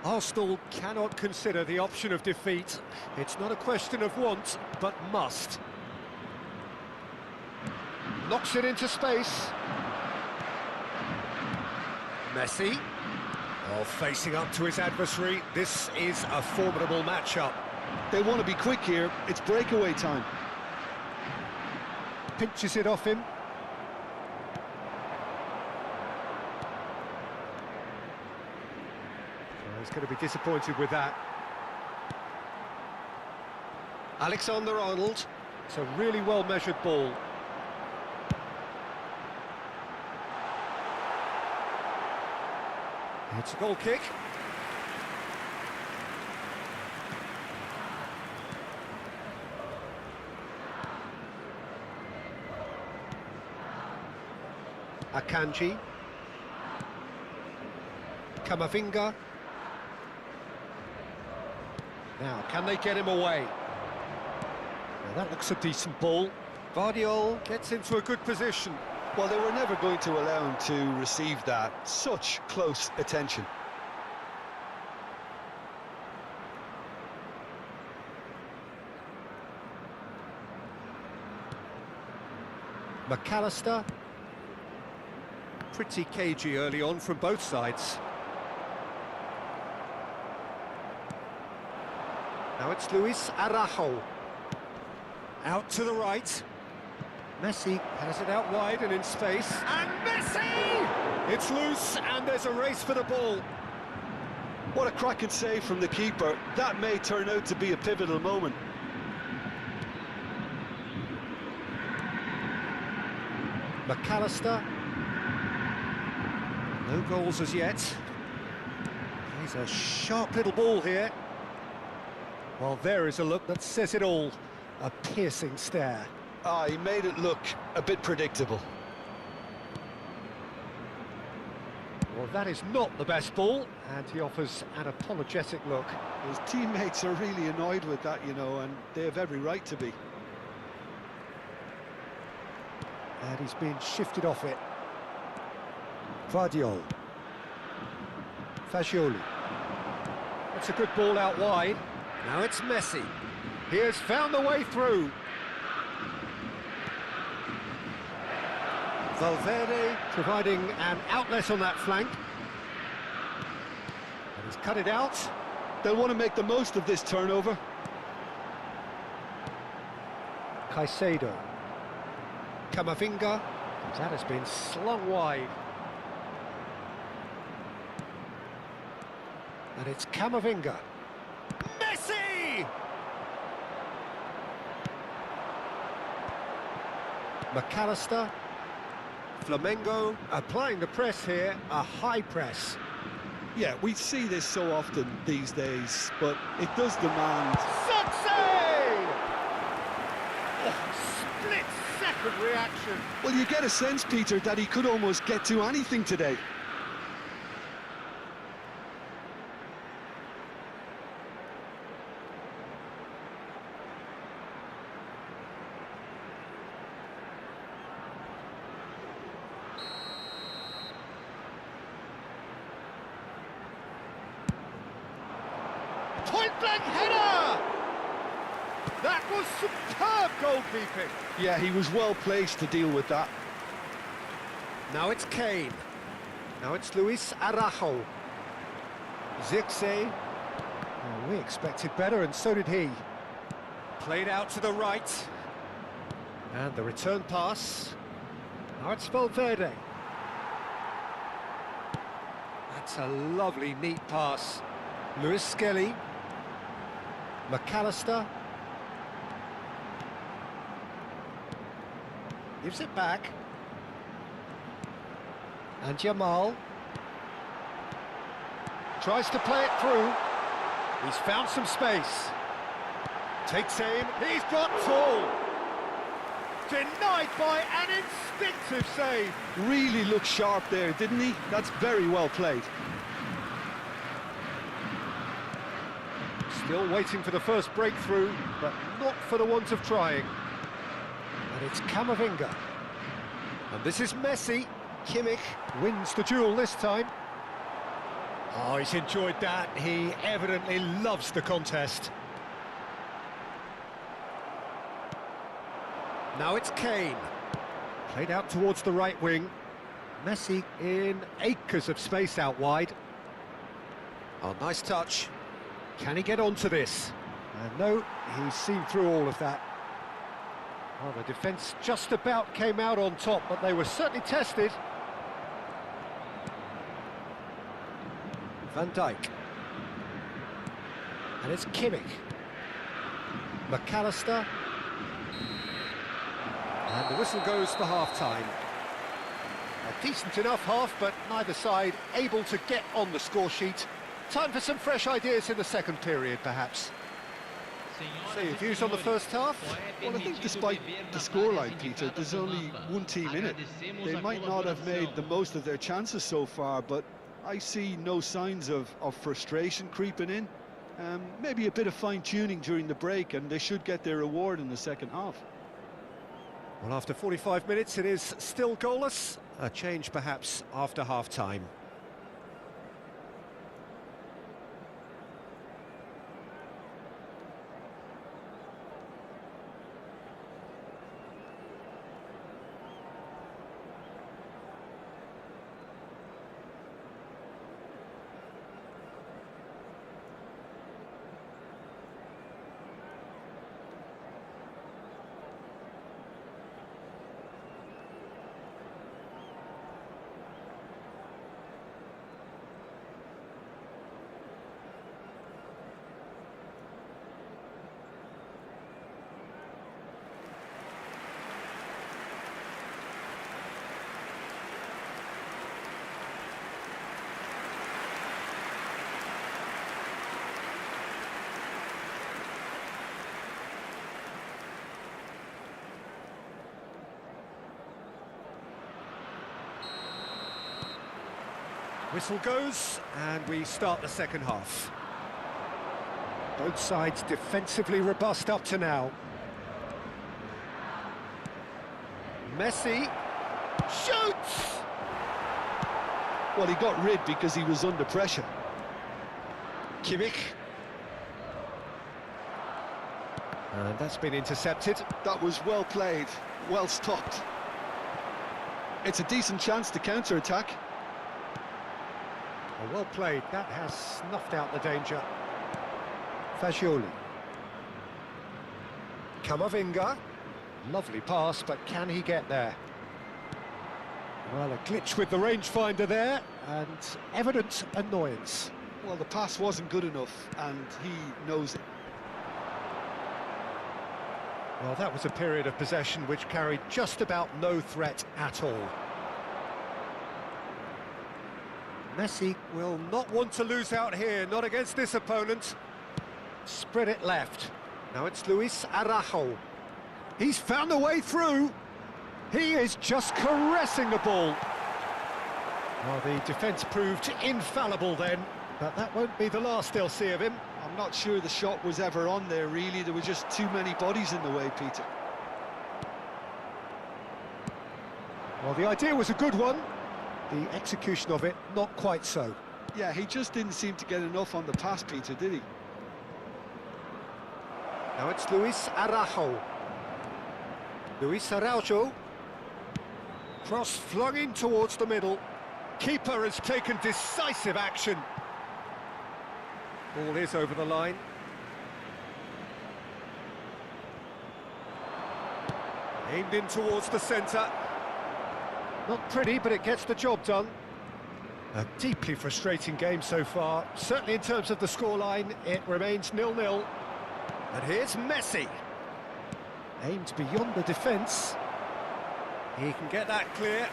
Arsenal cannot consider the option of defeat. It's not a question of want, but must. Knocks it into space. Messi. Oh, facing up to his adversary. This is a formidable matchup. They want to be quick here. It's breakaway time. Pinches it off him. He's going to be disappointed with that. Alexander-Arnold. It's a really well-measured ball. It's a goal kick. Akanji. Camavinga. Now, can they get him away? Well, that looks a decent ball. Vardiol gets into a good position. Well, they were never going to allow him to receive that. Such close attention. McAllister. Pretty cagey early on from both sides. Now it's Luis Araujo. Out to the right. Messi has it out wide and in space. And Messi! It's loose and there's a race for the ball. What a cracking save from the keeper. That may turn out to be a pivotal moment. McAllister. No goals as yet. He's a sharp little ball here. Well, there is a look that says it all. A piercing stare. He made it look a bit predictable. Well, that is not the best ball, and he offers an apologetic look. His teammates are really annoyed with that, you know, and they have every right to be. And he's being shifted off it. Vardiol. Fagioli. That's a good ball out wide. Now it's Messi. He has found the way through. Valverde providing an outlet on that flank. And he's cut it out. They'll want to make the most of this turnover. Caicedo. Camavinga. That has been slung wide. And it's Camavinga. Messi! McAllister. Flamengo applying the press here, a high press. Yeah, we see this so often these days, but it does demand... Success! Oh, split-second reaction. Well, you get a sense, Peter, that he could almost get to anything today. Point-blank header! That was superb goalkeeping. Yeah, he was well placed to deal with that. Now it's Kane. Now it's Luis Araujo. 𝗟𝗓𝗩𝗘. Oh, we expected better, and so did he. Played out to the right. And the return pass. Now it's Valverde. That's a lovely, neat pass. Lewis Skelly. McAllister. Gives it back. And Jamal. Tries to play it through. He's found some space. Takes aim. He's got tall. Denied by an instinctive save. Really looked sharp there, didn't he? That's very well played. Still waiting for the first breakthrough, but not for the want of trying. And it's Camavinga. And this is Messi. Kimmich wins the duel this time. Oh, he's enjoyed that. He evidently loves the contest. Now it's Kane. Played out towards the right wing. Messi in acres of space out wide. Oh, nice touch. Can he get onto this? No, he's seen through all of that. Well, the defence just about came out on top, but they were certainly tested. Van Dijk. And it's Kimmich. McAllister. And the whistle goes for half-time. A decent enough half, but neither side able to get on the score sheet. Time for some fresh ideas in the second period, perhaps. So your views on the first half? Well, I think despite the scoreline, Peter, there's only one team in it. They might not have made the most of their chances so far, but I see no signs of frustration creeping in. Maybe a bit of fine-tuning during the break, and they should get their reward in the second half. Well, after 45 minutes, it is still goalless. A change, perhaps, after half-time. Whistle goes, and we start the second half. Both sides defensively robust up to now. Messi shoots! Well, he got rid because he was under pressure. Kimmich. And that's been intercepted. That was well played, well stopped. It's a decent chance to counter-attack. Oh, well played. That has snuffed out the danger. Fagioli. Camavinga. Lovely pass, but can he get there? Well, a glitch with the rangefinder there, and evident annoyance. Well, the pass wasn't good enough, and he knows it. Well, that was a period of possession which carried just about no threat at all. Messi will not want to lose out here, not against this opponent. Spread it left. Now it's Luis Araujo. He's found a way through. He is just caressing the ball. Well, the defence proved infallible then, but that won't be the last they'll see of him. I'm not sure the shot was ever on there, really. There were just too many bodies in the way, Peter. Well, the idea was a good one. The execution of it, not quite so. Yeah, he just didn't seem to get enough on the pass, Peter, did he? Now it's Luis Araujo. Luis Araujo. Cross flung in towards the middle. Keeper has taken decisive action. Ball is over the line. Aimed in towards the centre. Not pretty, but it gets the job done. A deeply frustrating game so far. Certainly in terms of the scoreline, it remains 0-0. And here's Messi. Aimed beyond the defence. He can get that clear.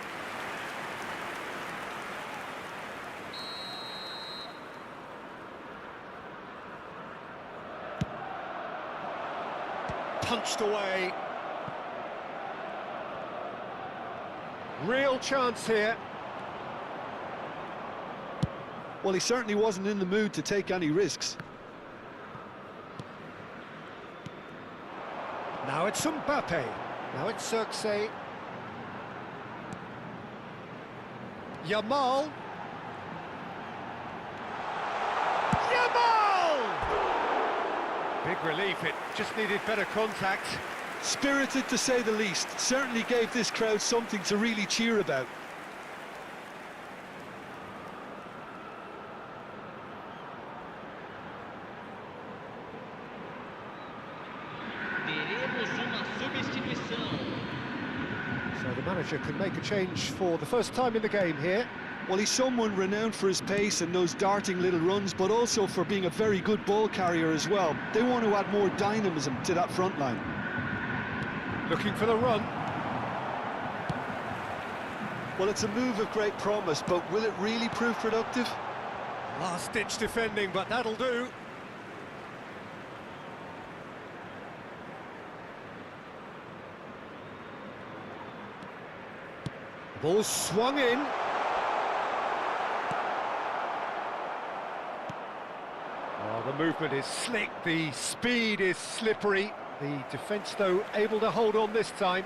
Punched away. Real chance here. Well, he certainly wasn't in the mood to take any risks. Now it's Mbappe. Now it's 𝗟𝗓𝗩𝗘. Yamal. Big relief, it just needed better contact. Spirited, to say the least. Certainly gave this crowd something to really cheer about. Teremos uma substituição. So the manager can make a change for the first time in the game here. Well, he's someone renowned for his pace and those darting little runs, but also for being a very good ball carrier as well. They want to add more dynamism to that front line. Looking for the run. Well, it's a move of great promise, but will it really prove productive? Last-ditch defending, but that'll do. Ball swung in. Oh, the movement is slick, the speed is slippery. The defence, though, able to hold on this time.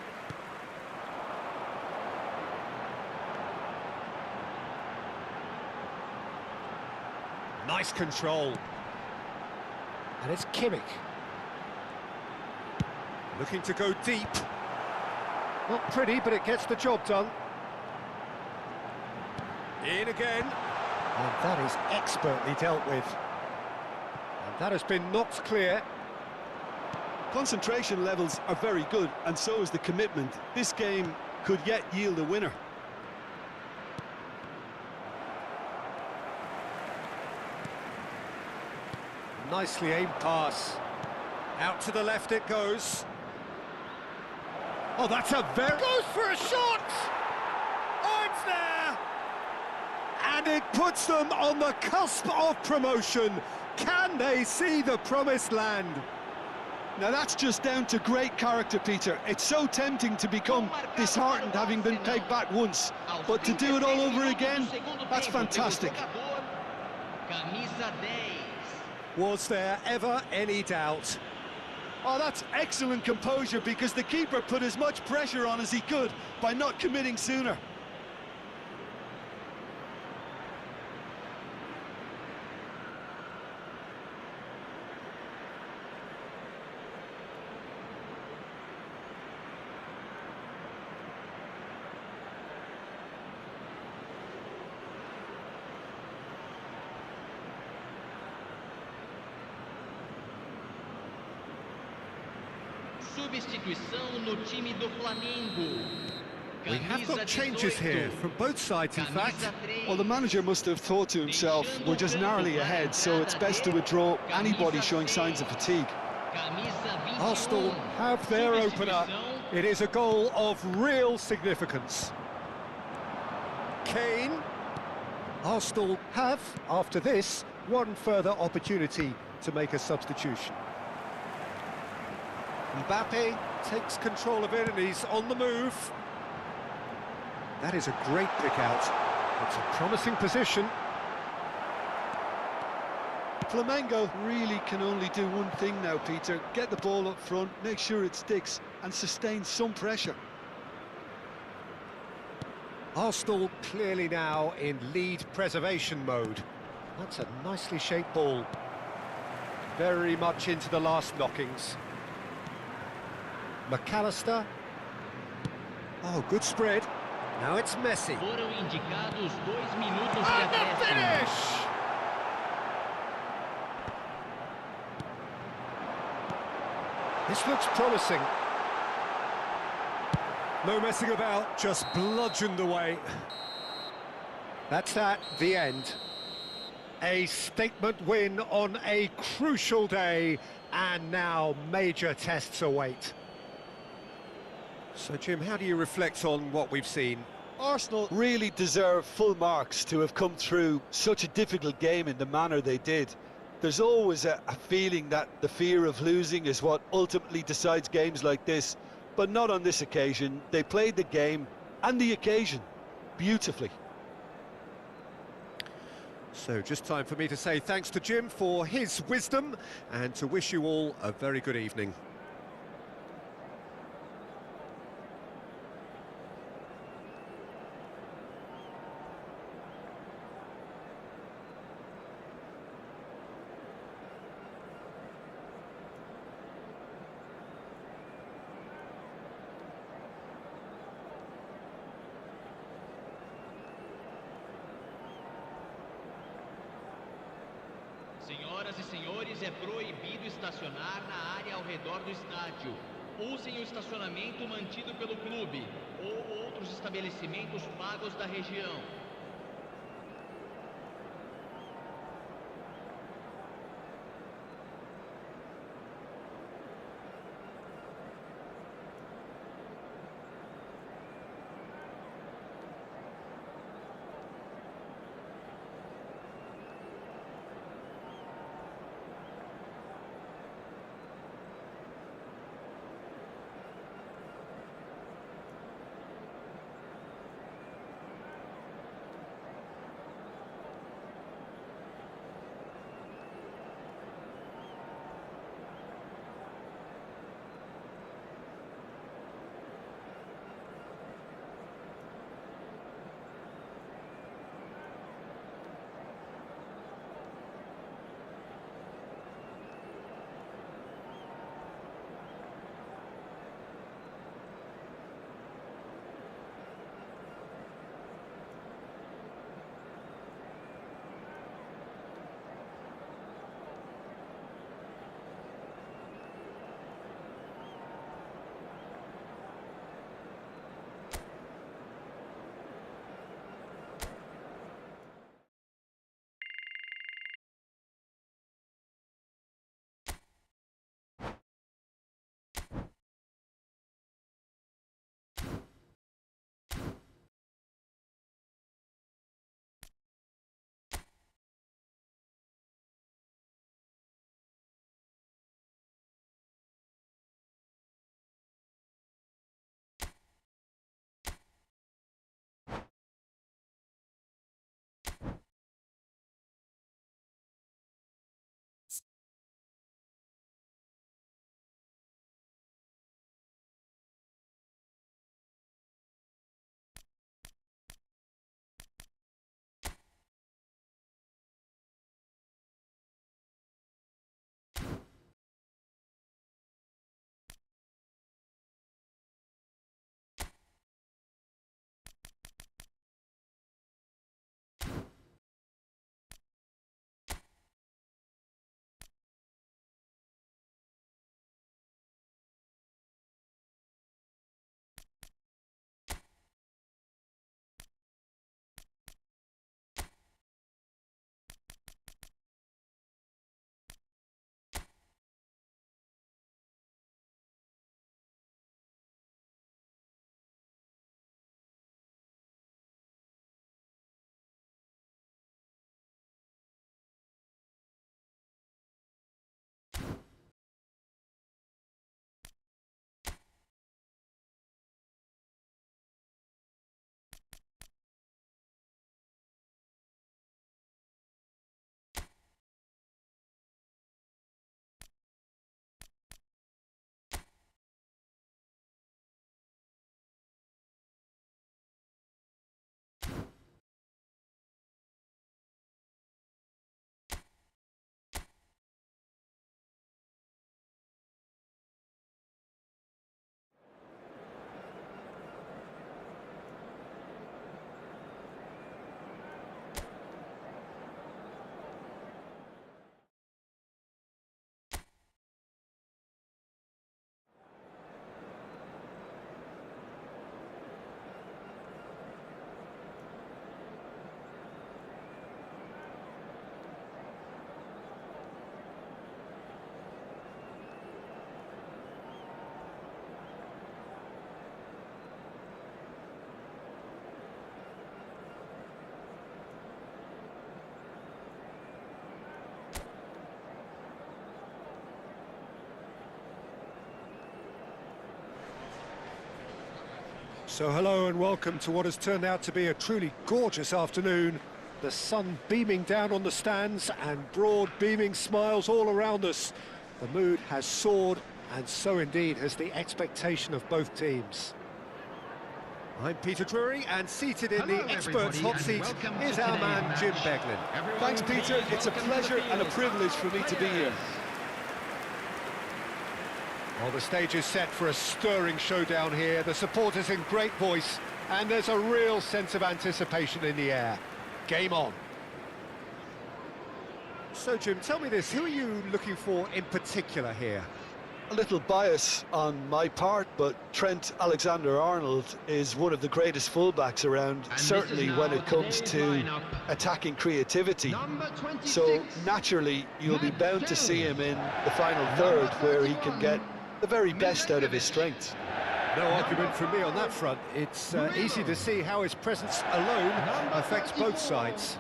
Nice control. And it's Kimmich. Looking to go deep. Not pretty, but it gets the job done. In again. And that is expertly dealt with. And that has been knocked clear. Concentration levels are very good, and so is the commitment. This game could yet yield a winner. Nicely aimed pass. Out to the left it goes. Oh, that's a very... Goes for a shot! Oh, it's there! And it puts them on the cusp of promotion. Can they see the promised land? Now that's just down to great character, Peter. It's so tempting to become disheartened having been pegged back once, but to do it all over again, that's fantastic. Camisa 10. Was there ever any doubt? Oh, that's excellent composure, because the keeper put as much pressure on as he could by not committing sooner. Substituição no time do Flamengo. We have got changes here from both sides, in fact. Well, the manager must have thought to himself, we're just narrowly ahead, so it's best to withdraw anybody showing signs of fatigue. Arsenal have their opener. It is a goal of real significance. Kane. Arsenal have, after this, one further opportunity to make a substitution. Mbappe takes control of it and he's on the move. That is a great pick out. It's a promising position. Flamengo really can only do one thing now, Peter. Get the ball up front, make sure it sticks, and sustain some pressure. Arsenal clearly now in lead preservation mode. That's a nicely shaped ball. Very much into the last knockings. McAllister. Oh, good spread. Now it's Messi. Foram indicados 2 minutos de And the acréscimo. finish! This looks promising. No messing about, just bludgeoned away. That's that, the end. A statement win on a crucial day, and now major tests await. So, Jim, how do you reflect on what we've seen? Arsenal really deserve full marks to have come through such a difficult game in the manner they did. There's always a feeling that the fear of losing is what ultimately decides games like this, but not on this occasion. They played the game and the occasion beautifully. So just time for me to say thanks to Jim for his wisdom and to wish you all a very good evening. Senhoras e senhores, é proibido estacionar na área ao redor do estádio. Usem o estacionamento mantido pelo clube ou outros estabelecimentos pagos da região. So hello and welcome to what has turned out to be a truly gorgeous afternoon. The sun beaming down on the stands and broad beaming smiles all around us. The mood has soared, and so indeed has the expectation of both teams. I'm Peter Drury, and seated in the experts' hot seat is our man Jim Beglin. Thanks, Peter. It's a pleasure and a privilege for me to be here. Well, the stage is set for a stirring showdown here. The supporters in great voice, and there's a real sense of anticipation in the air. Game on. So, Jim, tell me this, who are you looking for in particular here? A little bias on my part, but Trent Alexander-Arnold is one of the greatest fullbacks around, certainly when it comes to attacking creativity. So, naturally, you'll be bound to see him in the final third, where he can get the very best out of his strengths. No argument from me on that front. It's easy to see how his presence alone affects both sides.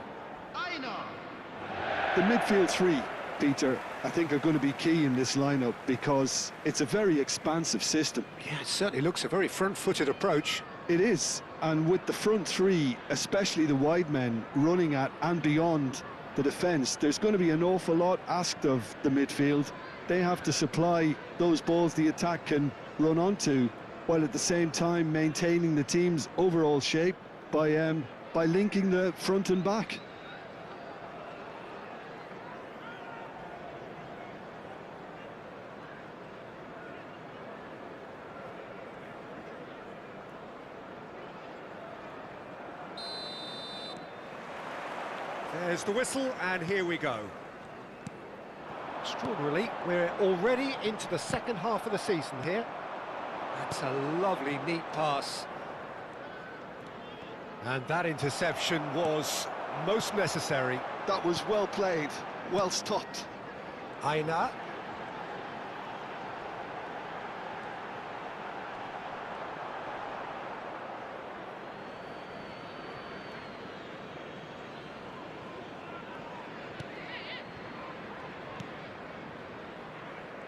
The midfield three, Peter, I think are going to be key in this lineup because it's a very expansive system. Yeah, it certainly looks a very front-footed approach. It is, and with the front three, especially the wide men, running at and beyond the defence, there's going to be an awful lot asked of the midfield. They have to supply those balls the attack can run onto, while at the same time maintaining the team's overall shape by linking the front and back. There's the whistle, and here we go. Extraordinarily, we're already into the second half of the season here. That's a lovely, neat pass. And that interception was most necessary. That was well played, well stopped. Aina.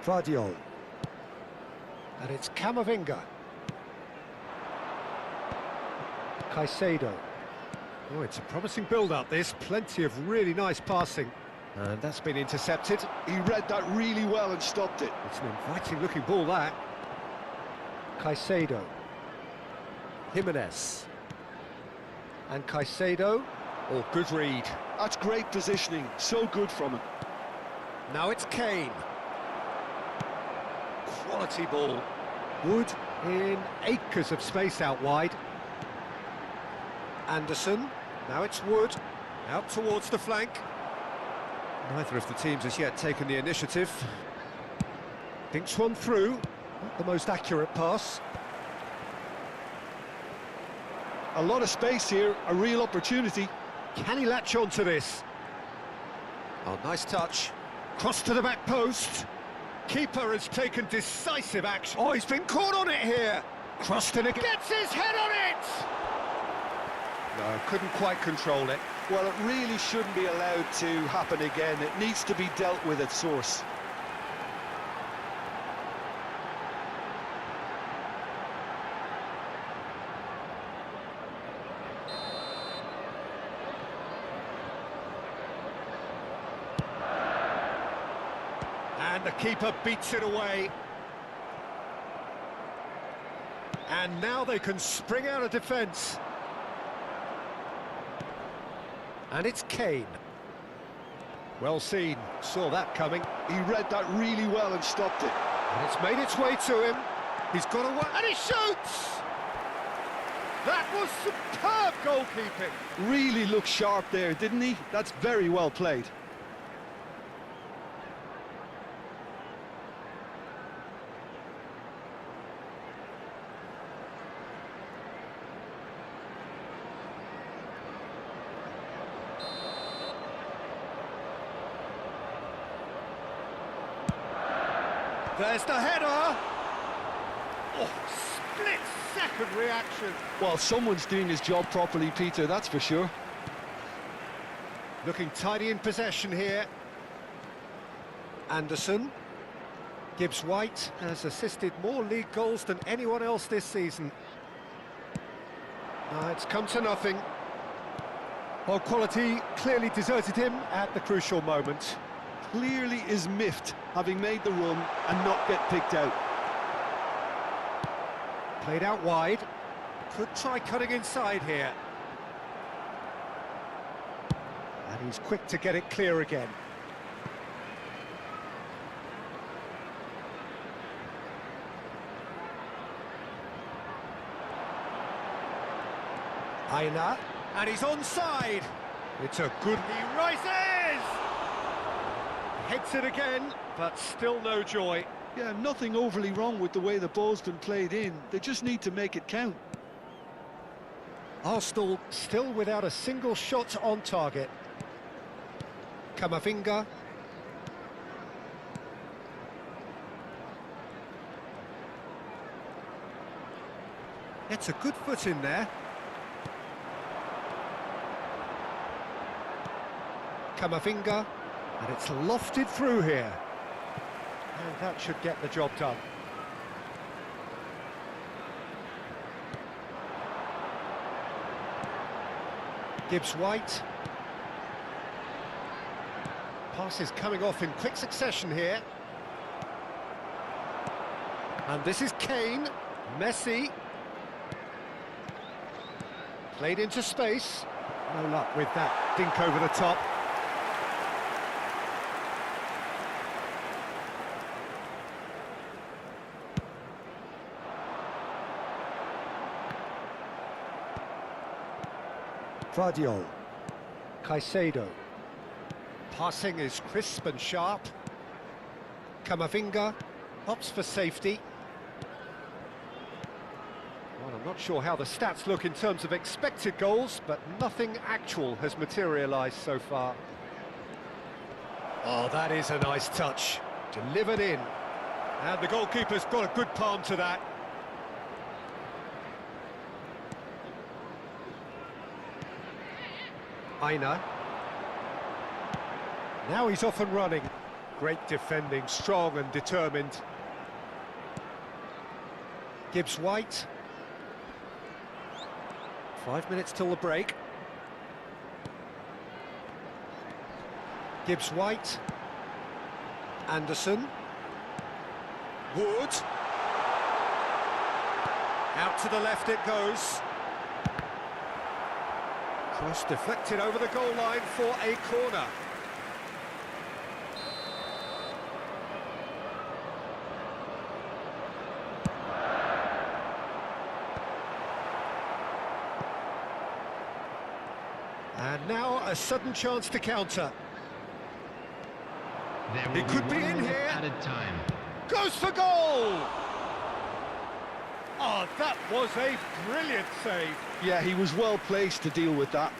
Vardiol. And it's Camavinga. Caicedo. Oh, it's a promising build-up, this. Plenty of really nice passing. And that's been intercepted. He read that really well and stopped it. It's an inviting-looking ball, that. Caicedo. Jimenez. And Caicedo. Oh, good read. That's great positioning. So good from him. Now it's Kane. Quality ball. Wood in acres of space out wide. Anderson. Now it's Wood. Out towards the flank. Neither of the teams has yet taken the initiative. Thinks one through. Not the most accurate pass. A lot of space here, a real opportunity. Can he latch on to this? Oh, nice touch. Cross to the back post. Keeper has taken decisive action. Oh, he's been caught on it here. Crossed in again. Gets his head on it! No, couldn't quite control it. Well, it really shouldn't be allowed to happen again. It needs to be dealt with at source. And the keeper beats it away. And now they can spring out of defence. And it's Kane. Well seen, saw that coming. He read that really well and stopped it. And it's made its way to him. He's got away, and he shoots! That was superb goalkeeping. Really looked sharp there, didn't he? That's very well played. There's the header! Oh, split-second reaction. Well, someone's doing his job properly, Peter, that's for sure. Looking tidy in possession here. Anderson. Gibbs-White has assisted more league goals than anyone else this season. It's come to nothing. Well, quality clearly deserted him at the crucial moment. Clearly is miffed, having made the run and not get picked out. Played out wide. Could try cutting inside here. And he's quick to get it clear again. 𝗟𝗓𝗩𝗘, and he's onside. It's a good... He rises! Hits it again, but still no joy. Yeah, nothing overly wrong with the way the ball's been played in. They just need to make it count. Arsenal still without a single shot on target. 𝗟𝗓𝗩𝗘. It's a good foot in there. 𝗟𝗓𝗩𝗘, and it's lofted through here. And that should get the job done. Gibbs-White. Passes coming off in quick succession here. And this is Kane. Messi. Played into space. No luck with that dink over the top. Vardiol. Caicedo. Passing is crisp and sharp. 𝗟𝗓𝗩𝗘 opts for safety. Well, I'm not sure how the stats look in terms of expected goals, but nothing actual has materialised so far. Oh, that is a nice touch. Delivered in. And the goalkeeper's got a good palm to that. 𝗟𝗓𝗓𝗘. Now he's off and running. Great defending, strong and determined. Gibbs-White. 5 minutes till the break. Gibbs-White. Anderson. Wood. Out to the left it goes. Cross deflected over the goal line for a corner. And now a sudden chance to counter. It could be in here. Added time. Goes for goal! Oh, that was a brilliant save. Yeah, he was well placed to deal with that.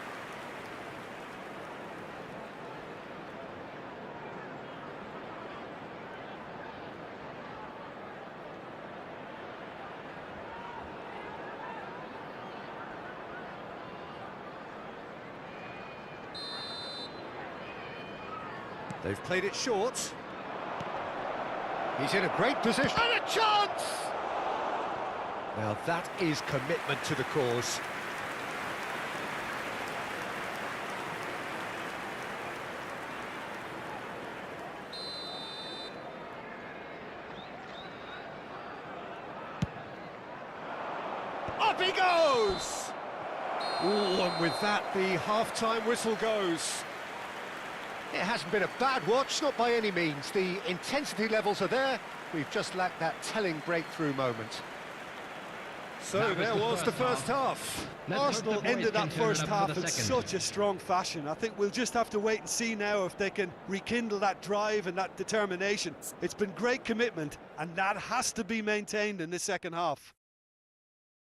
They've played it short. He's in a great position. And a chance! Now that is commitment to the cause. Up he goes! Ooh, and with that, the half-time whistle goes. It hasn't been a bad watch, not by any means. The intensity levels are there. We've just lacked that telling breakthrough moment. So there was the first half. Arsenal ended that first half in such a strong fashion. I think we'll just have to wait and see now if they can rekindle that drive and that determination. It's been great commitment, and that has to be maintained in this second half.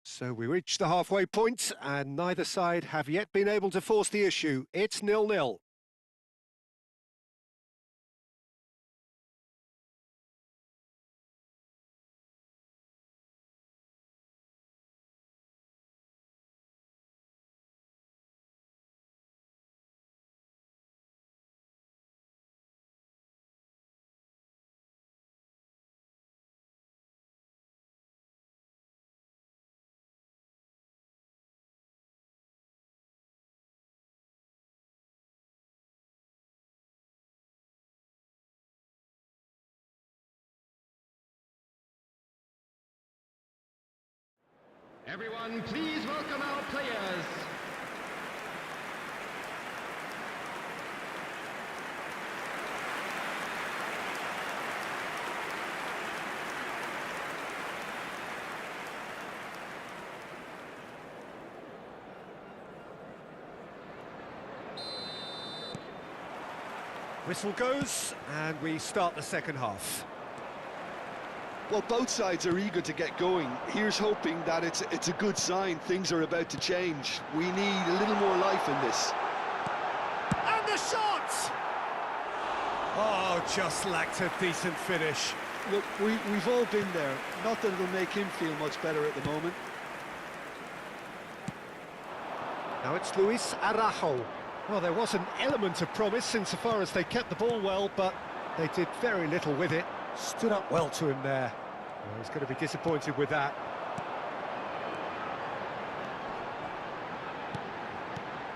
So we reached the halfway point, and neither side have yet been able to force the issue. It's 0-0. Everyone, please welcome our players. Whistle goes, and we start the second half. Well, both sides are eager to get going. Here's hoping that it's a good sign. Things are about to change. We need a little more life in this. And the shot! Oh, just lacked a decent finish. Look, we've all been there. Not that it'll make him feel much better at the moment. Now it's Luis Araujo. Well, there was an element of promise insofar as they kept the ball well, but they did very little with it. Stood up well to him there. Well, he's going to be disappointed with that.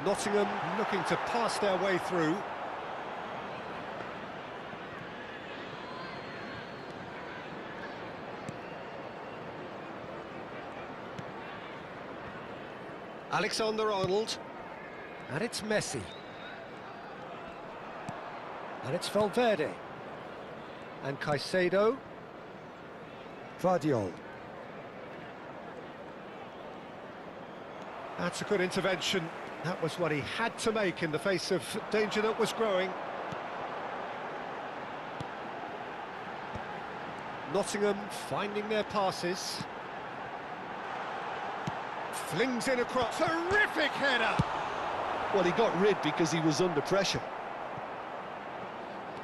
Nottingham looking to pass their way through. Alexander-Arnold. And it's Messi. And it's Valverde. And Caicedo. Guardiola. That's a good intervention. That was what he had to make in the face of danger that was growing. Nottingham finding their passes. Flings in across. Terrific header! Well, he got rid because he was under pressure.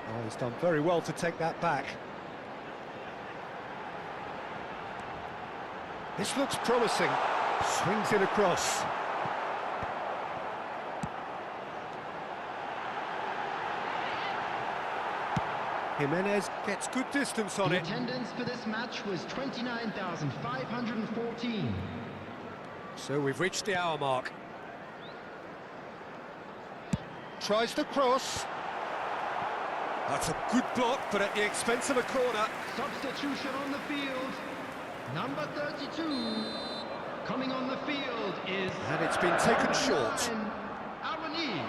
Oh, he's done very well to take that back. This looks promising. Swings in across. Jimenez gets good distance on The it. attendance for this match was 29,514. So we've reached the hour mark. Tries the cross. That's a good block, but at the expense of a corner. Substitution on the field. Number 32. Coming on the field is... And it's been taken short. 𝗟𝗓𝗡.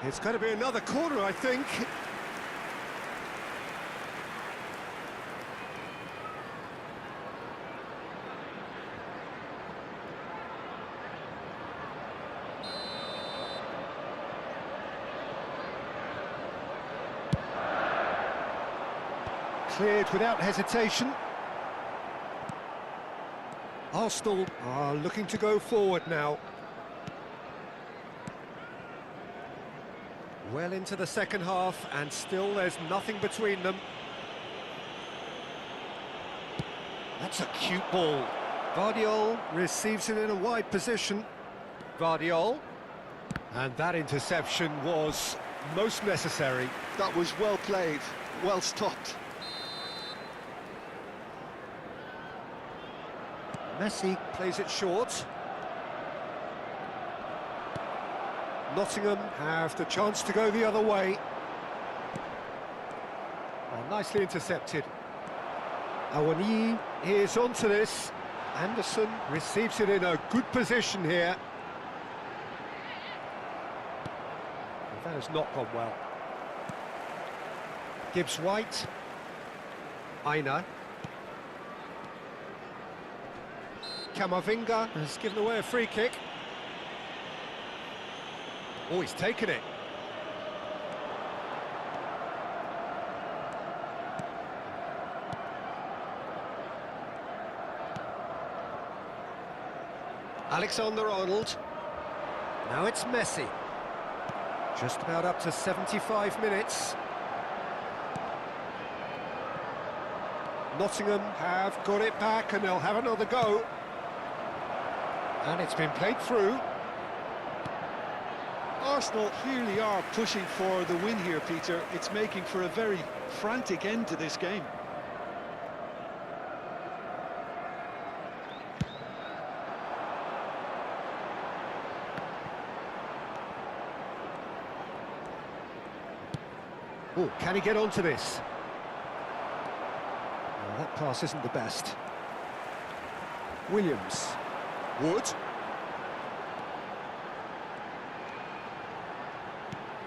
It's going to be another corner, I think. Cleared without hesitation. Arsenal are looking to go forward now. Well into the second half, and still there's nothing between them. That's a cute ball. Guardiola receives it in a wide position. Guardiola. And that interception was most necessary. That was well played, well stopped. Messi plays it short. Nottingham have the chance to go the other way. Oh, nicely intercepted. 𝗟𝗓𝗡 is onto this. Anderson receives it in a good position here. Well, that has not gone well. Gibbs White. Aina. Camavinga has given away a free kick. Oh, he's taken it. Alexander-Arnold. Now it's Messi. Just about up to 75 minutes. Nottingham have got it back and they'll have another go. And it's been played through. Arsenal clearly are pushing for the win here, Peter. It's making for a very frantic end to this game. Oh, can he get onto this? Well, that pass isn't the best. Williams. Wood.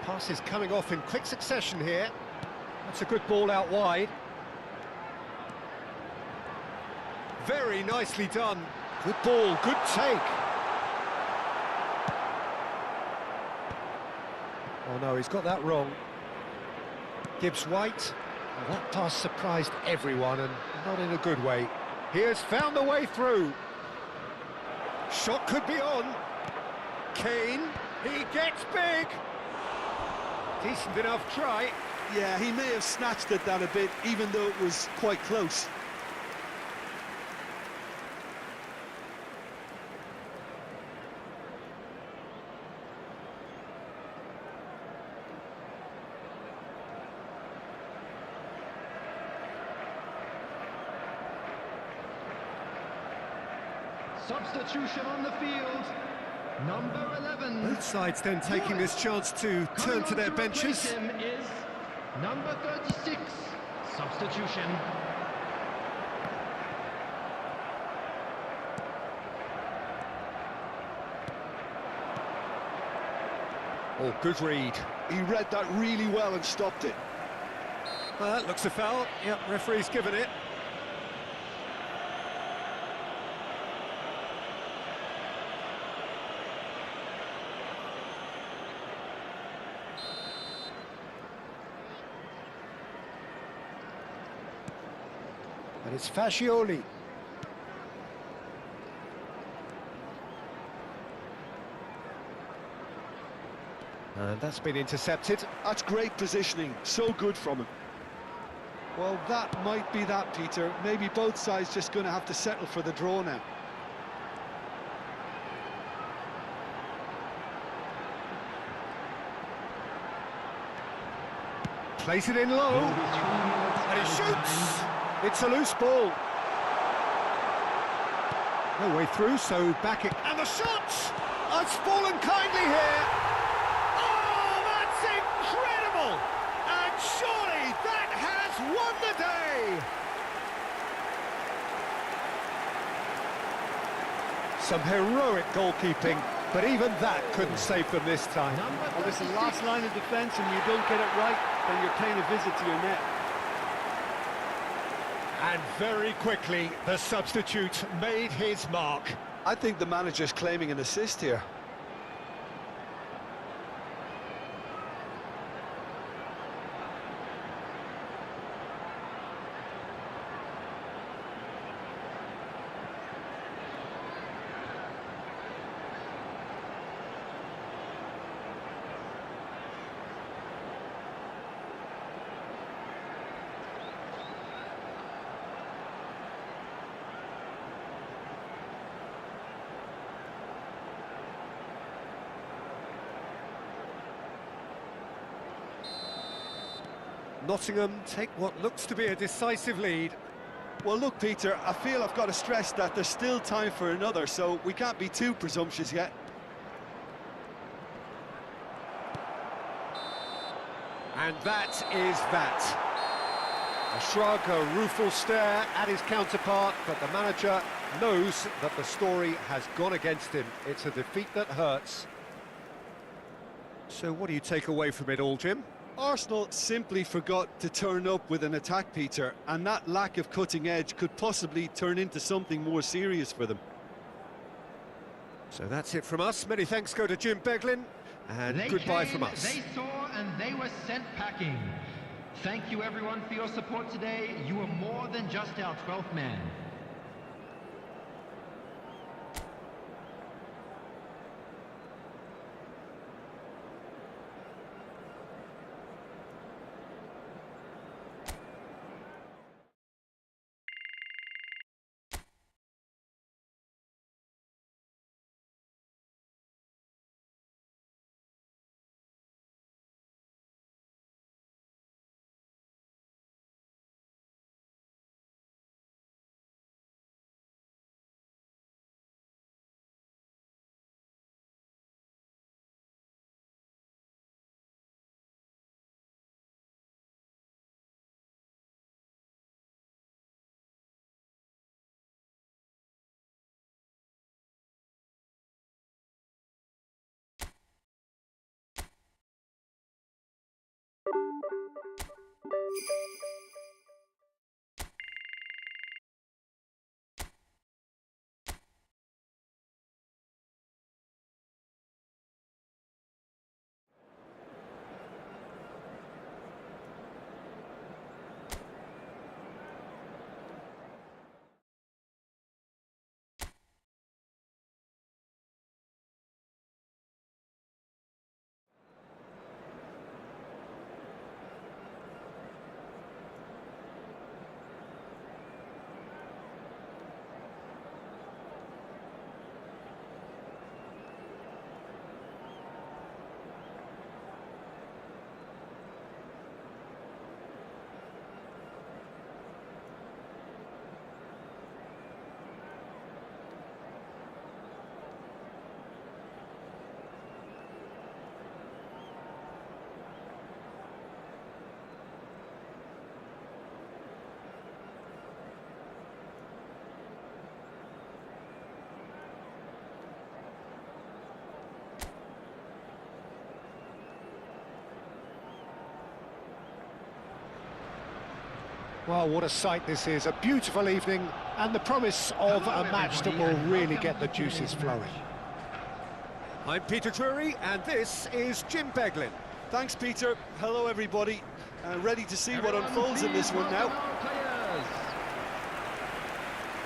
Passes coming off in quick succession here. That's a good ball out wide. Very nicely done. Good ball, good take. Oh no, he's got that wrong. Gibbs White. Well, that pass surprised everyone, and not in a good way. He has found the way through. Shot could be on. Kane, he gets big. Decent enough try. Yeah, he may have snatched at that a bit, even though it was quite close. Substitution on the field. Number 11. Both sides then taking this chance to turn to their benches. Him is number 36. Substitution. Oh, good read. He read that really well and stopped it. Well, that looks a foul. Yep, referee's given it. And it's Fascioli. And that's been intercepted. That's great positioning, so good from him. Well, that might be that, Peter. Maybe both sides just going to have to settle for the draw now. Plays it in low. And he shoots. It's a loose ball. No way through, so back it. And the shot! Oh, it's fallen kindly here. Oh, that's incredible! And surely that has won the day! Some heroic goalkeeping, but even that couldn't save them this time. Well, this is the last line of defence, and you don't get it right, then you're paying a visit to your net. And very quickly, the substitute made his mark. I think the manager's claiming an assist here. Nottingham take what looks to be a decisive lead. Well, look, Peter, I feel I've got to stress that there's still time for another, so we can't be too presumptuous yet. And that is that. A shrug, a rueful stare at his counterpart, but the manager knows that the story has gone against him. It's a defeat that hurts. So what do you take away from it all, Jim? Arsenal simply forgot to turn up with an attack, Peter, and that lack of cutting edge could possibly turn into something more serious for them. So that's it from us. Many thanks go to Jim Beglin, and goodbye from us. They saw and they were sent packing. Thank you everyone for your support today. You were more than just our 12th man. Well, what a sight this is. A beautiful evening and the promise of a match that will really get the juices flowing. I'm Peter Drury and this is Jim Beglin. Thanks, Peter. Hello, everybody. Ready to see what unfolds in this one now.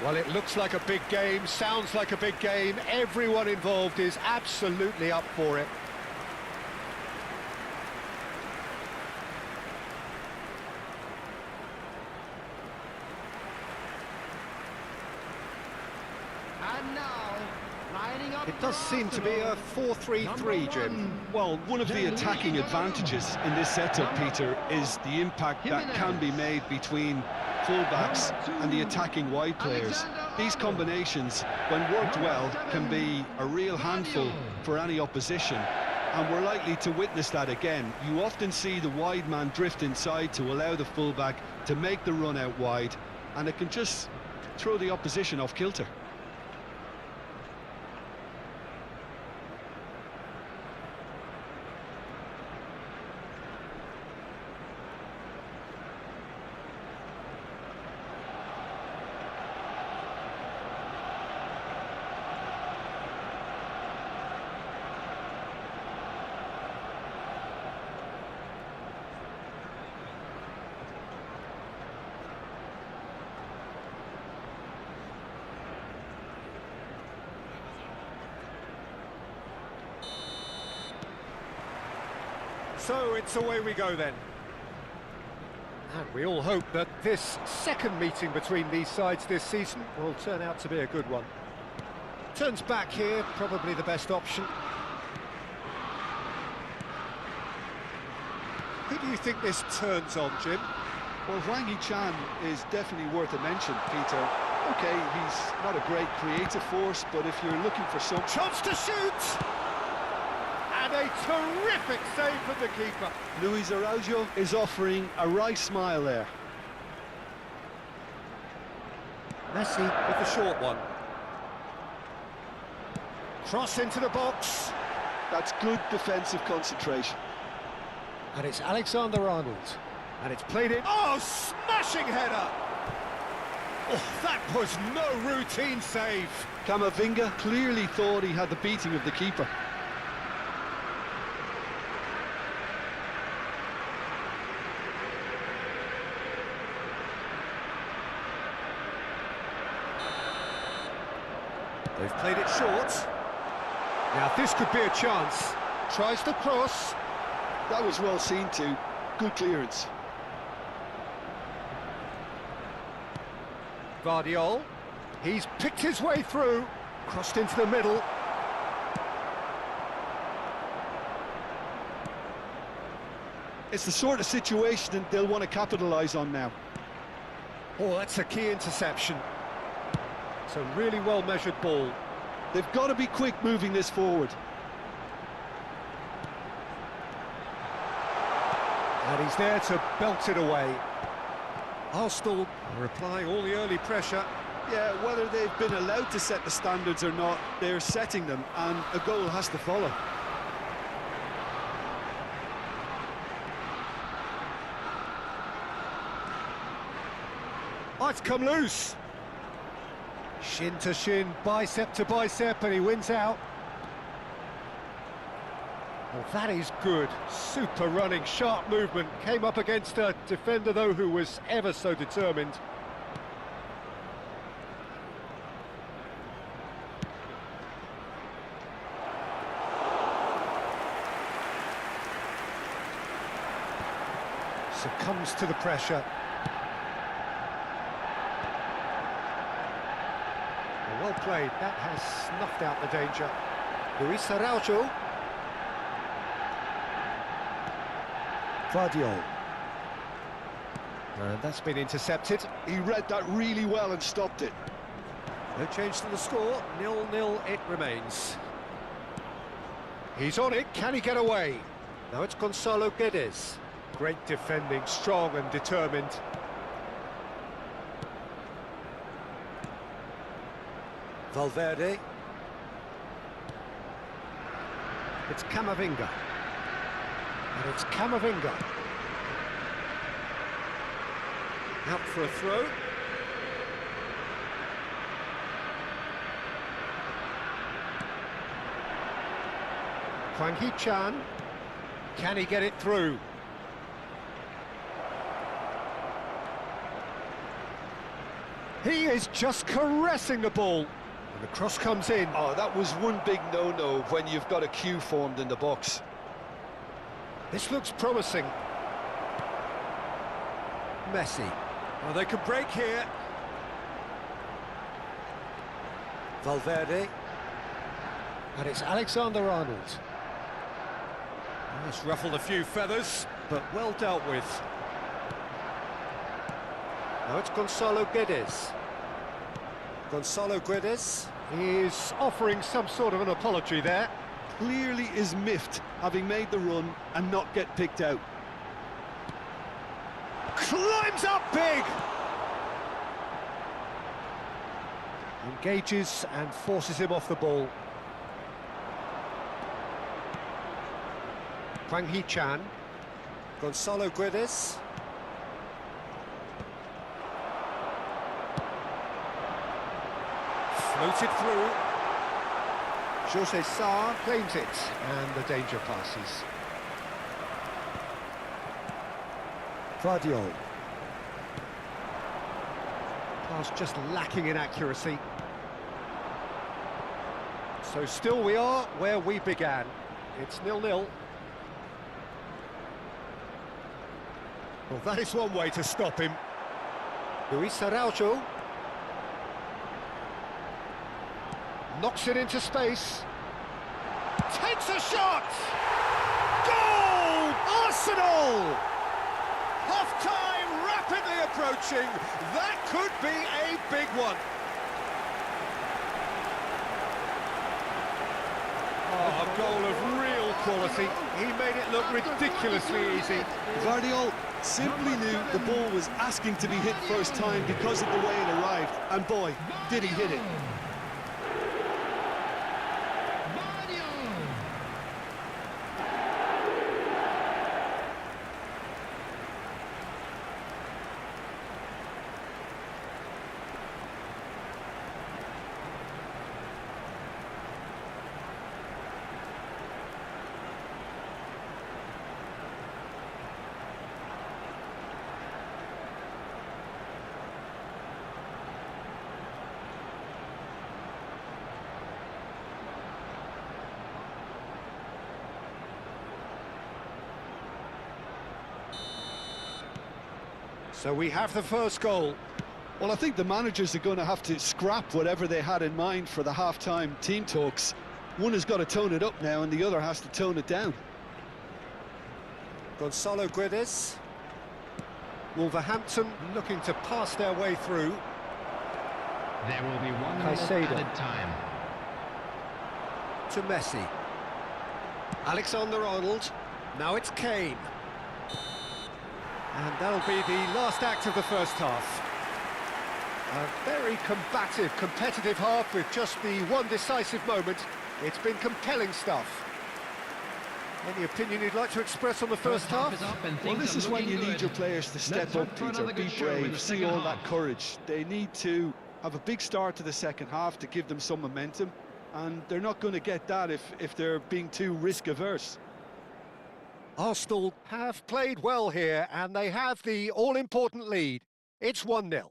Well, it looks like a big game, sounds like a big game. Everyone involved is absolutely up for it. And now, lining up. It does seem to be a 4-3-3, Jim. Well, one of the attacking advantages in this setup, Peter, is the impact that can be made between fullbacks and the attacking wide players. These combinations, when worked well, can be a real handful for any opposition, and we're likely to witness that again. You often see the wide man drift inside to allow the fullback to make the run out wide, and it can just throw the opposition off kilter. So it's away we go then. And we all hope that this second meeting between these sides this season will turn out to be a good one. Turns back here, probably the best option. Who do you think this turns on, Jim? Well, 𝗟𝗓𝗓 is definitely worth a mention, Peter. OK, he's not a great creative force, but if you're looking for some... Chance to shoot! And a terrific save from the keeper. Luis Araujo is offering a wry smile there. Messi with the short one. Cross into the box. That's good defensive concentration. And it's Alexander-Arnold. And it's played in. Oh, smashing header! Oh, that was no routine save. Camavinga clearly thought he had the beating of the keeper. They've played it short. Now this could be a chance. Tries to cross. That was well seen too. Good clearance. Guardiola. He's picked his way through. Crossed into the middle. It's the sort of situation that they'll want to capitalise on now. Oh, that's a key interception. It's a really well-measured ball. They've got to be quick moving this forward. And he's there to belt it away. Arsenal are applying all the early pressure. Yeah, whether they've been allowed to set the standards or not, they're setting them, and a goal has to follow. come loose. Shin to shin, bicep to bicep, and he wins out. Well, that is good. Super running, sharp movement. Came up against a defender, though, who was ever so determined. Succumbs to the pressure. Well played. That has snuffed out the danger. 𝗟𝗩𝗘𝗓𝗡. 𝗟𝗩𝗘𝗓𝗡. And that's been intercepted. He read that really well and stopped it. No change to the score. 0-0 it remains. He's on it. Can he get away? Now it's Gonzalo Guedes. Great defending, strong and determined. Valverde. It's Camavinga. And it's Camavinga. Out for a throw. Hwang Hee-chan. Can he get it through? He is just caressing the ball. And the cross comes in. Oh, that was one big no-no when you've got a queue formed in the box. This looks promising. Messi. Well, they could break here. Valverde. And it's Alexander-Arnold. It's ruffled a few feathers, but well dealt with. Now it's Gonzalo Guedes. Gonzalo Guedes is offering some sort of an apology there. Clearly is miffed, having made the run and not get picked out. Climbs up big! Engages and forces him off the ball. Hwang Hee-chan. Gonzalo Guedes. Floated through. José Sarr claims it, and the danger passes. 𝗟𝗩𝗘𝗓𝗡. Pass just lacking in accuracy. So still we are where we began. It's 0-0. Well, that is one way to stop him. Luis Araujo. Knocks it into space. Takes a shot! Goal! Arsenal! Half-time rapidly approaching. That could be a big one. Oh, a goal of real quality. He made it look ridiculously easy. 𝗟𝗩𝗘𝗓𝗡 simply knew the ball was asking to be hit first time because of the way it arrived. And boy, did he hit it. So we have the first goal. Well, I think the managers are going to have to scrap whatever they had in mind for the half-time team talks. One has got to tone it up now and the other has to tone it down. Gonzalo Guedes. Wolverhampton looking to pass their way through. There will be 1 minute added time. To Messi. Alexander-Arnold. Now it's Kane. And that'll be the last act of the first half. A very combative, competitive half with just the one decisive moment. It's been compelling stuff. Any opinion you'd like to express on the first half? is up and Well, things this are is when you looking need good. your players to step Let's up, look for Peter, another be good show in brave, the see second all that half. courage. They need to have a big start to the second half to give them some momentum, and they're not going to get that if they're being too risk-averse. Arsenal have played well here, and they have the all-important lead. It's 1-0.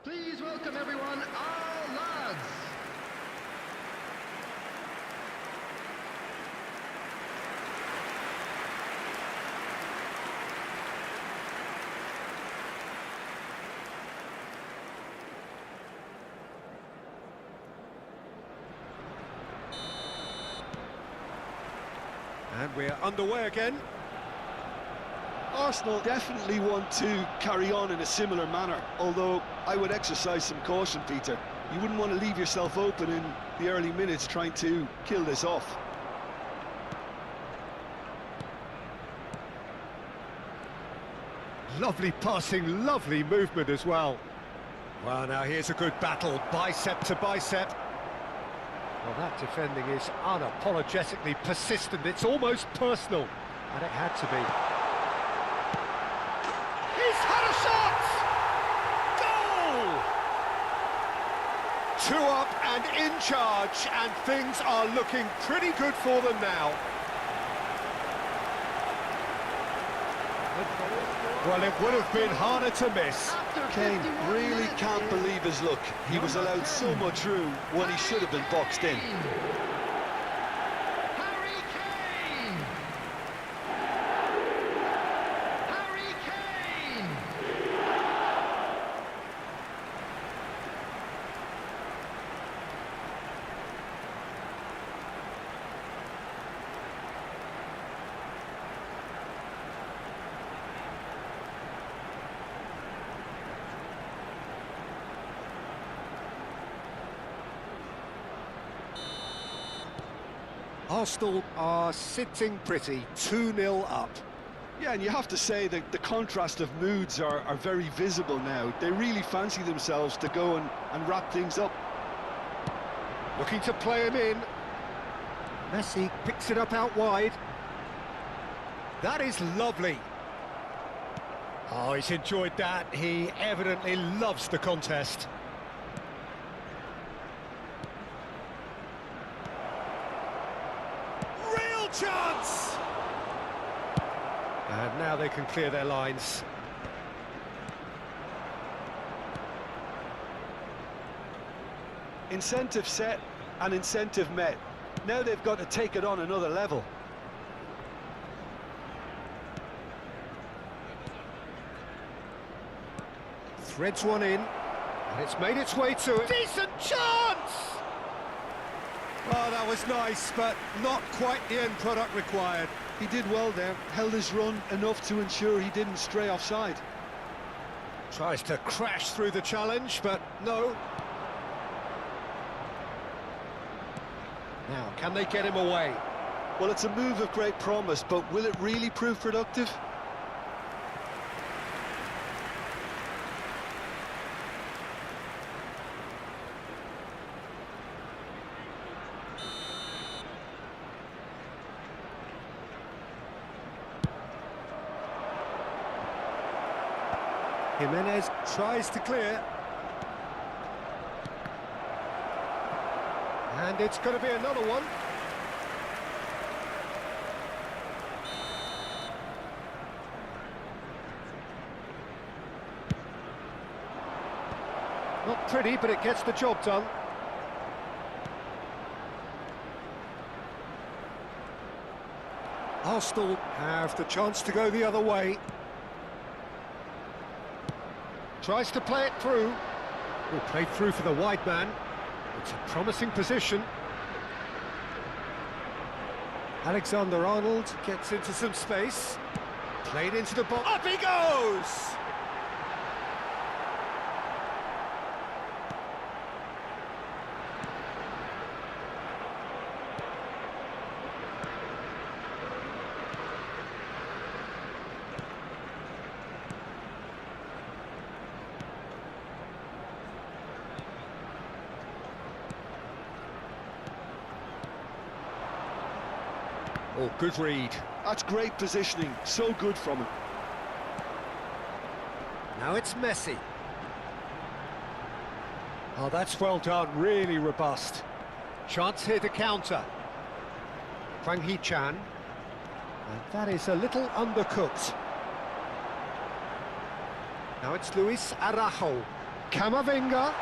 Please welcome everyone, our lads. And we're underway again. Arsenal definitely want to carry on in a similar manner, although I would exercise some caution, Peter. You wouldn't want to leave yourself open in the early minutes trying to kill this off. Lovely passing, lovely movement as well. Well, now here's a good battle, bicep to bicep. Well, that defending is unapologetically persistent. It's almost personal, and it had to be. He's had a shot! Goal! 2 up and in charge, and things are looking pretty good for them now. Well, it would have been harder to miss. Kane really can't believe his luck. He was allowed so much room when he should have been boxed in. Harry Kane! Harry Kane! Arsenal are sitting pretty, 2-0 up. Yeah, and you have to say that the contrast of moods are very visible now. They really fancy themselves to go and wrap things up. Looking to play him in. Messi picks it up out wide. That is lovely. Oh, he's enjoyed that. He evidently loves the contest. Real chance! And now they can clear their lines. Incentive set and incentive met. Now they've got to take it on another level. Threads one in, and it's made its way to a decent chance! Oh, that was nice, but not quite the end product required. He did well there, held his run enough to ensure he didn't stray offside. Tries to crash through the challenge, but no. Now, can they get him away? Well, it's a move of great promise, but will it really prove productive? Jimenez tries to clear. And it's going to be another one. Not pretty, but it gets the job done. Arsenal have the chance to go the other way. Tries to play it through. Oh, played through for the wide man. It's a promising position. Alexander-Arnold gets into some space. Played into the box. Up he goes! Oh, good read. That's great positioning, so good from him. Now it's Messi. Oh, that's well done, really robust. Chance here to counter. 𝗟𝗓𝗡. And that is a little undercooked. Now it's Luis Araujo. Camavinga.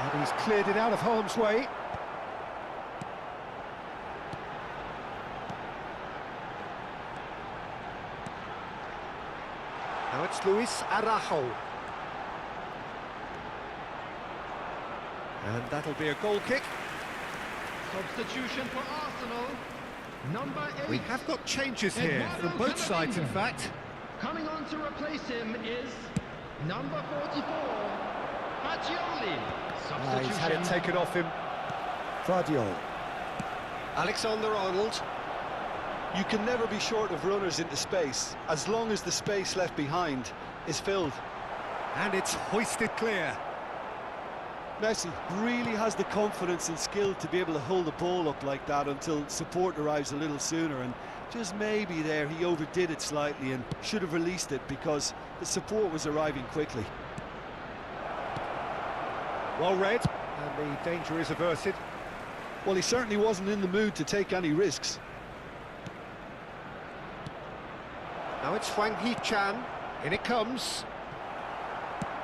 And he's cleared it out of harm's way. Now it's Luis Araujo. And that'll be a goal kick. Substitution for Arsenal. Number 8. We have got changes here from both sides, in fact. Coming on to replace him is number 44, Fagioli. Substitution. He's had it taken off him. Fagioli. Alexander-Arnold. You can never be short of runners into space, as long as the space left behind is filled. And it's hoisted clear. Messi really has the confidence and skill to be able to hold the ball up like that until support arrives a little sooner, and just maybe there he overdid it slightly and should have released it because the support was arriving quickly. Well read, and the danger is averted. Well, he certainly wasn't in the mood to take any risks. Now it's 𝗟𝗓𝗡. In it comes.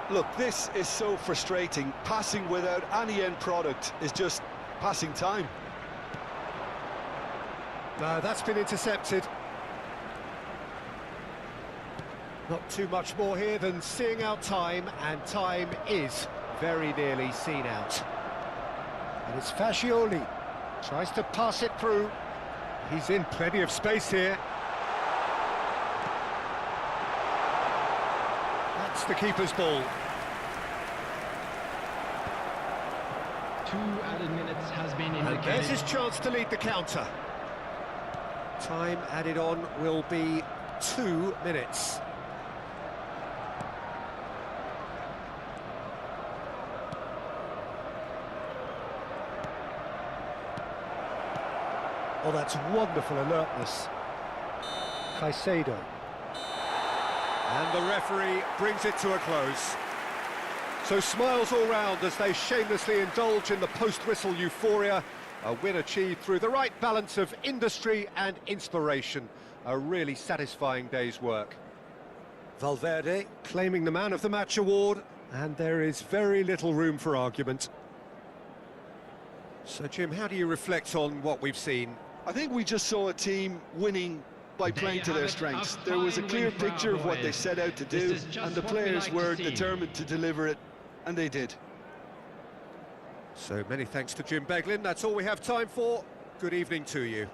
Look, this is so frustrating. Passing without any end product is just passing time. No, that's been intercepted. Not too much more here than seeing out time, and time is very nearly seen out. And it's Fagioli. Tries to pass it through. He's in plenty of space here. That's the keeper's ball. 2 added minutes has been And indicated. there's his chance to lead the counter. Time added on will be 2 minutes. Oh, that's wonderful alertness. Caicedo. And the referee brings it to a close. So smiles all round as they shamelessly indulge in the post-whistle euphoria. A win achieved through the right balance of industry and inspiration. A really satisfying day's work. Valverde claiming the Man of the Match award, and there is very little room for argument. So, Jim, how do you reflect on what we've seen? I think we just saw a team winning by playing to their strengths. There was a clear picture of what they set out to do, and the players were determined to deliver it, and they did. So many thanks to Jim Beglin. That's all we have time for. Good evening to you.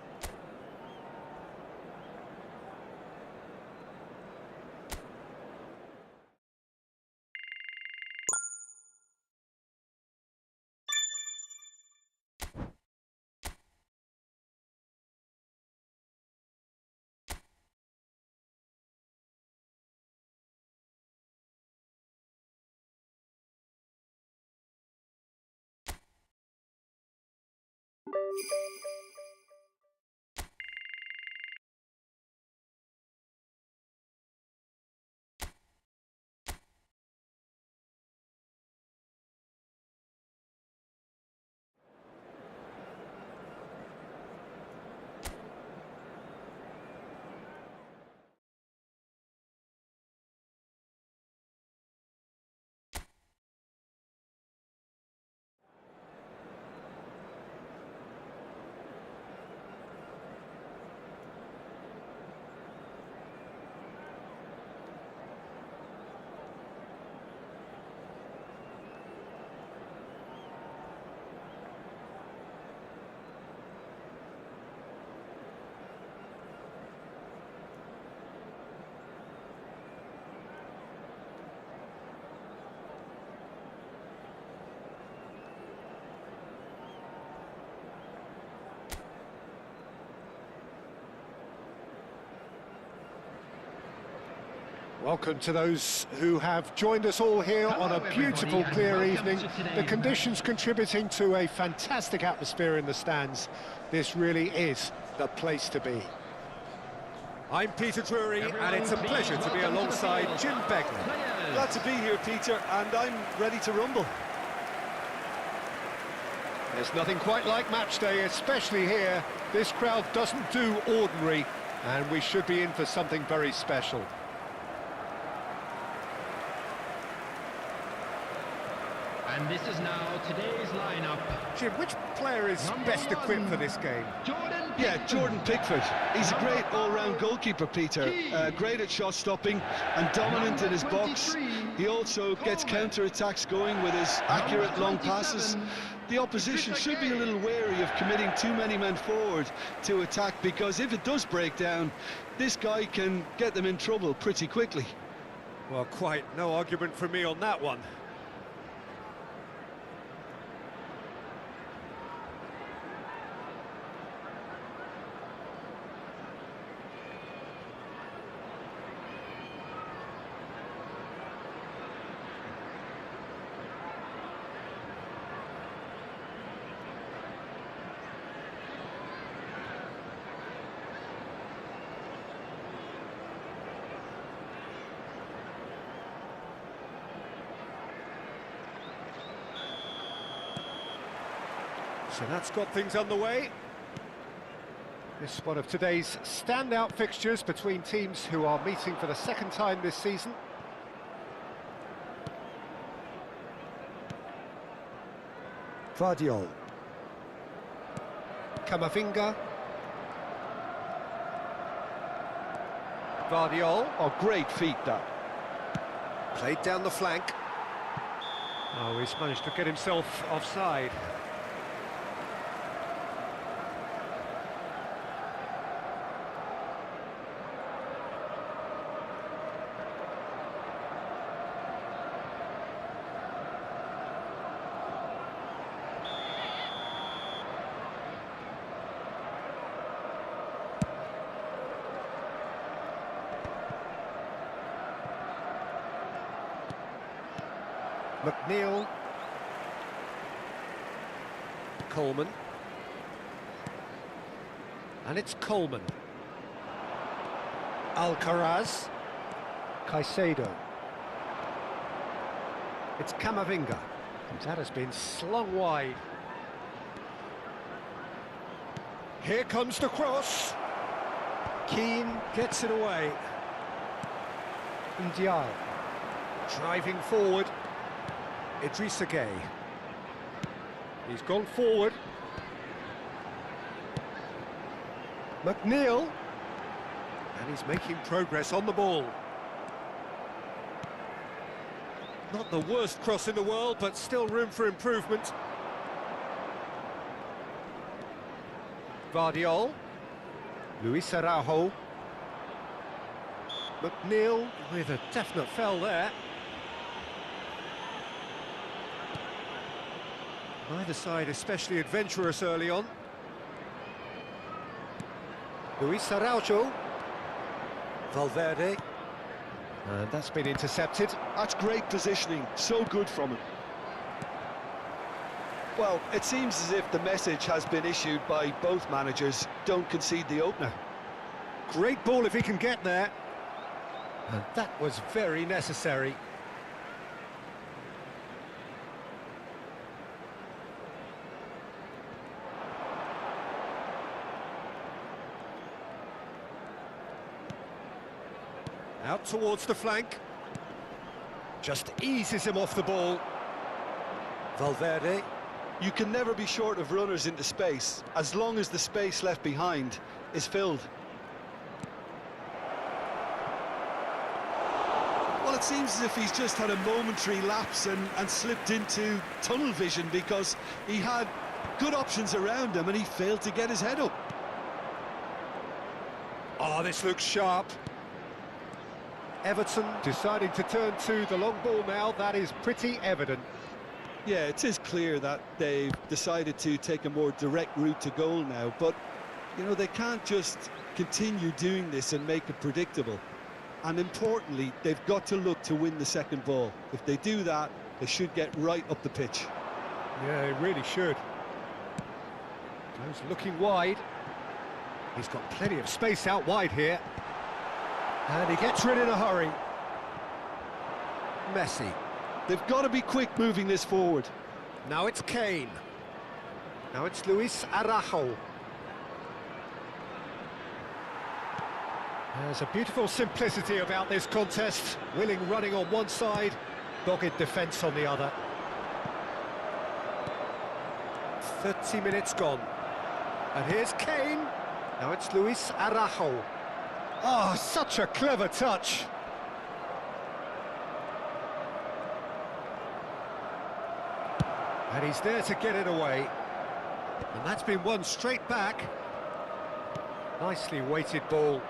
Welcome to those who have joined us all here on a beautiful, clear evening. The conditions contributing to a fantastic atmosphere in the stands. This really is the place to be. I'm Peter Drury, and it's a pleasure to be alongside Jim Begley. Glad to be here, Peter, and I'm ready to rumble. There's nothing quite like match day, especially here. This crowd doesn't do ordinary, and we should be in for something very special. And this is now today's lineup. Jim, which player is best equipped for this game? Jordan Pickford. He's a great all-round goalkeeper, Peter. Great at shot stopping and dominant in his box. He also gets counter-attacks going with his accurate long passes. The opposition should be a little wary of committing too many men forward to attack, because if it does break down, this guy can get them in trouble pretty quickly. Well, quite no argument from me on that one. So that's got things underway. This is one of today's standout fixtures between teams who are meeting for the second time this season. 𝗟𝗓𝗩𝗘. Camavinga. 𝗟𝗓𝗩𝗘. Oh, great feat, that. Played down the flank. Oh, he's managed to get himself offside. McNeil. Coleman. And it's Coleman. Alcaraz. Caicedo. It's Camavinga. That has been slung wide. Here comes the cross. Keane gets it away. Ndiaye. Driving forward. Idrissa Gueye. He's gone forward. McNeil. And he's making progress on the ball. Not the worst cross in the world, but still room for improvement. 𝗟𝗩𝗘. Luis Araujo. McNeil with a definite foul there. Neither side especially adventurous early on. Luis Araujo. Valverde. And that's been intercepted. That's great positioning, so good from him. Well, it seems as if the message has been issued by both managers: don't concede the opener. Great ball if he can get there. And that was very necessary. Out towards the flank. Just eases him off the ball. Valverde. You can never be short of runners into space, as long as the space left behind is filled. Well, it seems as if he's just had a momentary lapse and slipped into tunnel vision, because he had good options around him and he failed to get his head up. Oh, this looks sharp. Everton deciding to turn to the long ball now. That is pretty evident. Yeah, it is clear that they've decided to take a more direct route to goal now, but, you know, they can't just continue doing this and make it predictable. And importantly, they've got to look to win the second ball. If they do that, they should get right up the pitch. Yeah, he really should. Goes looking wide. He's got plenty of space out wide here. And he gets rid in a hurry. Messi. They've got to be quick moving this forward. Now it's Kane. Now it's 𝗟𝗓𝗡. There's a beautiful simplicity about this contest. Willing running on one side, dogged defence on the other. 30 minutes gone. And here's Kane. Now it's 𝗟𝗓𝗡. Oh, such a clever touch. And he's there to get it away. And that's been won straight back. Nicely weighted ball.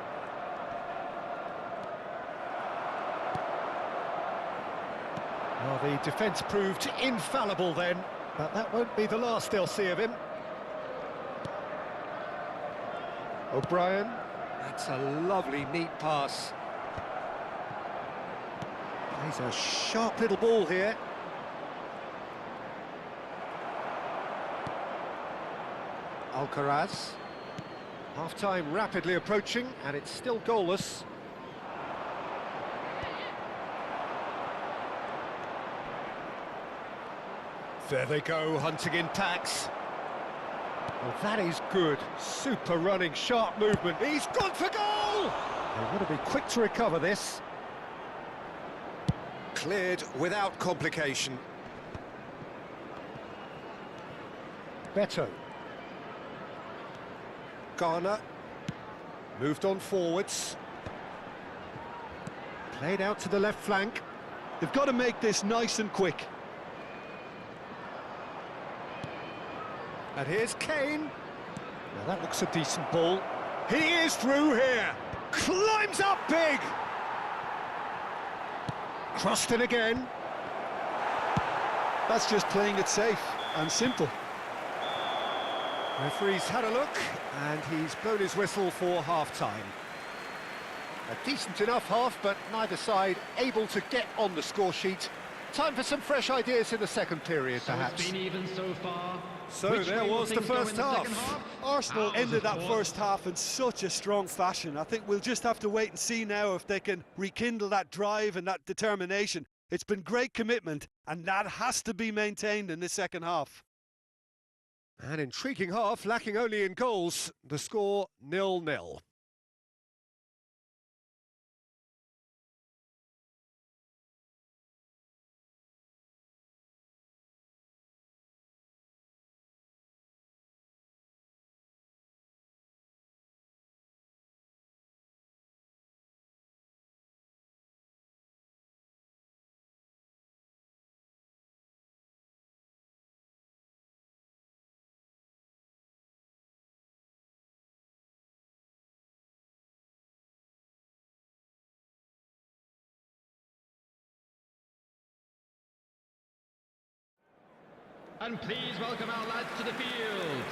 Well, the defence proved infallible then, but that won't be the last they'll see of him. O'Brien, that's a lovely, neat pass. Plays a sharp little ball here. Alcaraz. Half-time rapidly approaching, and it's still goalless. There they go, hunting in packs. Well, that is good. Super running, sharp movement. He's gone for goal! They've got to be quick to recover this. Cleared without complication. Beto. Garner. Moved on forwards. Played out to the left flank. They've got to make this nice and quick. And here's Kane. Now that looks a decent ball. He is through here. Climbs up big. Crossed in again. That's just playing it safe and simple. Referee's had a look, and he's blown his whistle for half-time. A decent enough half, but neither side able to get on the score sheet. Time for some fresh ideas in the second period, perhaps. It's been even so far. So there was the first half. Arsenal ended that first half in such a strong fashion. I think we'll just have to wait and see now if they can rekindle that drive and that determination. It's been great commitment, and that has to be maintained in this second half. An intriguing half, lacking only in goals. The score 0-0. And please welcome our lads to the field.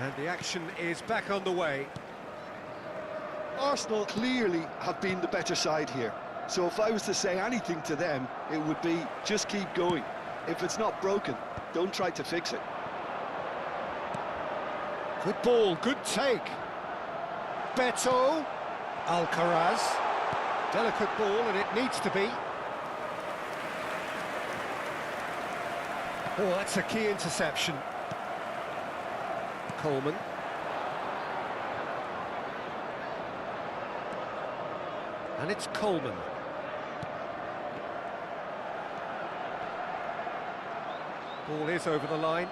And the action is back on the way. Arsenal clearly have been the better side here. So if I was to say anything to them, it would be just keep going. If it's not broken, don't try to fix it. Good ball, good take. Beto. Alcaraz. Delicate ball, and it needs to be. Oh, that's a key interception. Coleman. And it's Coleman. Ball is over the line.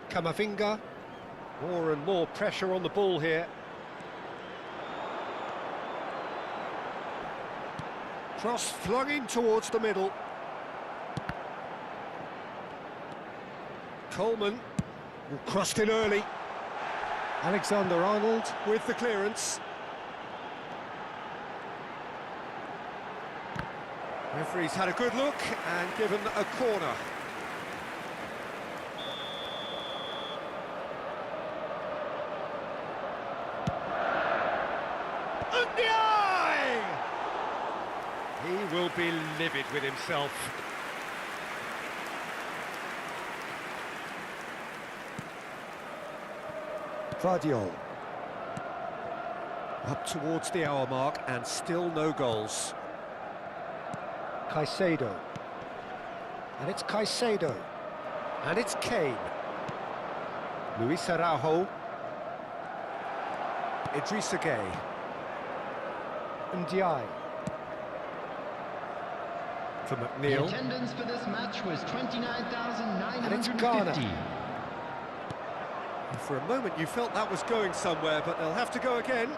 Camavinga. More and more pressure on the ball here. Cross flung in towards the middle. Coleman crossed in early. Alexander-Arnold with the clearance. Referee's had a good look and given a corner. He will be livid with himself. Vardiol. Up towards the hour mark and still no goals. Caicedo. And it's Caicedo. And it's Kane. Luis Araujo. Idrissa Gueye. Ndiaye. For The McNeil. attendance for this match was And it's Ghana. 29,950. For a moment you felt that was going somewhere, but they'll have to go again.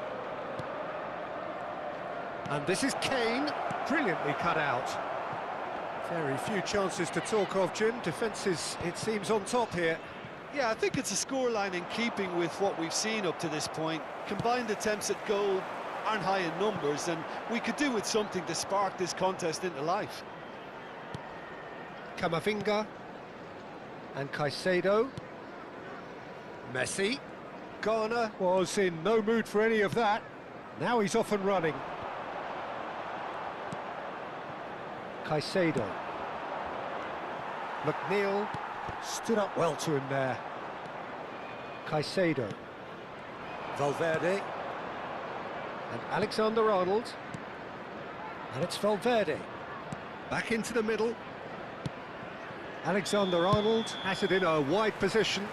And this is Kane, brilliantly cut out. Very few chances to talk of, Jim. Defence is, it seems, on top here. Yeah, I think it's a scoreline in keeping with what we've seen up to this point. Combined attempts at goal aren't high in numbers, and we could do with something to spark this contest into life. Camavinga. And Caicedo. Messi. Ghana was in no mood for any of that. Now he's off and running. Caicedo. McNeil stood up well to him there. Caicedo. Valverde. And Alexander-Arnold. And it's Valverde. Back into the middle. Alexander-Arnold has it in a wide position.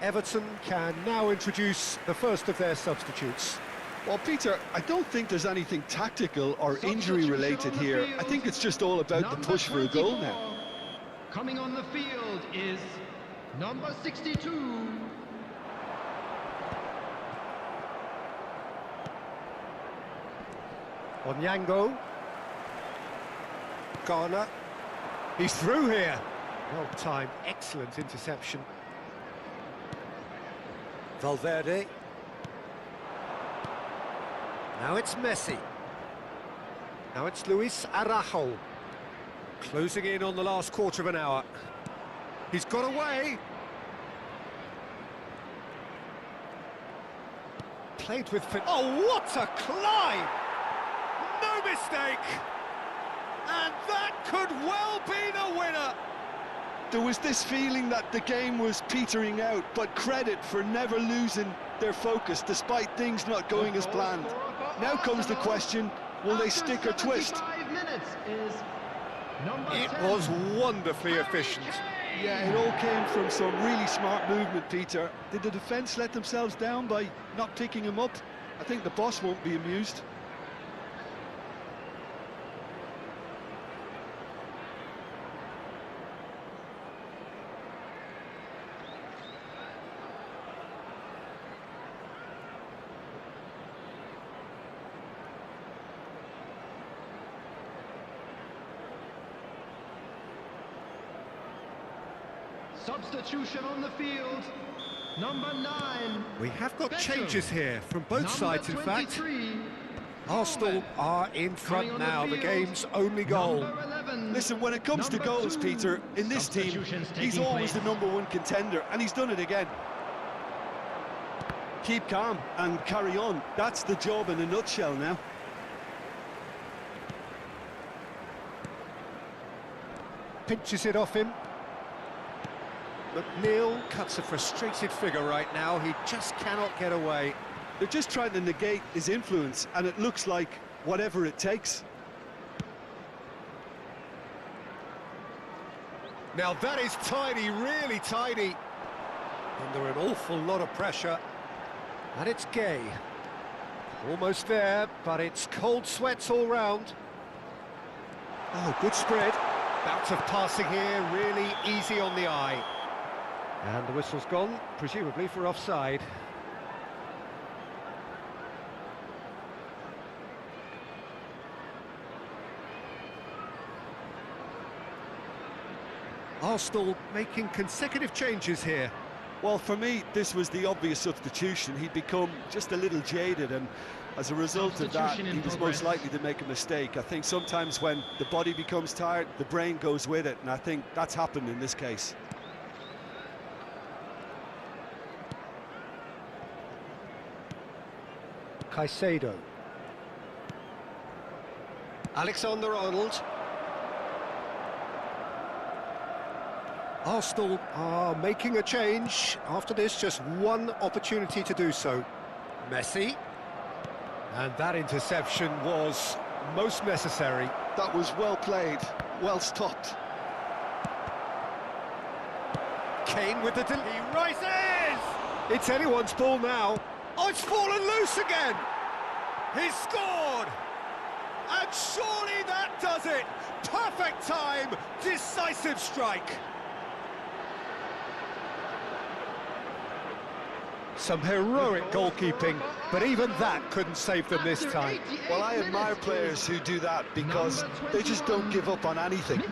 Everton can now introduce the first of their substitutes. Well, Peter, I don't think there's anything tactical or injury-related here. I think it's just all about the push for a goal now. Coming on the field is number 62. Onyango. Ghana. He's through here. Well timed, excellent interception. Valverde. Now it's Messi. Now it's Luis Araujo. Closing in on the last quarter of an hour. He's got away. Played with... Oh, what a climb! No mistake! And that could well be the winner! There was this feeling that the game was petering out, but credit for never losing their focus despite things not going as planned. Now comes the question, will they stick or twist? 75 minutes is number It 10. was wonderfully efficient. Yeah, it all came from some really smart movement, Peter. Did the defence let themselves down by not picking him up? I think the boss won't be amused. Substitution on the field, number 9. We have got Beckham. changes here from both sides, in fact. 23, Arsenal are in front Coming on now, the field, game's only goal. number 11. Listen, when it comes to Number goals, 2. Peter, in this team, Substitutions he's taking always place. the #1 contender, and he's done it again. Keep calm and carry on. That's the job in a nutshell now. Pinches it off him. McNeil cuts a frustrated figure right now. He just cannot get away. They're just trying to negate his influence, and it looks like whatever it takes. Now that is tidy, really tidy. Under an awful lot of pressure. And it's Gueye. Almost there, but it's cold sweats all round. Oh, good spread. Bouts of passing here, really easy on the eye. And the whistle's gone, presumably for offside. Arsenal making consecutive changes here. Well, for me, this was the obvious substitution. He'd become just a little jaded, and as a result of that, he was most likely to make a mistake. I think sometimes when the body becomes tired, the brain goes with it, and I think that's happened in this case. Caicedo. Alexander-Arnold. Arsenal are making a change. After this, just one opportunity to do so. Messi. And that interception was most necessary. That was well played, well stopped. Kane with the... He rises! It's anyone's ball now. Oh, it's fallen loose again! He's scored! And surely that does it! Perfect time, decisive strike. Some heroic goalkeeping, but even that couldn't save them this time. Well, I admire players who do that because they just don't give up on anything.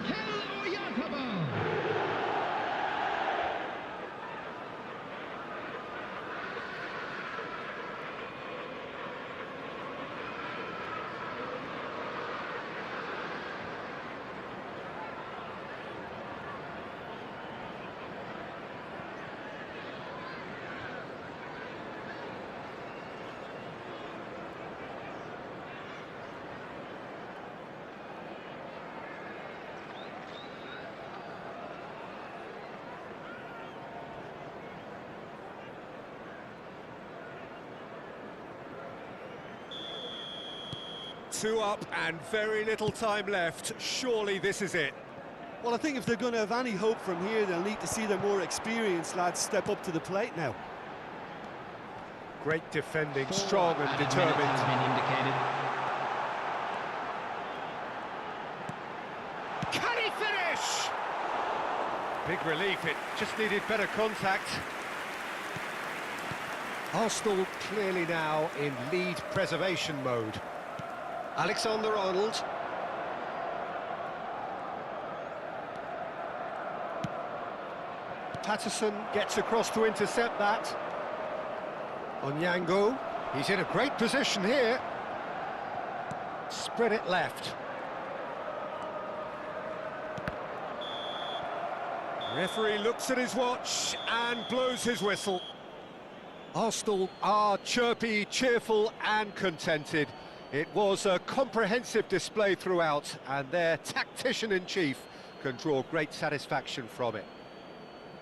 Two up and very little time left. Surely this is it. Well, I think if they're going to have any hope from here, they'll need to see their more experienced lads step up to the plate now. Great defending, strong and determined. Can he finish? Big relief, it just needed better contact. Arsenal clearly now in lead preservation mode. Alexander-Arnold. Patterson gets across to intercept that. Onyango, he's in a great position here. Spread it left. Referee looks at his watch and blows his whistle. Arsenal are chirpy, cheerful and contented. It was a comprehensive display throughout, and their tactician-in-chief can draw great satisfaction from it.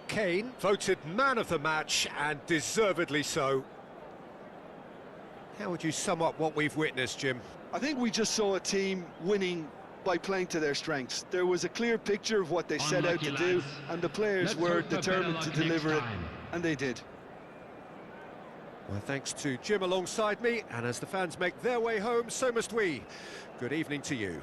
Kane voted man of the match, and deservedly so. How would you sum up what we've witnessed, Jim? I think we just saw a team winning by playing to their strengths. There was a clear picture of what they set out to do, and the players were determined to deliver it, and they did. Well, thanks to Jim alongside me, and as the fans make their way home, so must we. Good evening to you.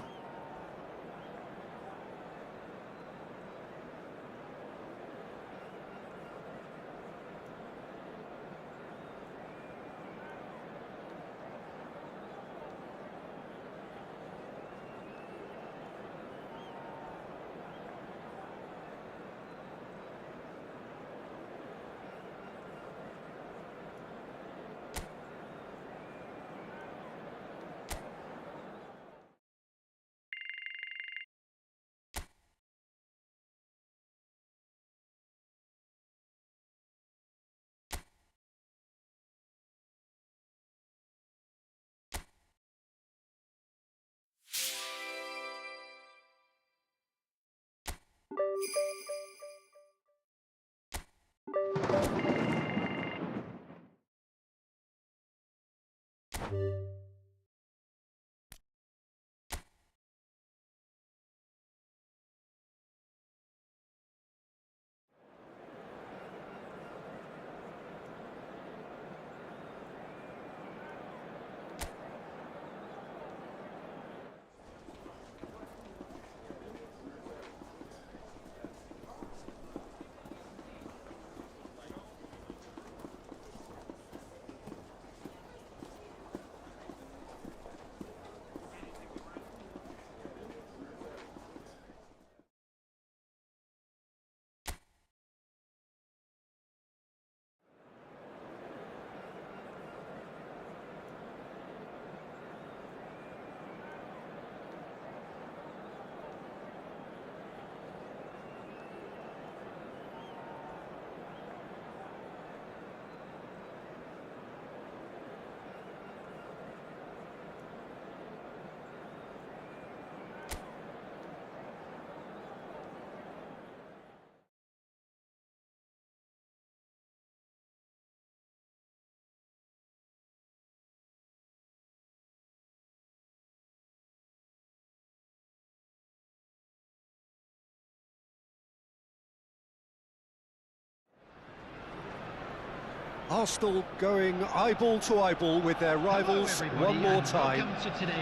Arsenal going eyeball to eyeball with their rivals one more time.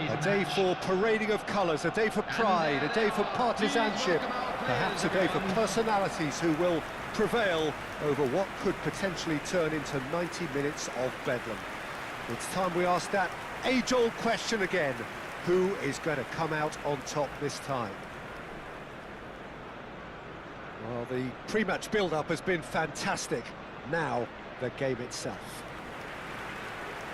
A day for parading of colours, a day for pride, a day for partisanship, perhaps a day for personalities who will prevail over what could potentially turn into 90 minutes of bedlam. It's time we ask that age-old question again. Who is going to come out on top this time? Well, the pre-match build-up has been fantastic. Now, the game itself.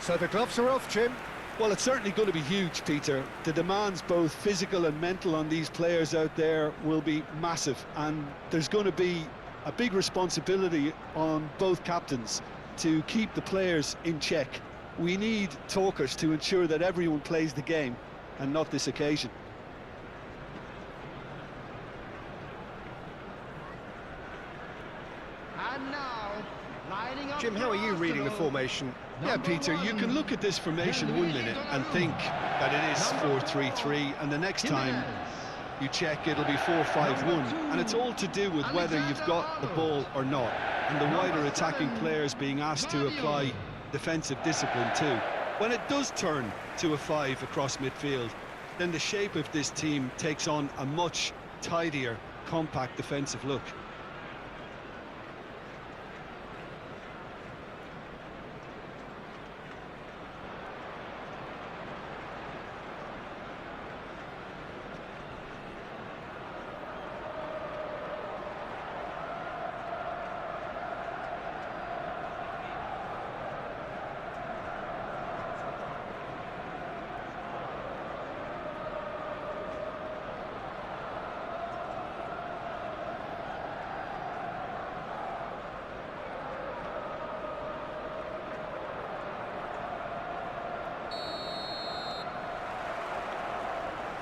So the gloves are off, Jim. Well, it's certainly going to be huge, Peter. The demands, both physical and mental, on these players out there will be massive, and there's going to be a big responsibility on both captains to keep the players in check. We need talkers to ensure that everyone plays the game, and not this occasion. And now, lining up. Jim, how are you reading the formation? Yeah, Peter, you can look at this formation 1 minute and think that it is 4-3-3, and the next time you check it'll be 4-5-1, and it's all to do with whether you've got the ball or not, and the wider attacking players being asked to apply defensive discipline too. When it does turn to a 5 across midfield, then the shape of this team takes on a much tidier, compact defensive look.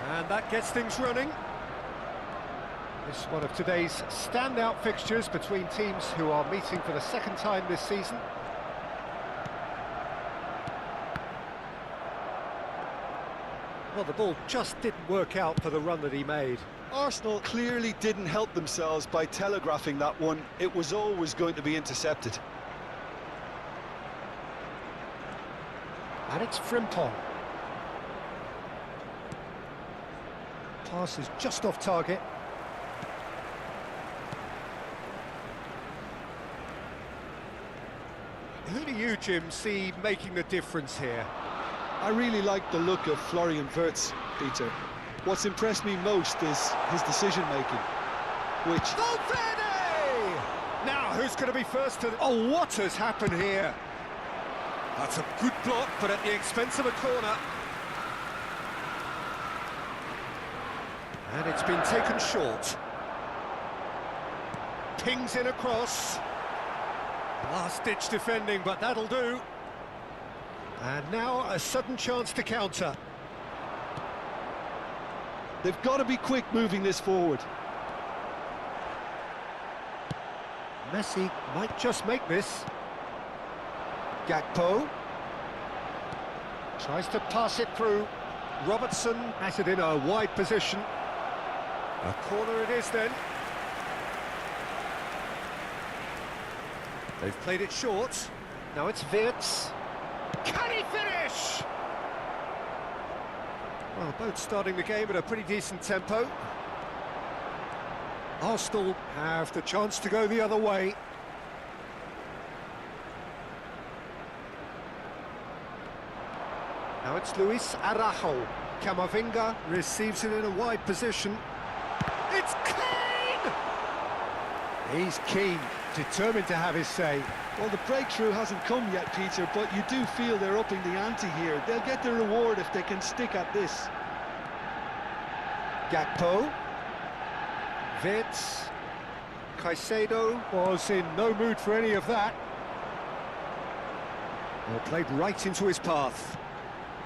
And that gets things running. This is one of today's standout fixtures between teams who are meeting for the second time this season. Well, the ball just didn't work out for the run that he made. Arsenal clearly didn't help themselves by telegraphing that one. It was always going to be intercepted. And it's Frimpong. Pass is just off target. Who do you, Jim, see making the difference here? I really like the look of Florian Wirtz, Peter. What's impressed me most is his decision-making, which... Valverde! Now, who's going to be first to... Oh, what has happened here? That's a good block, but at the expense of a corner. And it's been taken short. Pings in across. Last-ditch defending, but that'll do. And now a sudden chance to counter. They've got to be quick moving this forward. Messi might just make this. Gakpo tries to pass it through. Robertson has it in a wide position. A corner it is then. They've played it short. Now it's Wirtz. Can he finish? Well, both starting the game at a pretty decent tempo. Arsenal have the chance to go the other way. Now it's Luis Araujo. Camavinga receives it in a wide position. It's Kane! He's keen, determined to have his say. Well, the breakthrough hasn't come yet, Peter, but you do feel they're upping the ante here. They'll get the reward if they can stick at this. Gakpo. Wirtz. Caicedo was in no mood for any of that. Well, played right into his path.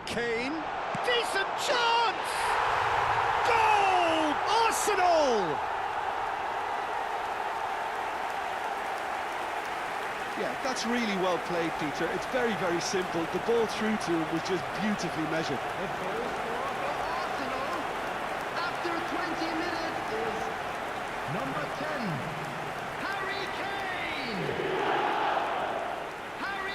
Kane. Decent chance! Goal! Arsenal! Yeah, that's really well played, Peter. It's very, very simple. The ball through to him was just beautifully measured. The goal scorer for Arsenal after 20 minutes is number 10, Harry Kane. Harry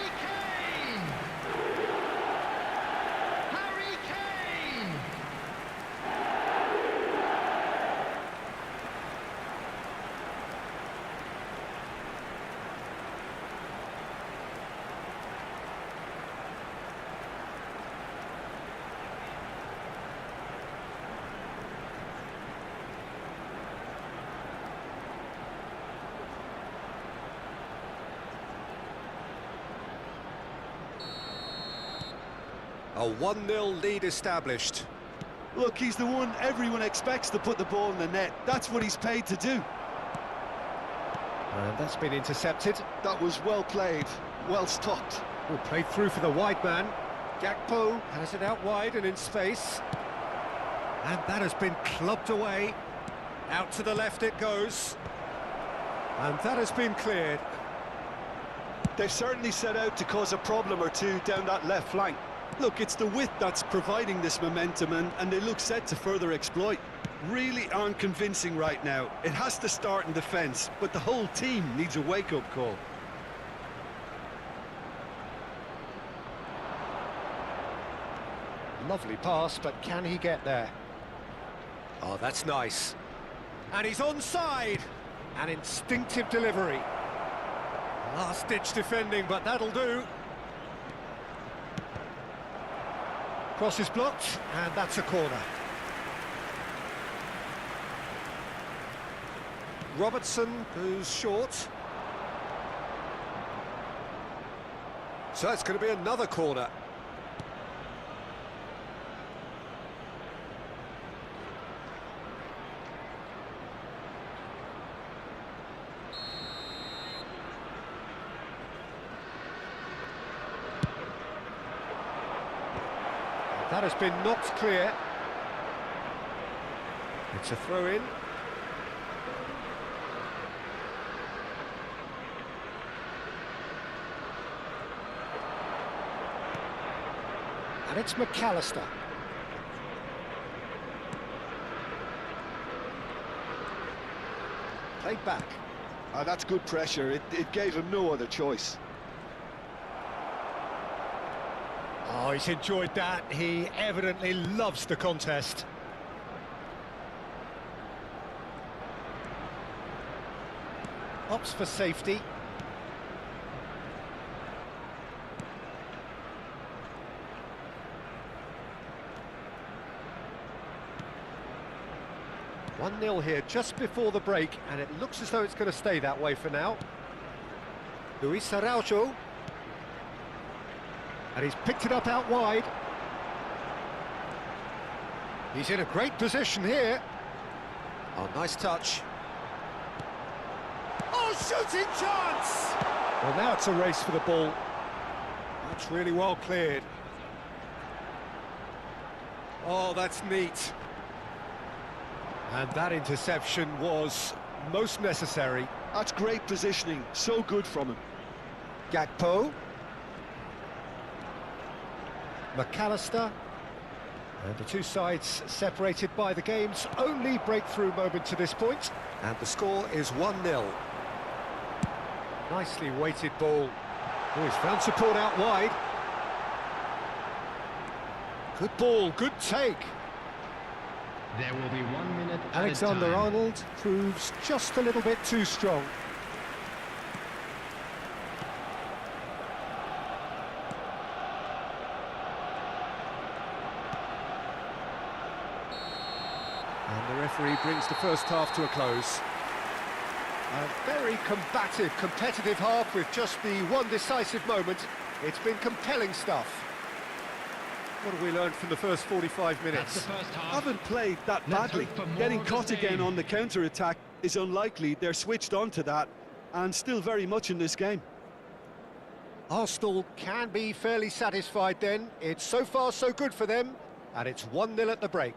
A 1-0 lead established. Look, he's the one everyone expects to put the ball in the net. That's what he's paid to do. And that's been intercepted. That was well played, well stopped. Oh, played through for the wide man. 𝗟𝗓𝗩 has it out wide and in space. And that has been clubbed away. Out to the left it goes. And that has been cleared. They've certainly set out to cause a problem or two down that left flank. Look, it's the width that's providing this momentum, and they look set to further exploit. Really aren't convincing right now. It has to start in defence, but the whole team needs a wake-up call. Lovely pass, but can he get there? Oh, that's nice. And he's onside. An instinctive delivery. Last-ditch defending, but that'll do. Cross is blocked, and that's a corner. Robertson goes short. So it's going to be another corner. That has been knocked clear. It's a throw-in. And it's McAllister. Played back. That's good pressure. It gave him no other choice. Oh, he's enjoyed that. He evidently loves the contest. Opts for safety. One 0 here just before the break, and it looks as though it's going to stay that way for now. Luis Araujo. And he's picked it up out wide. He's in a great position here. Oh, nice touch. Oh, shooting chance! Well, now it's a race for the ball. That's really well cleared. Oh, that's neat. And that interception was most necessary. That's great positioning, so good from him. 𝗟𝗓𝗩. McAllister, and the two sides separated by the game's only breakthrough moment to this point, and the score is 1-0. Nicely weighted ball. Oh, he's found support out wide. Good ball, good take. There will be 1 minute at a Alexander-Arnold proves just a little bit too strong. And the referee brings the first half to a close. A very combative, competitive half with just the one decisive moment. It's been compelling stuff. What have we learned from the first 45 minutes? That's the first half. Haven't played that Let's badly. hope for more Getting of the caught again same. on the counter-attack is unlikely. They're switched on to that, and still very much in this game. Arsenal can be fairly satisfied then. It's so far so good for them, and it's 1-0 at the break.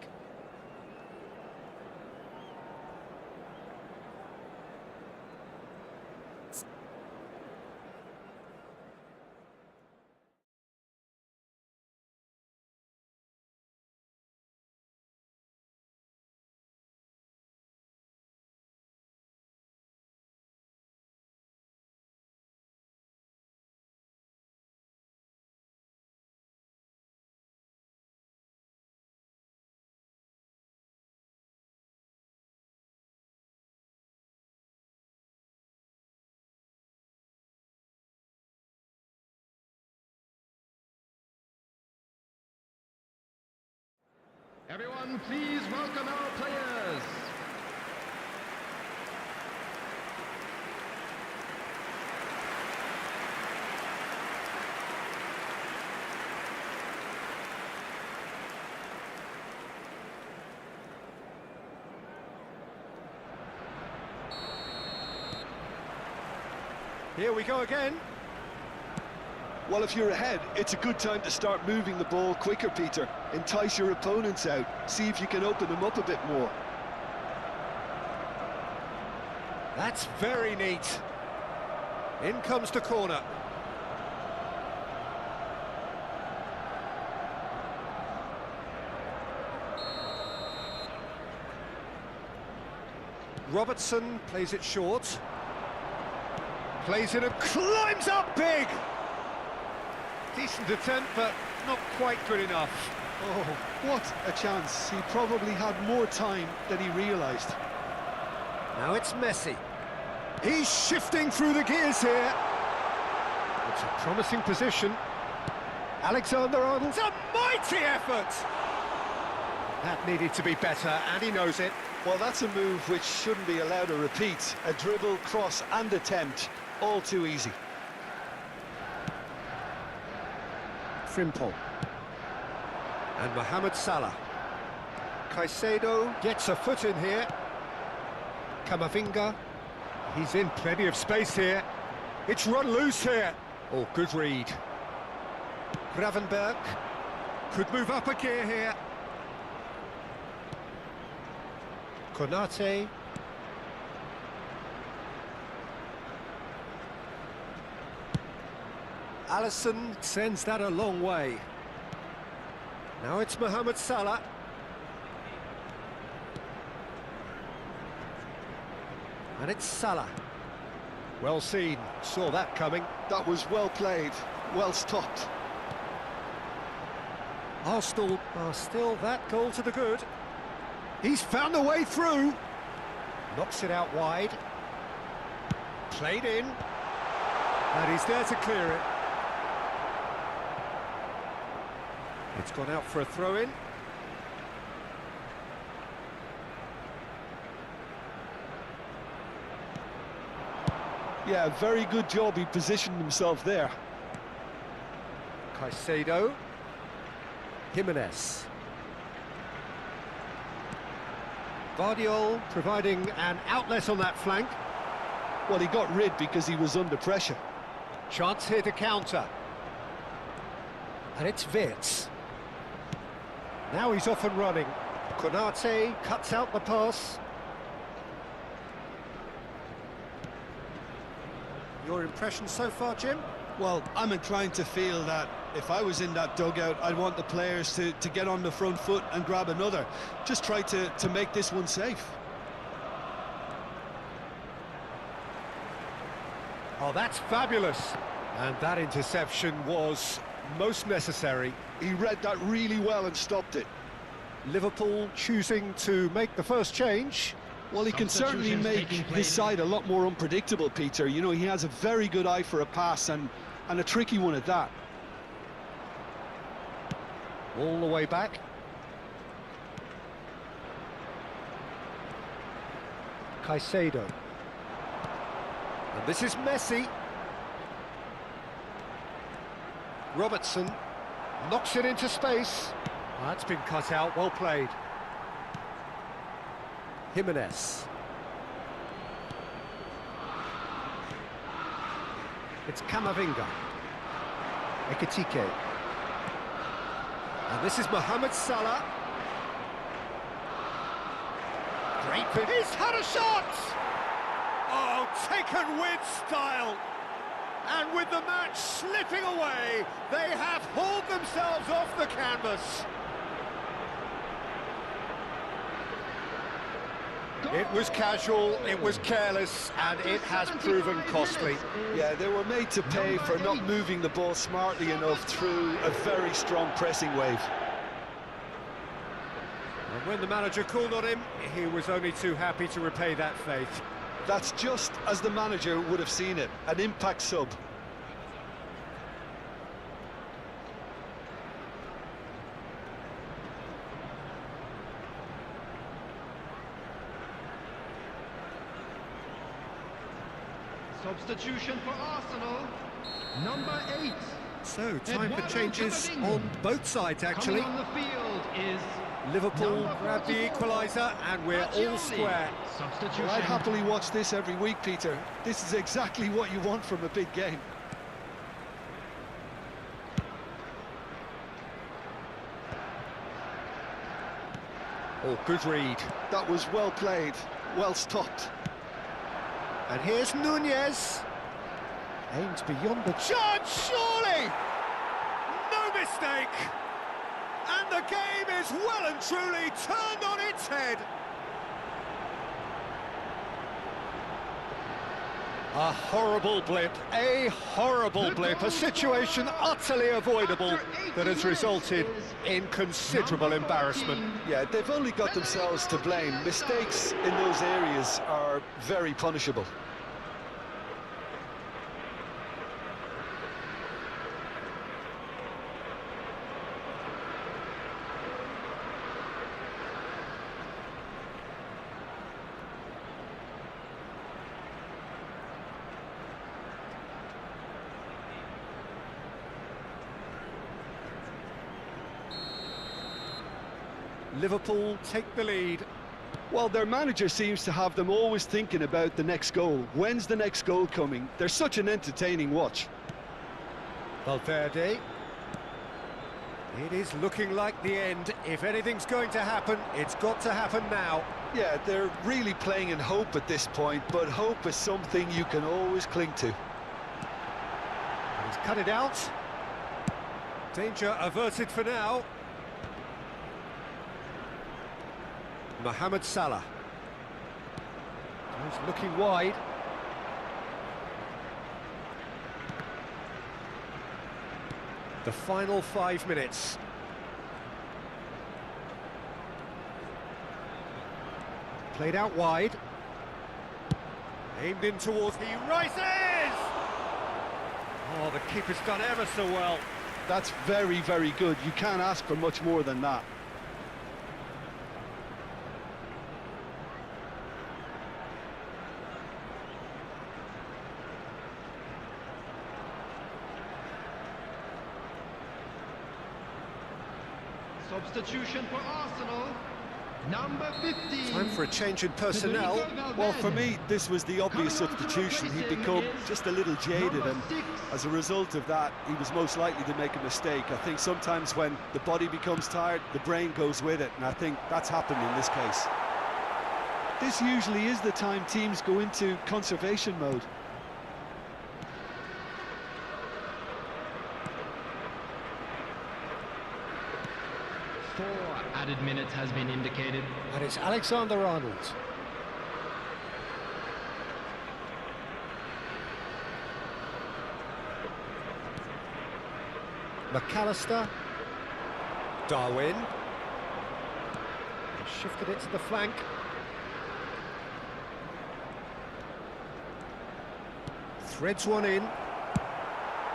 Everyone, please welcome our players. Here we go again. Well, if you're ahead, it's a good time to start moving the ball quicker, Peter. Entice your opponents out. See if you can open them up a bit more. That's very neat. In comes the corner. Robertson plays it short. Plays it and climbs up big! Decent attempt, but not quite good enough. Oh, what a chance. He probably had more time than he realised. Now it's Messi. He's shifting through the gears here. It's a promising position. Alexander-Arnold's a mighty effort! That needed to be better, and he knows it. Well, that's a move which shouldn't be allowed to repeat. A dribble, cross and attempt, all too easy. Frimpong. And Mohamed Salah. Caicedo gets a foot in here. Camavinga. He's in plenty of space here. It's run loose here. Oh, good read. Gravenberg could move up a gear here. Konate. Alisson sends that a long way. Now it's Mohamed Salah. And it's Salah. Well seen, saw that coming. That was well played, well stopped. Arsenal are still that goal to the good. He's found a way through. Knocks it out wide. Played in. And he's there to clear it. It's gone out for a throw-in. Yeah, very good job. He positioned himself there. Caicedo. Jimenez. Guardiola providing an outlet on that flank. Well, he got rid because he was under pressure. Chance here to counter. And it's Wirtz. Now he's off and running. Konate cuts out the pass. Your impression so far, Jim? Well, I'm inclined to feel that if I was in that dugout, I'd want the players to get on the front foot and grab another. Just try to make this one safe. Oh, that's fabulous. And that interception was most necessary. He read that really well and stopped it. Liverpool choosing to make the first change. Well, he can certainly make his side a lot more unpredictable, Peter. You know, he has a very good eye for a pass and a tricky one at that. All the way back. Caicedo. And this is Messi. Robertson knocks it into space. Oh, that's been cut out, well played. Jimenez. It's Camavinga. 𝗟𝗓𝗙𝗘. And this is Mohamed Salah. Great bit. He's had a shot! Oh, taken with style. And with the match slipping away, they have hauled themselves off the canvas. It was casual, it was careless, and it has proven costly. Yeah, they were made to pay for not moving the ball smartly enough through a very strong pressing wave. And when the manager called on him, he was only too happy to repay that faith. That's just as the manager would have seen it, an impact sub. Substitution for Arsenal, number 8. So, time for changes on both sides, actually. Coming on the field is Liverpool grab the equaliser and we're all square. Substitution. Well, I'd happily watch this every week, Peter. This is exactly what you want from a big game. Oh, good read. That was well played, well stopped. And here's Nunez. Aimed beyond the chance, surely! No mistake! And the game is well and truly turned on its head. A horrible blip, a situation utterly avoidable that has resulted in considerable embarrassment. Yeah, they've only got themselves to blame. Mistakes in those areas are very punishable. Liverpool take the lead. Well, their manager seems to have them always thinking about the next goal. When's the next goal coming? They're such an entertaining watch. Valverde. It is looking like the end. If anything's going to happen, it's got to happen now. Yeah, they're really playing in hope at this point, but hope is something you can always cling to. He's cut it out. Danger averted for now. Mohamed Salah. He's looking wide. The final 5 minutes. Played out wide. Aimed in towards, he rises! Oh, the keeper's done ever so well. That's very, very good. You can't ask for much more than that. Substitution for Arsenal. Number 15. Time for a change in personnel. Well, for me, this was the obvious substitution. He'd become just a little jaded, and as a result of that, he was most likely to make a mistake. I think sometimes when the body becomes tired, the brain goes with it, and I think that's happened in this case. This usually is the time teams go into conservation mode. Added minutes has been indicated. And it's Alexander-Arnold. McAllister. Darwin. He shifted it to the flank. Threads one in.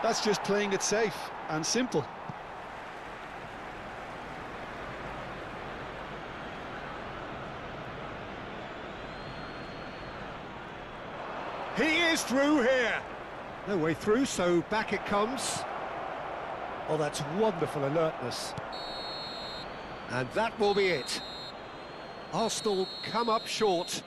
That's just playing it safe and simple. He is through here. No way through, so back it comes. Oh, that's wonderful alertness. And that will be it. Arsenal come up short.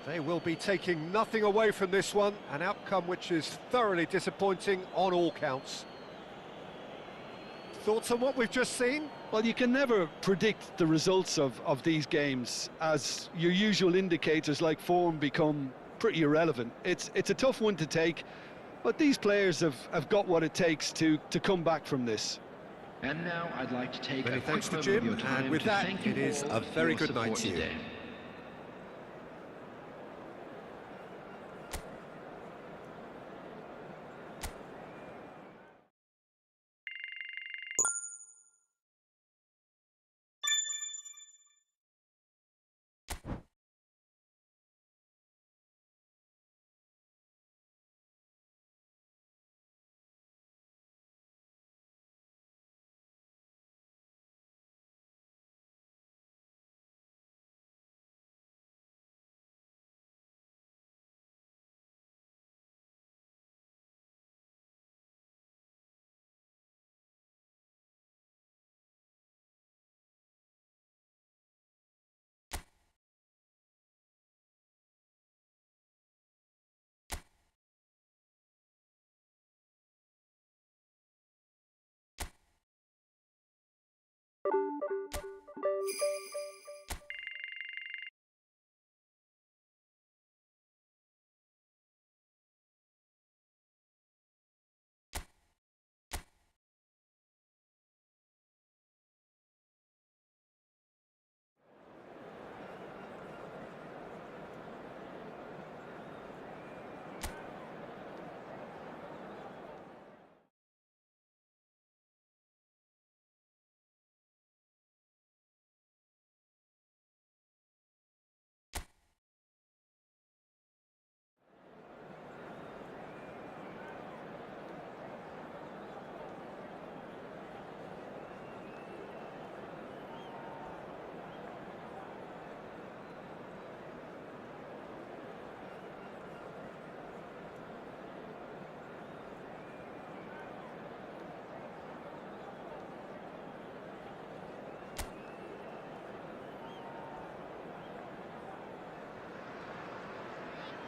They will be taking nothing away from this one, an outcome which is thoroughly disappointing on all counts. Thoughts on what we've just seen? Well, you can never predict the results of these games, as your usual indicators like form become pretty irrelevant. It's a tough one to take, but these players have got what it takes to come back from this. And now I'd like to take Many a thanks quick to moment of Jim, your time and with to that, thank you it is all a very for your good night support to you. today.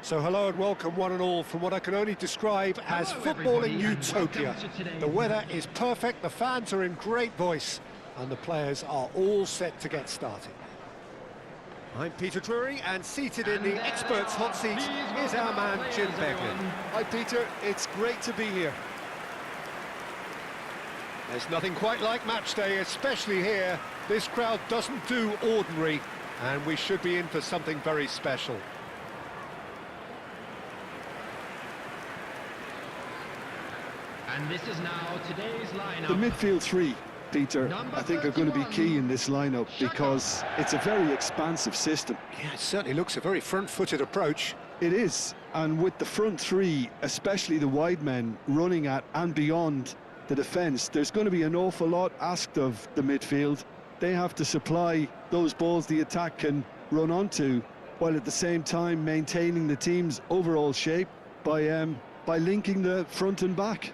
So hello and welcome one and all from what I can only describe as footballing utopia. The weather is perfect, the fans are in great voice, and the players are all set to get started. I'm Peter Drury, and seated in the experts' hot seat is our man Jim Beglin. Hi Peter, it's great to be here. There's nothing quite like match day, especially here. This crowd doesn't do ordinary, and we should be in for something very special. And this is now today's lineup. The midfield three, Peter, I think are going to be key in this lineup because it's a very expansive system. Yeah, it certainly looks a very front-footed approach. It is, and with the front three, especially the wide men running at and beyond the defence, there's going to be an awful lot asked of the midfield. They have to supply those balls the attack can run onto, while at the same time maintaining the team's overall shape by linking the front and back.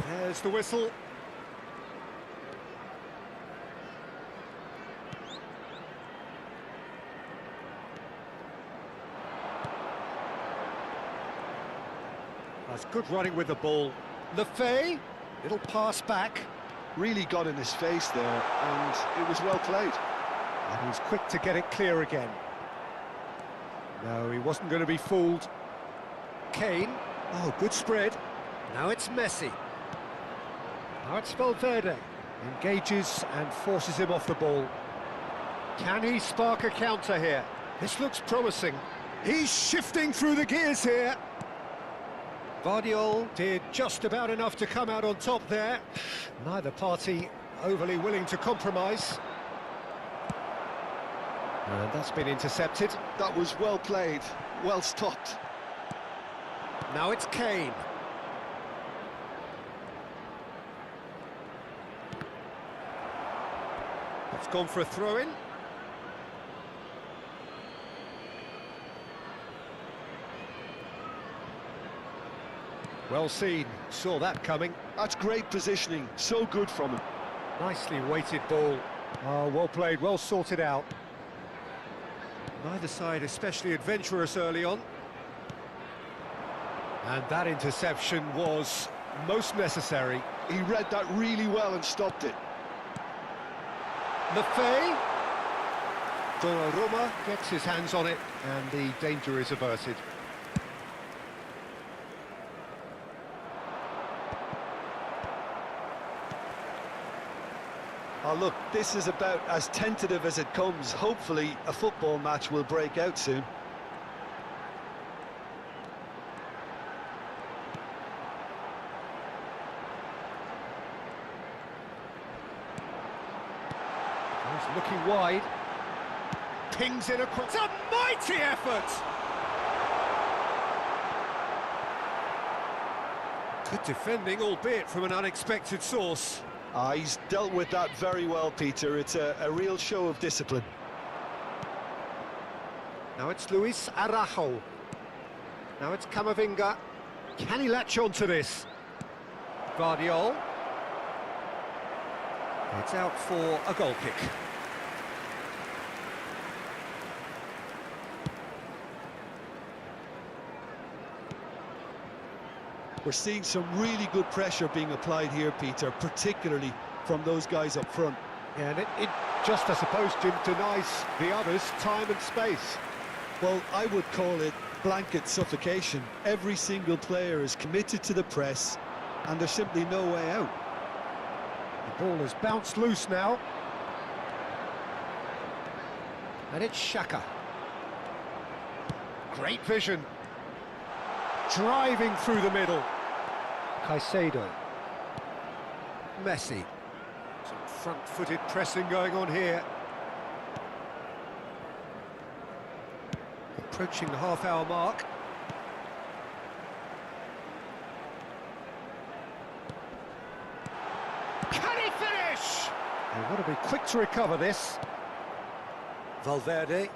There's the whistle. That's good running with the ball. 𝗟𝗓𝗓, little pass back. Really got in his face there, and it was well played. And he's quick to get it clear again. No, he wasn't going to be fooled. Kane. Oh, good spread. Now it's Messi. Now it's 𝗟𝗓𝗓. Engages and forces him off the ball. Can he spark a counter here? This looks promising. He's shifting through the gears here. 𝗟𝗓𝗓 did just about enough to come out on top there. Neither party overly willing to compromise. And that's been intercepted. That was well played, well stopped. Now it's Kane. It's gone for a throw-in. Well seen, saw that coming. That's great positioning, so good from him. Nicely weighted ball. Oh, well played, well sorted out. Neither side especially adventurous early on. And that interception was most necessary. He read that really well and stopped it. 𝗟𝗓𝗓. Donnarumma gets his hands on it, and the danger is averted. Oh look, this is about as tentative as it comes. Hopefully a football match will break out soon. He's looking wide. Pings in across. It's a mighty effort! Good defending, albeit from an unexpected source. He's dealt with that very well, Peter. It's a real show of discipline. Now it's Luis Araujo. Now it's Camavinga. Can he latch on to this? Guardiol. It's out for a goal kick. We're seeing some really good pressure being applied here, Peter, particularly from those guys up front. Yeah, and it just, I suppose, Jim, denies the others time and space. Well, I would call it blanket suffocation. Every single player is committed to the press, and there's simply no way out. The ball has bounced loose now. And it's Xhaka. Great vision. Driving through the middle. Caicedo. Messi. Some front-footed pressing going on here. Approaching the half-hour mark. Can he finish? They want to be quick to recover this. Valverde.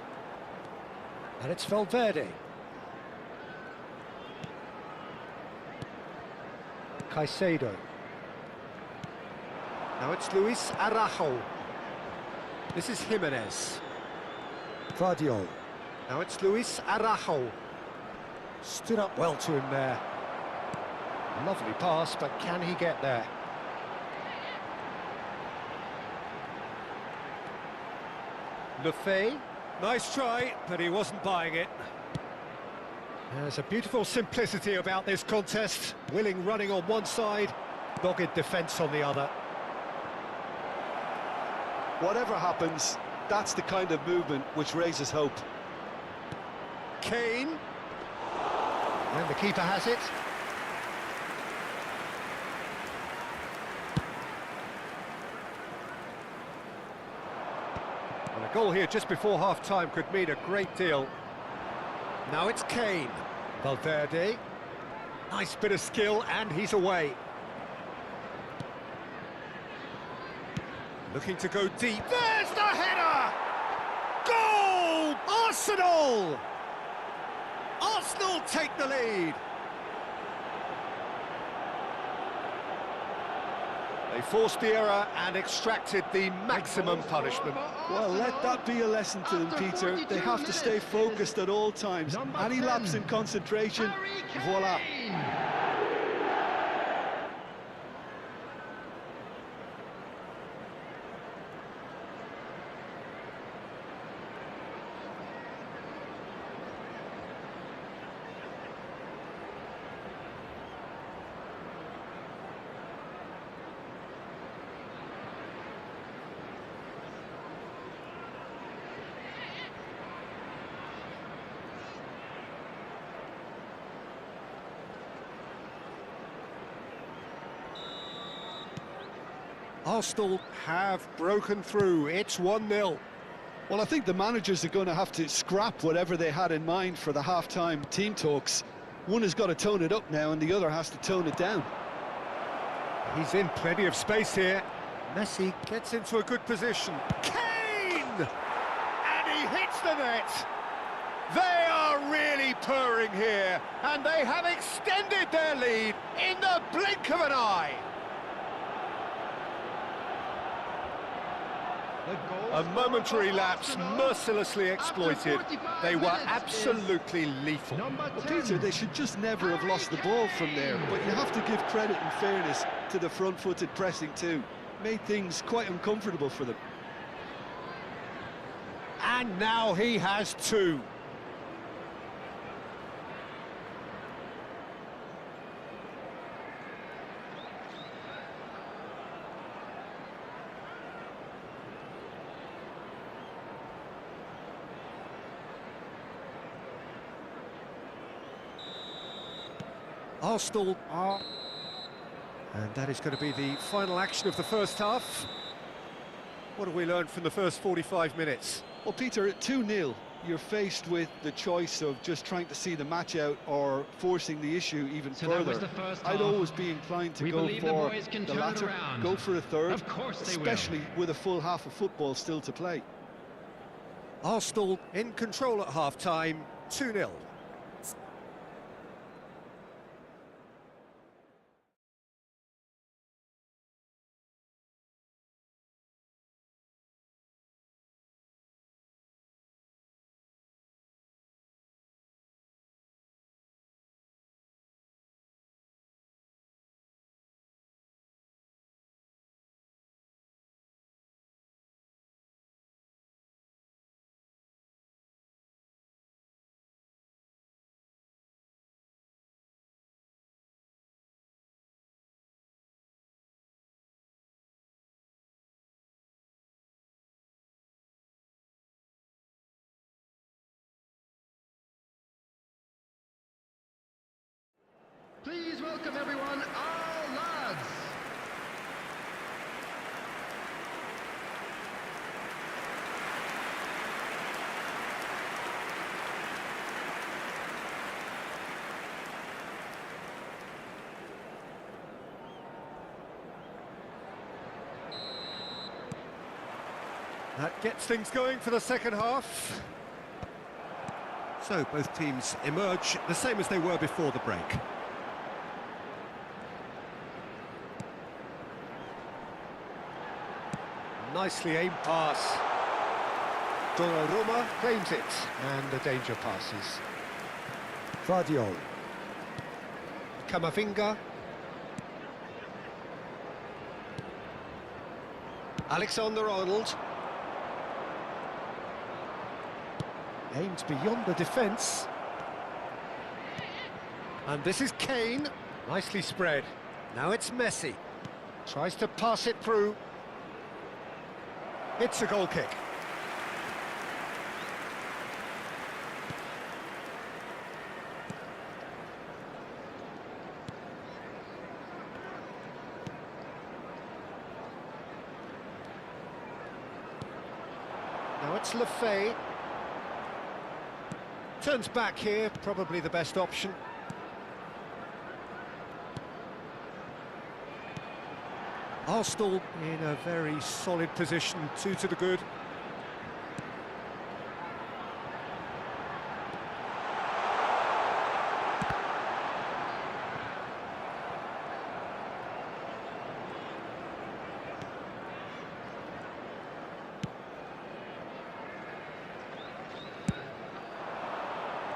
And it's Valverde. Caicedo. Now it's Luis Araujo. This is Jimenez. Guardiol. Now it's Luis Araujo. Stood up well to him there. Lovely pass, but can he get there? Lefebvre. Nice try, but he wasn't buying it. There's a beautiful simplicity about this contest. Willing running on one side, dogged defence on the other. Whatever happens, that's the kind of movement which raises hope. Kane. And the keeper has it. And a goal here just before half-time could mean a great deal. Now it's Kane. Valverde. Nice bit of skill, and he's away. Looking to go deep. There's the header! Goal! Arsenal! Arsenal take the lead. They forced the error and extracted the maximum punishment. Well, let that be a lesson to them, Peter. They have to stay focused at all times. Any lapse in concentration, voila. Arsenal have broken through. It's 1-0. Well, I think the managers are going to have to scrap whatever they had in mind for the half-time team talks. One has got to tone it up now, and the other has to tone it down. He's in plenty of space here. Messi gets into a good position. Kane! And he hits the net. They are really purring here, and they have extended their lead in the blink of an eye. A momentary lapse mercilessly exploited. They were absolutely lethal. Well, Peter, they should just never have lost the ball from there, but you have to give credit and fairness to the front-footed pressing too. Made things quite uncomfortable for them. And now he has two. Arsenal are... And that is going to be the final action of the first half. What have we learned from the first 45 minutes? Well, Peter, at 2-0, you're faced with the choice of just trying to see the match out or forcing the issue even So that was further. the first I'd half. always be inclined to We go believe the for boys can the turn it latter, around. go for a third, Of course they will. especially with a full half of football still to play. Arsenal in control at half-time, 2-0. Please welcome everyone, our lads. That gets things going for the second half. So both teams emerge the same as they were before the break. Nicely aimed pass. Donnarumma claims it, and the danger passes. Vardiol. Camavinga. Alexander-Arnold. Aimed beyond the defence. And this is Kane. Nicely spread. Now it's Messi. Tries to pass it through. It's a goal kick. Now it's 𝗟𝗡. Turns back here, probably the best option. Arsenal in a very solid position, 2 to the good.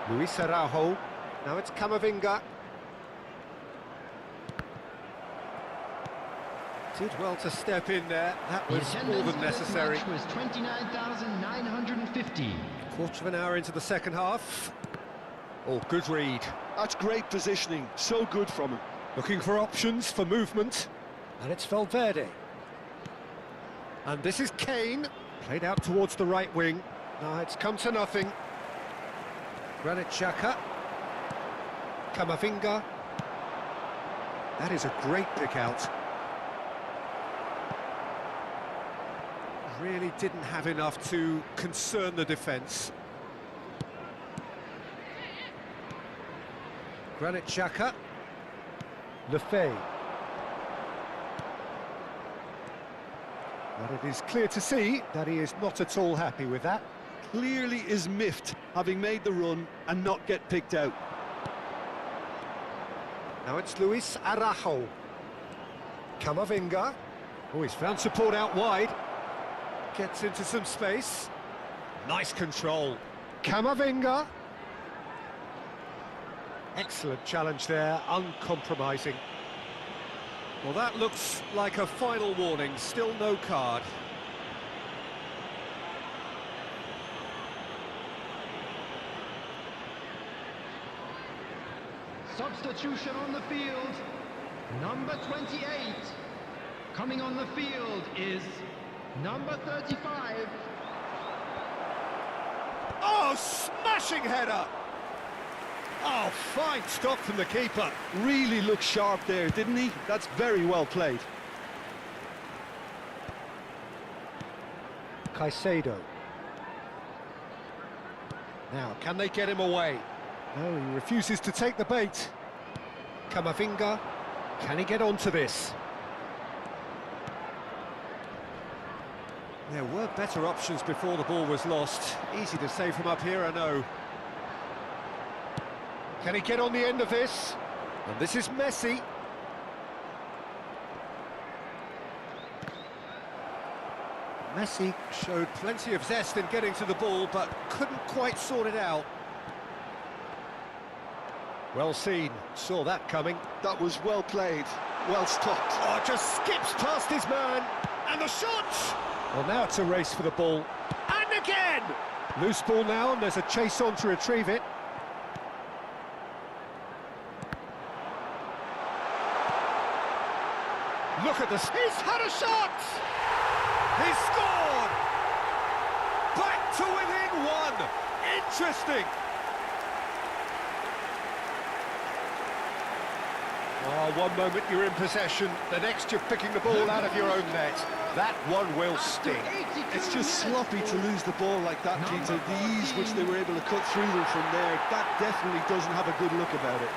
Luis Araujo. Now it's Camavinga. Did well to step in there. That was more than necessary. The was 29,950. Quarter of an hour into the second half. Oh, good read. That's great positioning, so good from him. Looking for options for movement. And it's Valverde. And this is Kane. Played out towards the right wing. No, it's come to nothing. Granit Xhaka. Camavinga. That is a great pick out. Really didn't have enough to concern the defence. Granit Xhaka. 𝗟𝗡. But it is clear to see that he is not at all happy with that. Clearly is miffed, having made the run and not get picked out. Now it's Luis Araujo. Camavinga. Oh, he's found support out wide. Gets into some space. Nice control. Camavinga. Excellent challenge there, uncompromising. Well, that looks like a final warning, still no card. Substitution on the field. Number 28. Coming on the field is number 35. Oh, smashing header! Oh, fine stop from the keeper. Really looked sharp there, didn't he? That's very well played. Caicedo. Now, can they get him away? No, he refuses to take the bait. Camavinga, can he get onto this? There were better options before the ball was lost. Easy to say from up here, I know. Can he get on the end of this? And this is Messi. Messi showed plenty of zest in getting to the ball, but couldn't quite sort it out. Well seen, saw that coming. That was well played, well stopped. Oh, just skips past his man, and the shot! Well, now it's a race for the ball, and again! Loose ball now, and there's a chase on to retrieve it. Look at this, he's had a shot! He's scored! Back to within one! Interesting! Oh, one moment you're in possession, the next you're picking the ball out of your own net. That one will sting. It's just sloppy to lose the ball like that, Peter. The ease which they were able to cut through them from there, that definitely doesn't have a good look about it.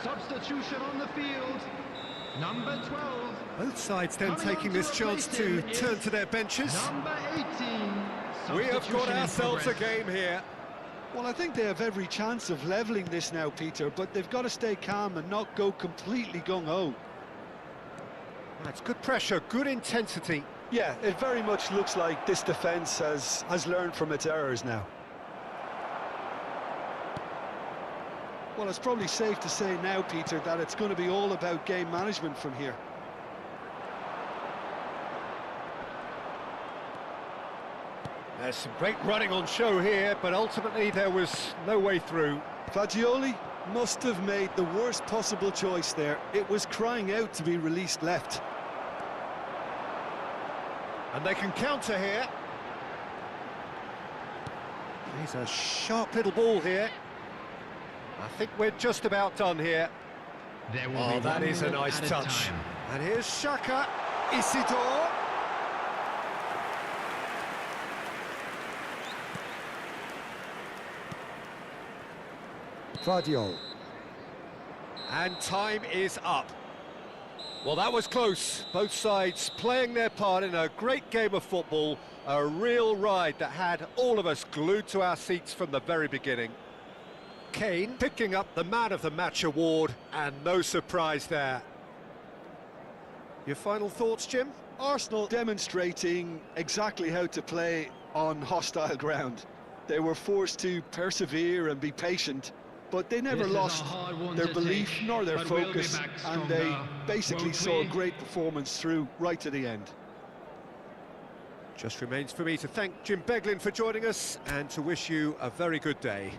Substitution on the field. Number 12. Both sides then taking this chance to turn to their benches. Number 18. We have got Substitution in ourselves a progress. game here. Well, I think they have every chance of levelling this now, Peter, but they've got to stay calm and not go completely gung-ho. That's good pressure, good intensity. Yeah, it very much looks like this defence has learned from its errors now. Well, it's probably safe to say now, Peter, that it's going to be all about game management from here. There's some great running on show here, but ultimately there was no way through. Fagioli must have made the worst possible choice there. It was crying out to be released left. And they can counter here. He's a sharp little ball here. I think we're just about done here. There will Oh, be that one is a more nice at touch. time. And here's Xhaka, Isidore. Vardiol. And time is up. Well, that was close. Both sides playing their part in a great game of football. A real ride that had all of us glued to our seats from the very beginning. Kane picking up the Man of the Match award, and no surprise there. Your final thoughts, Jim? Arsenal demonstrating exactly how to play on hostile ground. They were forced to persevere and be patient, but they never This is a lost hard one their to belief take, nor their but we'll be focus, back and they stronger, basically won't saw a we? great performance through right to the end. Just remains for me to thank Jim Beglin for joining us and to wish you a very good day.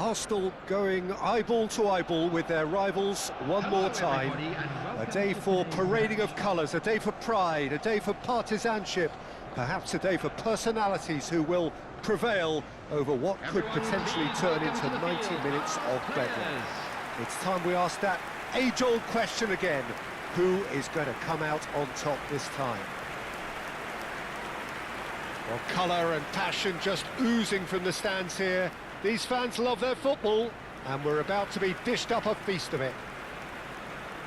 Arsenal going eyeball to eyeball with their rivals one more time. A day for parading of colours, a day for pride, a day for partisanship, perhaps a day for personalities who will prevail over what could potentially turn into 90 minutes of bedlam. It's time we ask that age-old question again. Who is going to come out on top this time? Well, colour and passion just oozing from the stands here. These fans love their football, and we're about to be dished up a feast of it.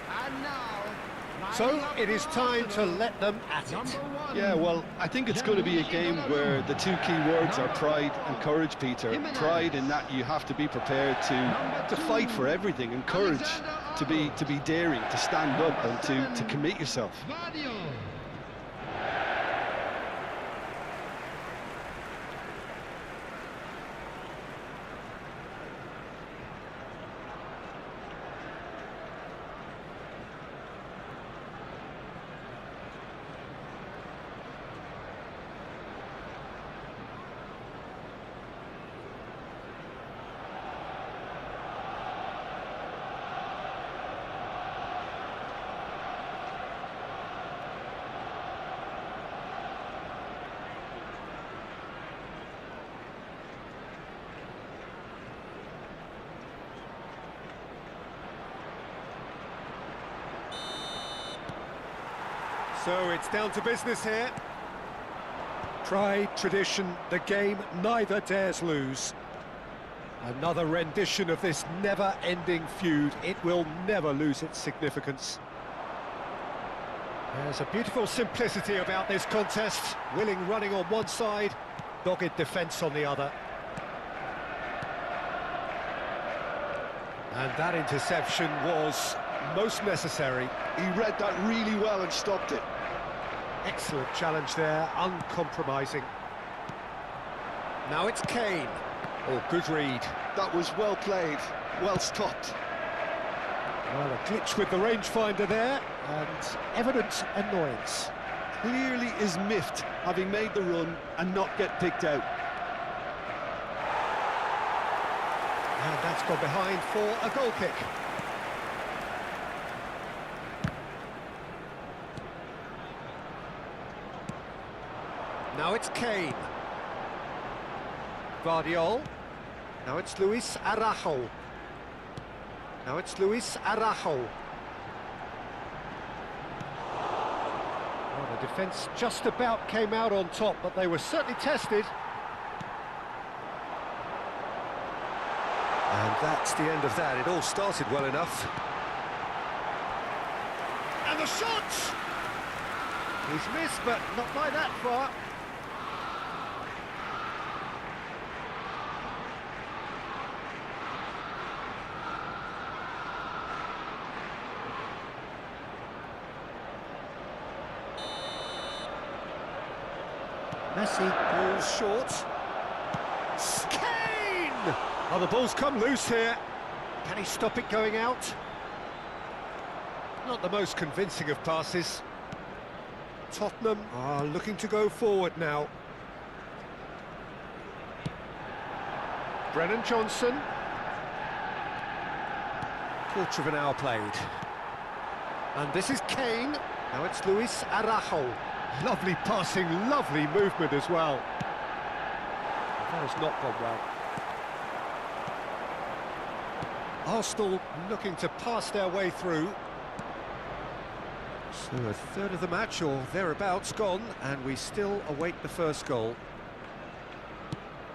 And now, So it is time to let them at it. Yeah, well, I think it's going to be a game where the two key words are pride and courage, Peter. Pride in that you have to be prepared to fight for everything, and courage to be daring, to stand up and to commit yourself. So it's down to business here. Pride, tradition, the game neither dares lose. Another rendition of this never-ending feud. It will never lose its significance. There's a beautiful simplicity about this contest. Willing running on one side, dogged defence on the other. And that interception was most necessary. He read that really well and stopped it. Excellent challenge there, uncompromising. Now it's Kane. Oh, good read. That was well played, well stopped. Well, a glitch with the rangefinder there, and evident annoyance. Clearly is miffed, having made the run and not get picked out. And that's gone behind for a goal kick. Now it's Kane. Guardiola. Now it's Luis Araujo. Now it's Luis Araujo. Well, the defence just about came out on top, but they were certainly tested. And that's the end of that. It all started well enough. And the shot! He's missed, but not by that far. Messi pulls short. Kane! Oh, the ball's come loose here. Can he stop it going out? Not the most convincing of passes. Tottenham are looking to go forward now. Brennan Johnson. Quarter of an hour played. And this is Kane. Now it's Luis Araujo. Lovely passing, lovely movement as well. That has not gone well. Arsenal looking to pass their way through. So a third of the match or thereabouts gone, and we still await the first goal.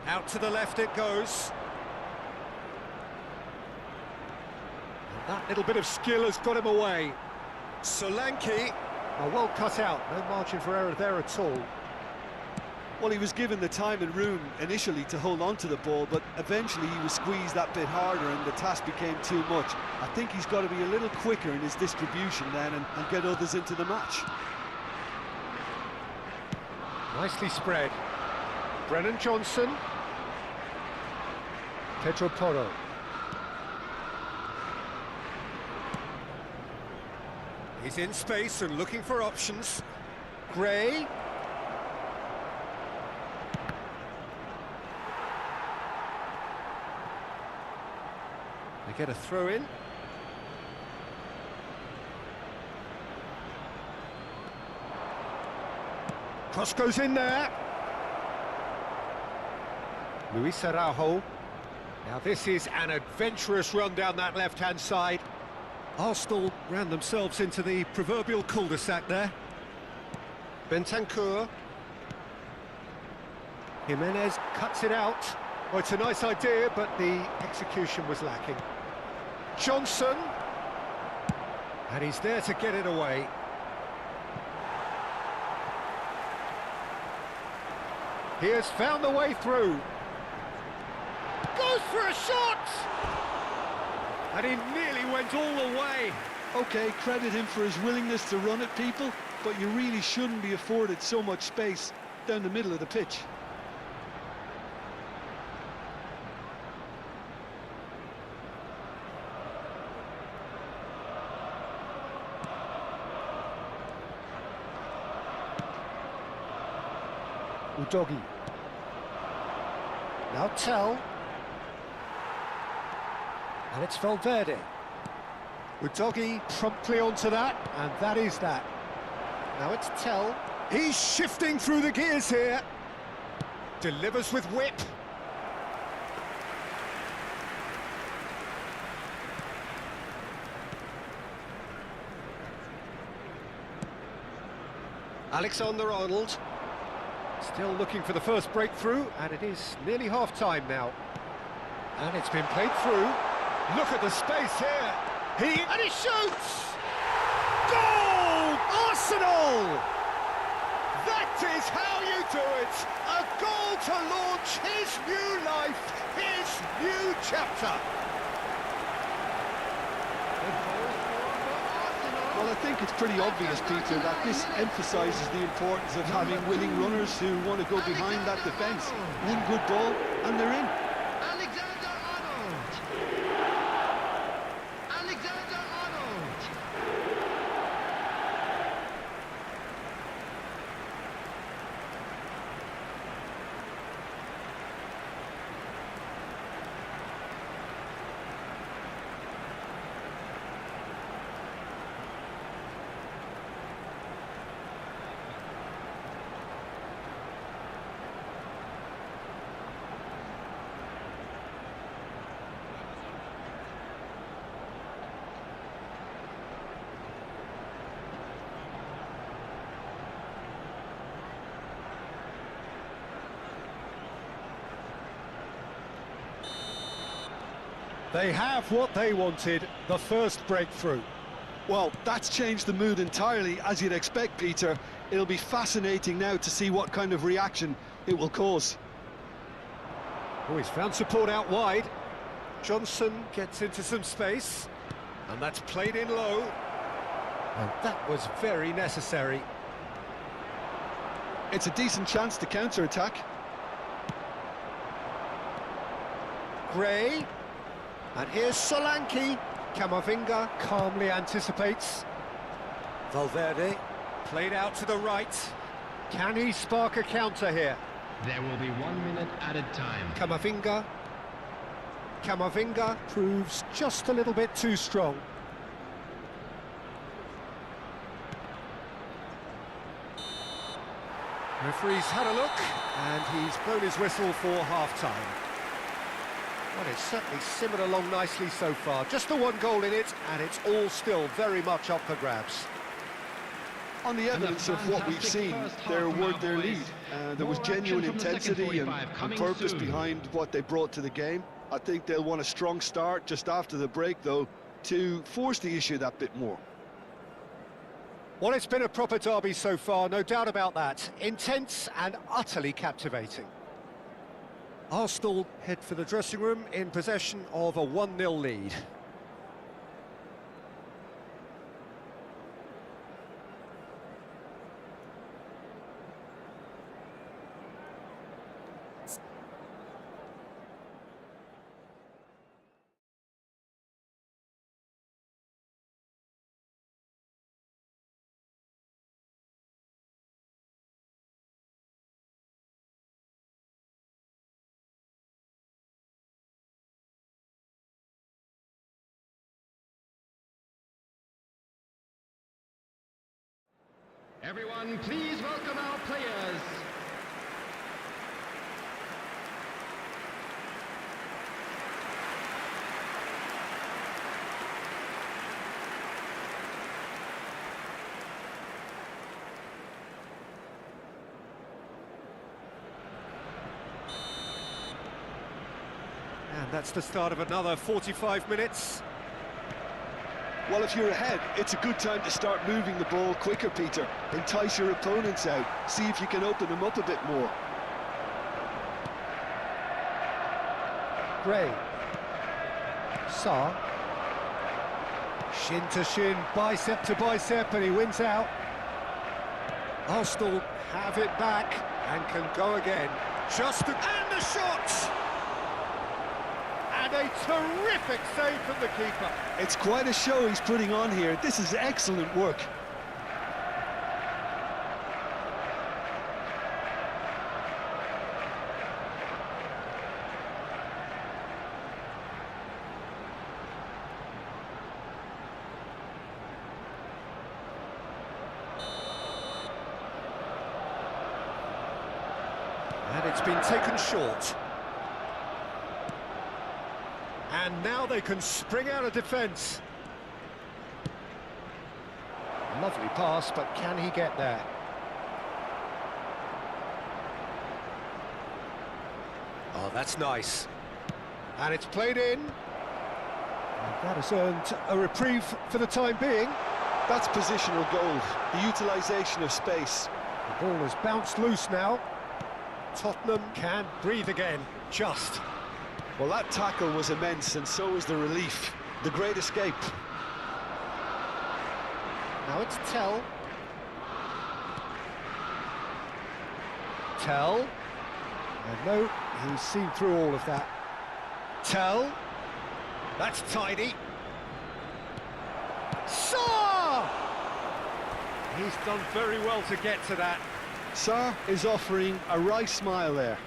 Out to the left it goes. And that little bit of skill has got him away. Solanke. Oh, well cut out, no margin for error there at all. Well, he was given the time and room initially to hold on to the ball, but eventually he was squeezed that bit harder and the task became too much. I think he's got to be a little quicker in his distribution then and get others into the match. Nicely spread. Brennan Johnson. Pedro Porro. He's in space and looking for options. Gray. They get a throw in. Cross goes in there. Luis Araujo. Now this is an adventurous run down that left-hand side. Arsenal ran themselves into the proverbial cul-de-sac there. Bentancur. Jimenez cuts it out. Well, it's a nice idea, but the execution was lacking. Johnson. And he's there to get it away. He has found the way through. Goes for a shot! And he nearly went all the way. OK, credit him for his willingness to run at people, but you really shouldn't be afforded so much space down the middle of the pitch. Udogi. Now Tell. And it's Valverde. Udogi promptly onto that, and that is that. Now it's Tell. He's shifting through the gears here. Delivers with whip. Alexander-Arnold. Still looking for the first breakthrough, and it is nearly half-time now. And it's been played through. Look at the space here. And he shoots! Goal! Arsenal! That is how you do it! A goal to launch his new life, his new chapter. Well, I think it's pretty obvious, Peter, that this emphasises the importance of having willing runners who want to go behind that defence. One good ball, and they're in. Alexander-Arnold! Alexander-Arnold! They have what they wanted, the first breakthrough. Well, that's changed the mood entirely, as you'd expect, Peter. It'll be fascinating now to see what kind of reaction it will cause. Oh, he's found support out wide. Johnson gets into some space, and that's played in low. And that was very necessary. It's a decent chance to counter-attack. Gray. And here's Solanke. Camavinga calmly anticipates. Valverde played out to the right. Can he spark a counter here? There will be 1 minute added time. Camavinga. Camavinga proves just a little bit too strong. Referee's had a look, and he's blown his whistle for half-time. Well, it's certainly simmered along nicely so far. Just the one goal in it, and it's all still very much up for grabs. On the evidence of what we've seen, there were their lead. There was genuine intensity and purpose behind what they brought to the game. I think they'll want a strong start just after the break, though, to force the issue that bit more. Well, it's been a proper derby so far, no doubt about that. Intense and utterly captivating. Arsenal head for the dressing room in possession of a 1-0 lead. Everyone, please welcome our players. And that's the start of another 45 minutes. Well, if you're ahead, it's a good time to start moving the ball quicker, Peter. Entice your opponents out. See if you can open them up a bit more. Gray. Saar. Shin to shin, bicep to bicep, and he wins out. Arsenal have it back and can go again. And the shot! And a terrific save from the keeper. It's quite a show he's putting on here. This is excellent work. And it's been taken short. And now they can spring out of defence. Lovely pass, but can he get there? Oh, that's nice. And it's played in. And that has earned a reprieve for the time being. That's positional goal, the utilisation of space. The ball has bounced loose now. Tottenham can breathe again, just. Well, that tackle was immense, and so was the relief. The great escape. Now it's Tell. Tell. And no, he's seen through all of that. Tell. That's tidy. Saar! He's done very well to get to that. Saar is offering a wry smile there.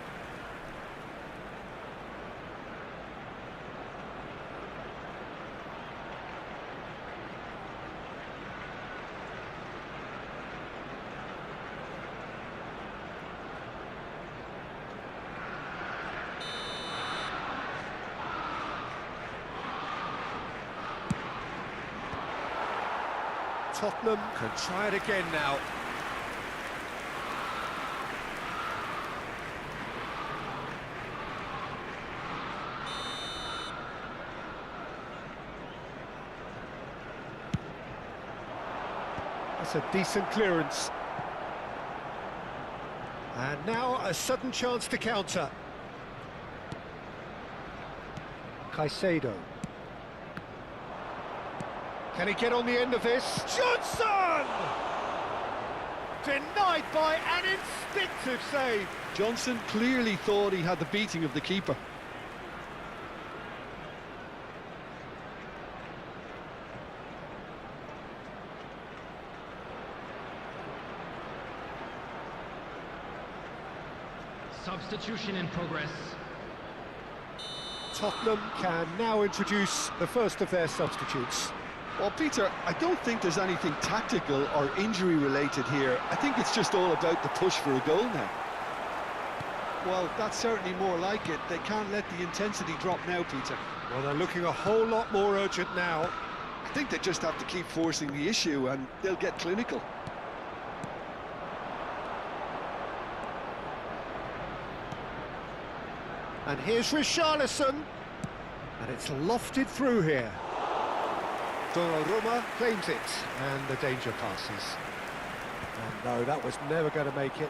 Tottenham can try it again now. That's a decent clearance. And now a sudden chance to counter. Caicedo. Can he get on the end of this? Johnson! Denied by an instinctive save. Johnson clearly thought he had the beating of the keeper. Substitution in progress. Tottenham can now introduce the first of their substitutes. Well, Peter, I don't think there's anything tactical or injury-related here. I think it's just all about the push for a goal now. Well, that's certainly more like it. They can't let the intensity drop now, Peter. Well, they're looking a whole lot more urgent now. I think they just have to keep forcing the issue and they'll get clinical. And here's Richarlison. And it's lofted through here. Donnarumma claims it, and the danger passes. And no, that was never going to make it.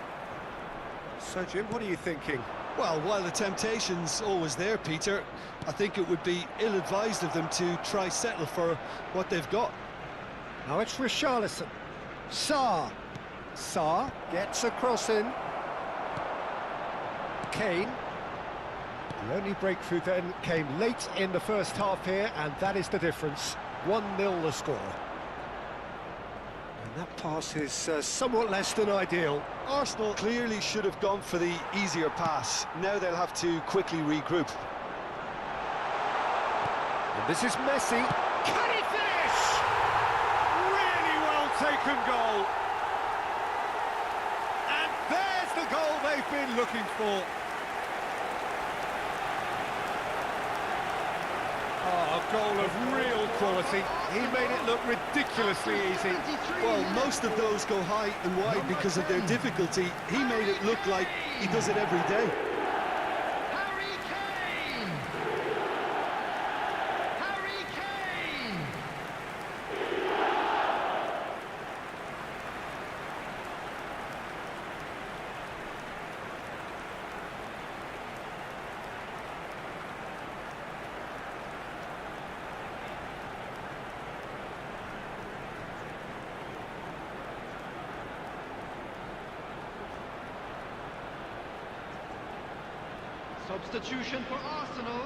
So, Jim, what are you thinking? Well, while the temptation's always there, Peter, I think it would be ill-advised of them to try settle for what they've got. Now it's Richarlison. Saar. Saar gets a cross in. Kane. The only breakthrough then came late in the first half here, and that is the difference. 1-0 the score. And that pass is somewhat less than ideal. Arsenal clearly should have gone for the easier pass. Now they'll have to quickly regroup. And this is Messi. Can he finish? Really well taken goal. they've been looking for. Oh, a goal of real quality. He made it look ridiculously easy. Well, most of those go high and wide because of their difficulty. He made it look like he does it every day. Harry Kane! Harry Kane! Substitution for Arsenal,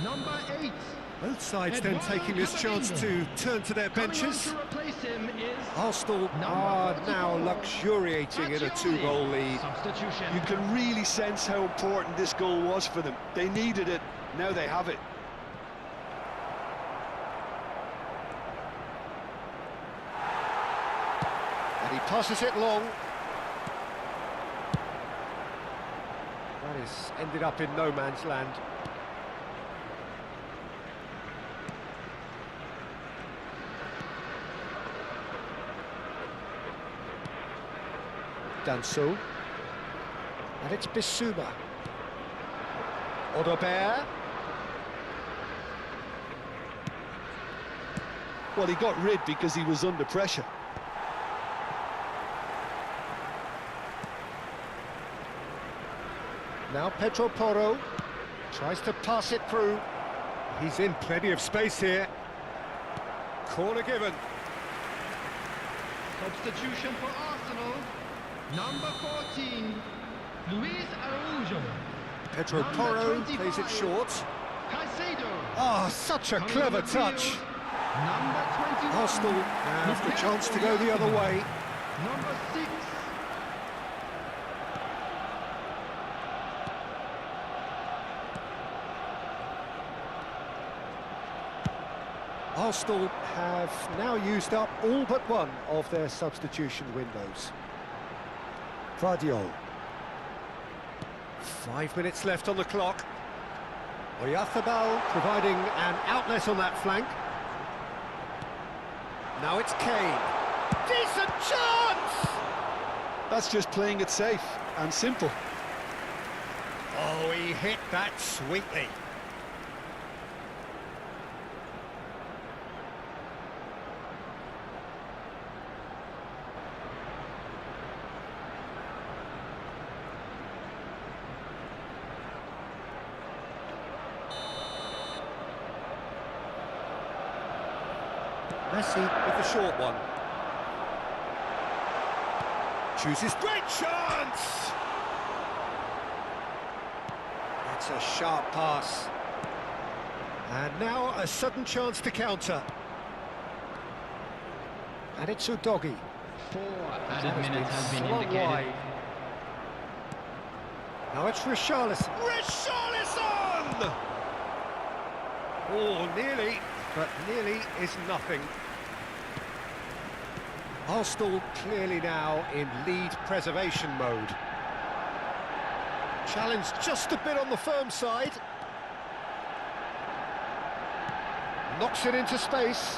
number 8. Both sides then taking this chance to turn to their benches. Coming on to replace him is Arsenal are now luxuriating in a 2-goal lead. substitution. You can really sense how important this goal was for them. They needed it, now they have it. And he passes it long. That is ended up in no man's land. Danso. And it's Bissouma. Odobert. Well, he got rid because he was under pressure. Now Pedro Porro tries to pass it through. He's in plenty of space here. Corner given. Substitution for Arsenal, number 14, Luis Araujo. Pedro Number Porro 25. plays it short. Caicedo. Oh, such a Coming clever on the field, touch. Number 21. Arsenal have the chance to go the other way. Number 6. Arsenal have now used up all but one of their substitution windows. Vardiol. 5 minutes left on the clock. 𝗟𝗓𝗩𝗘 providing an outlet on that flank. Now it's Kane. Decent chance! That's just playing it safe and simple. Oh, he hit that sweetly. Messi with the short one. Chooses great chance! That's a sharp pass. And now a sudden chance to counter. And it's Udogi. 4 That added has minutes has been swung indicated. wide. Now it's Richarlison. Richarlison! Oh, nearly, but nearly is nothing. Arsenal clearly now in lead preservation mode. Challenge just a bit on the firm side. Knocks it into space.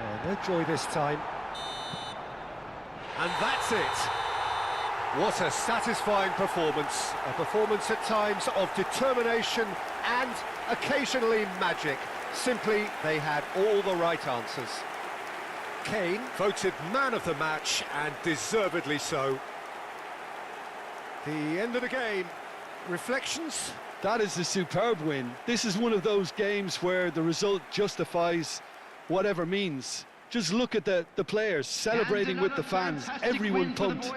Oh, no joy this time. And that's it. What a satisfying performance. A performance at times of determination and occasionally magic. Simply, they had all the right answers. Kane voted man of the match, and deservedly so. The end of the game. Reflections? That is a superb win. This is one of those games where the result justifies whatever means. Just look at the players celebrating with the fans, everyone pumped.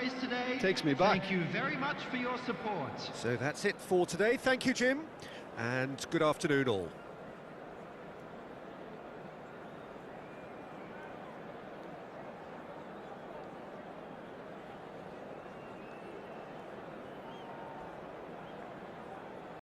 Takes me back. Thank you very much for your support. So that's it for today. Thank you, Jim, and good afternoon all.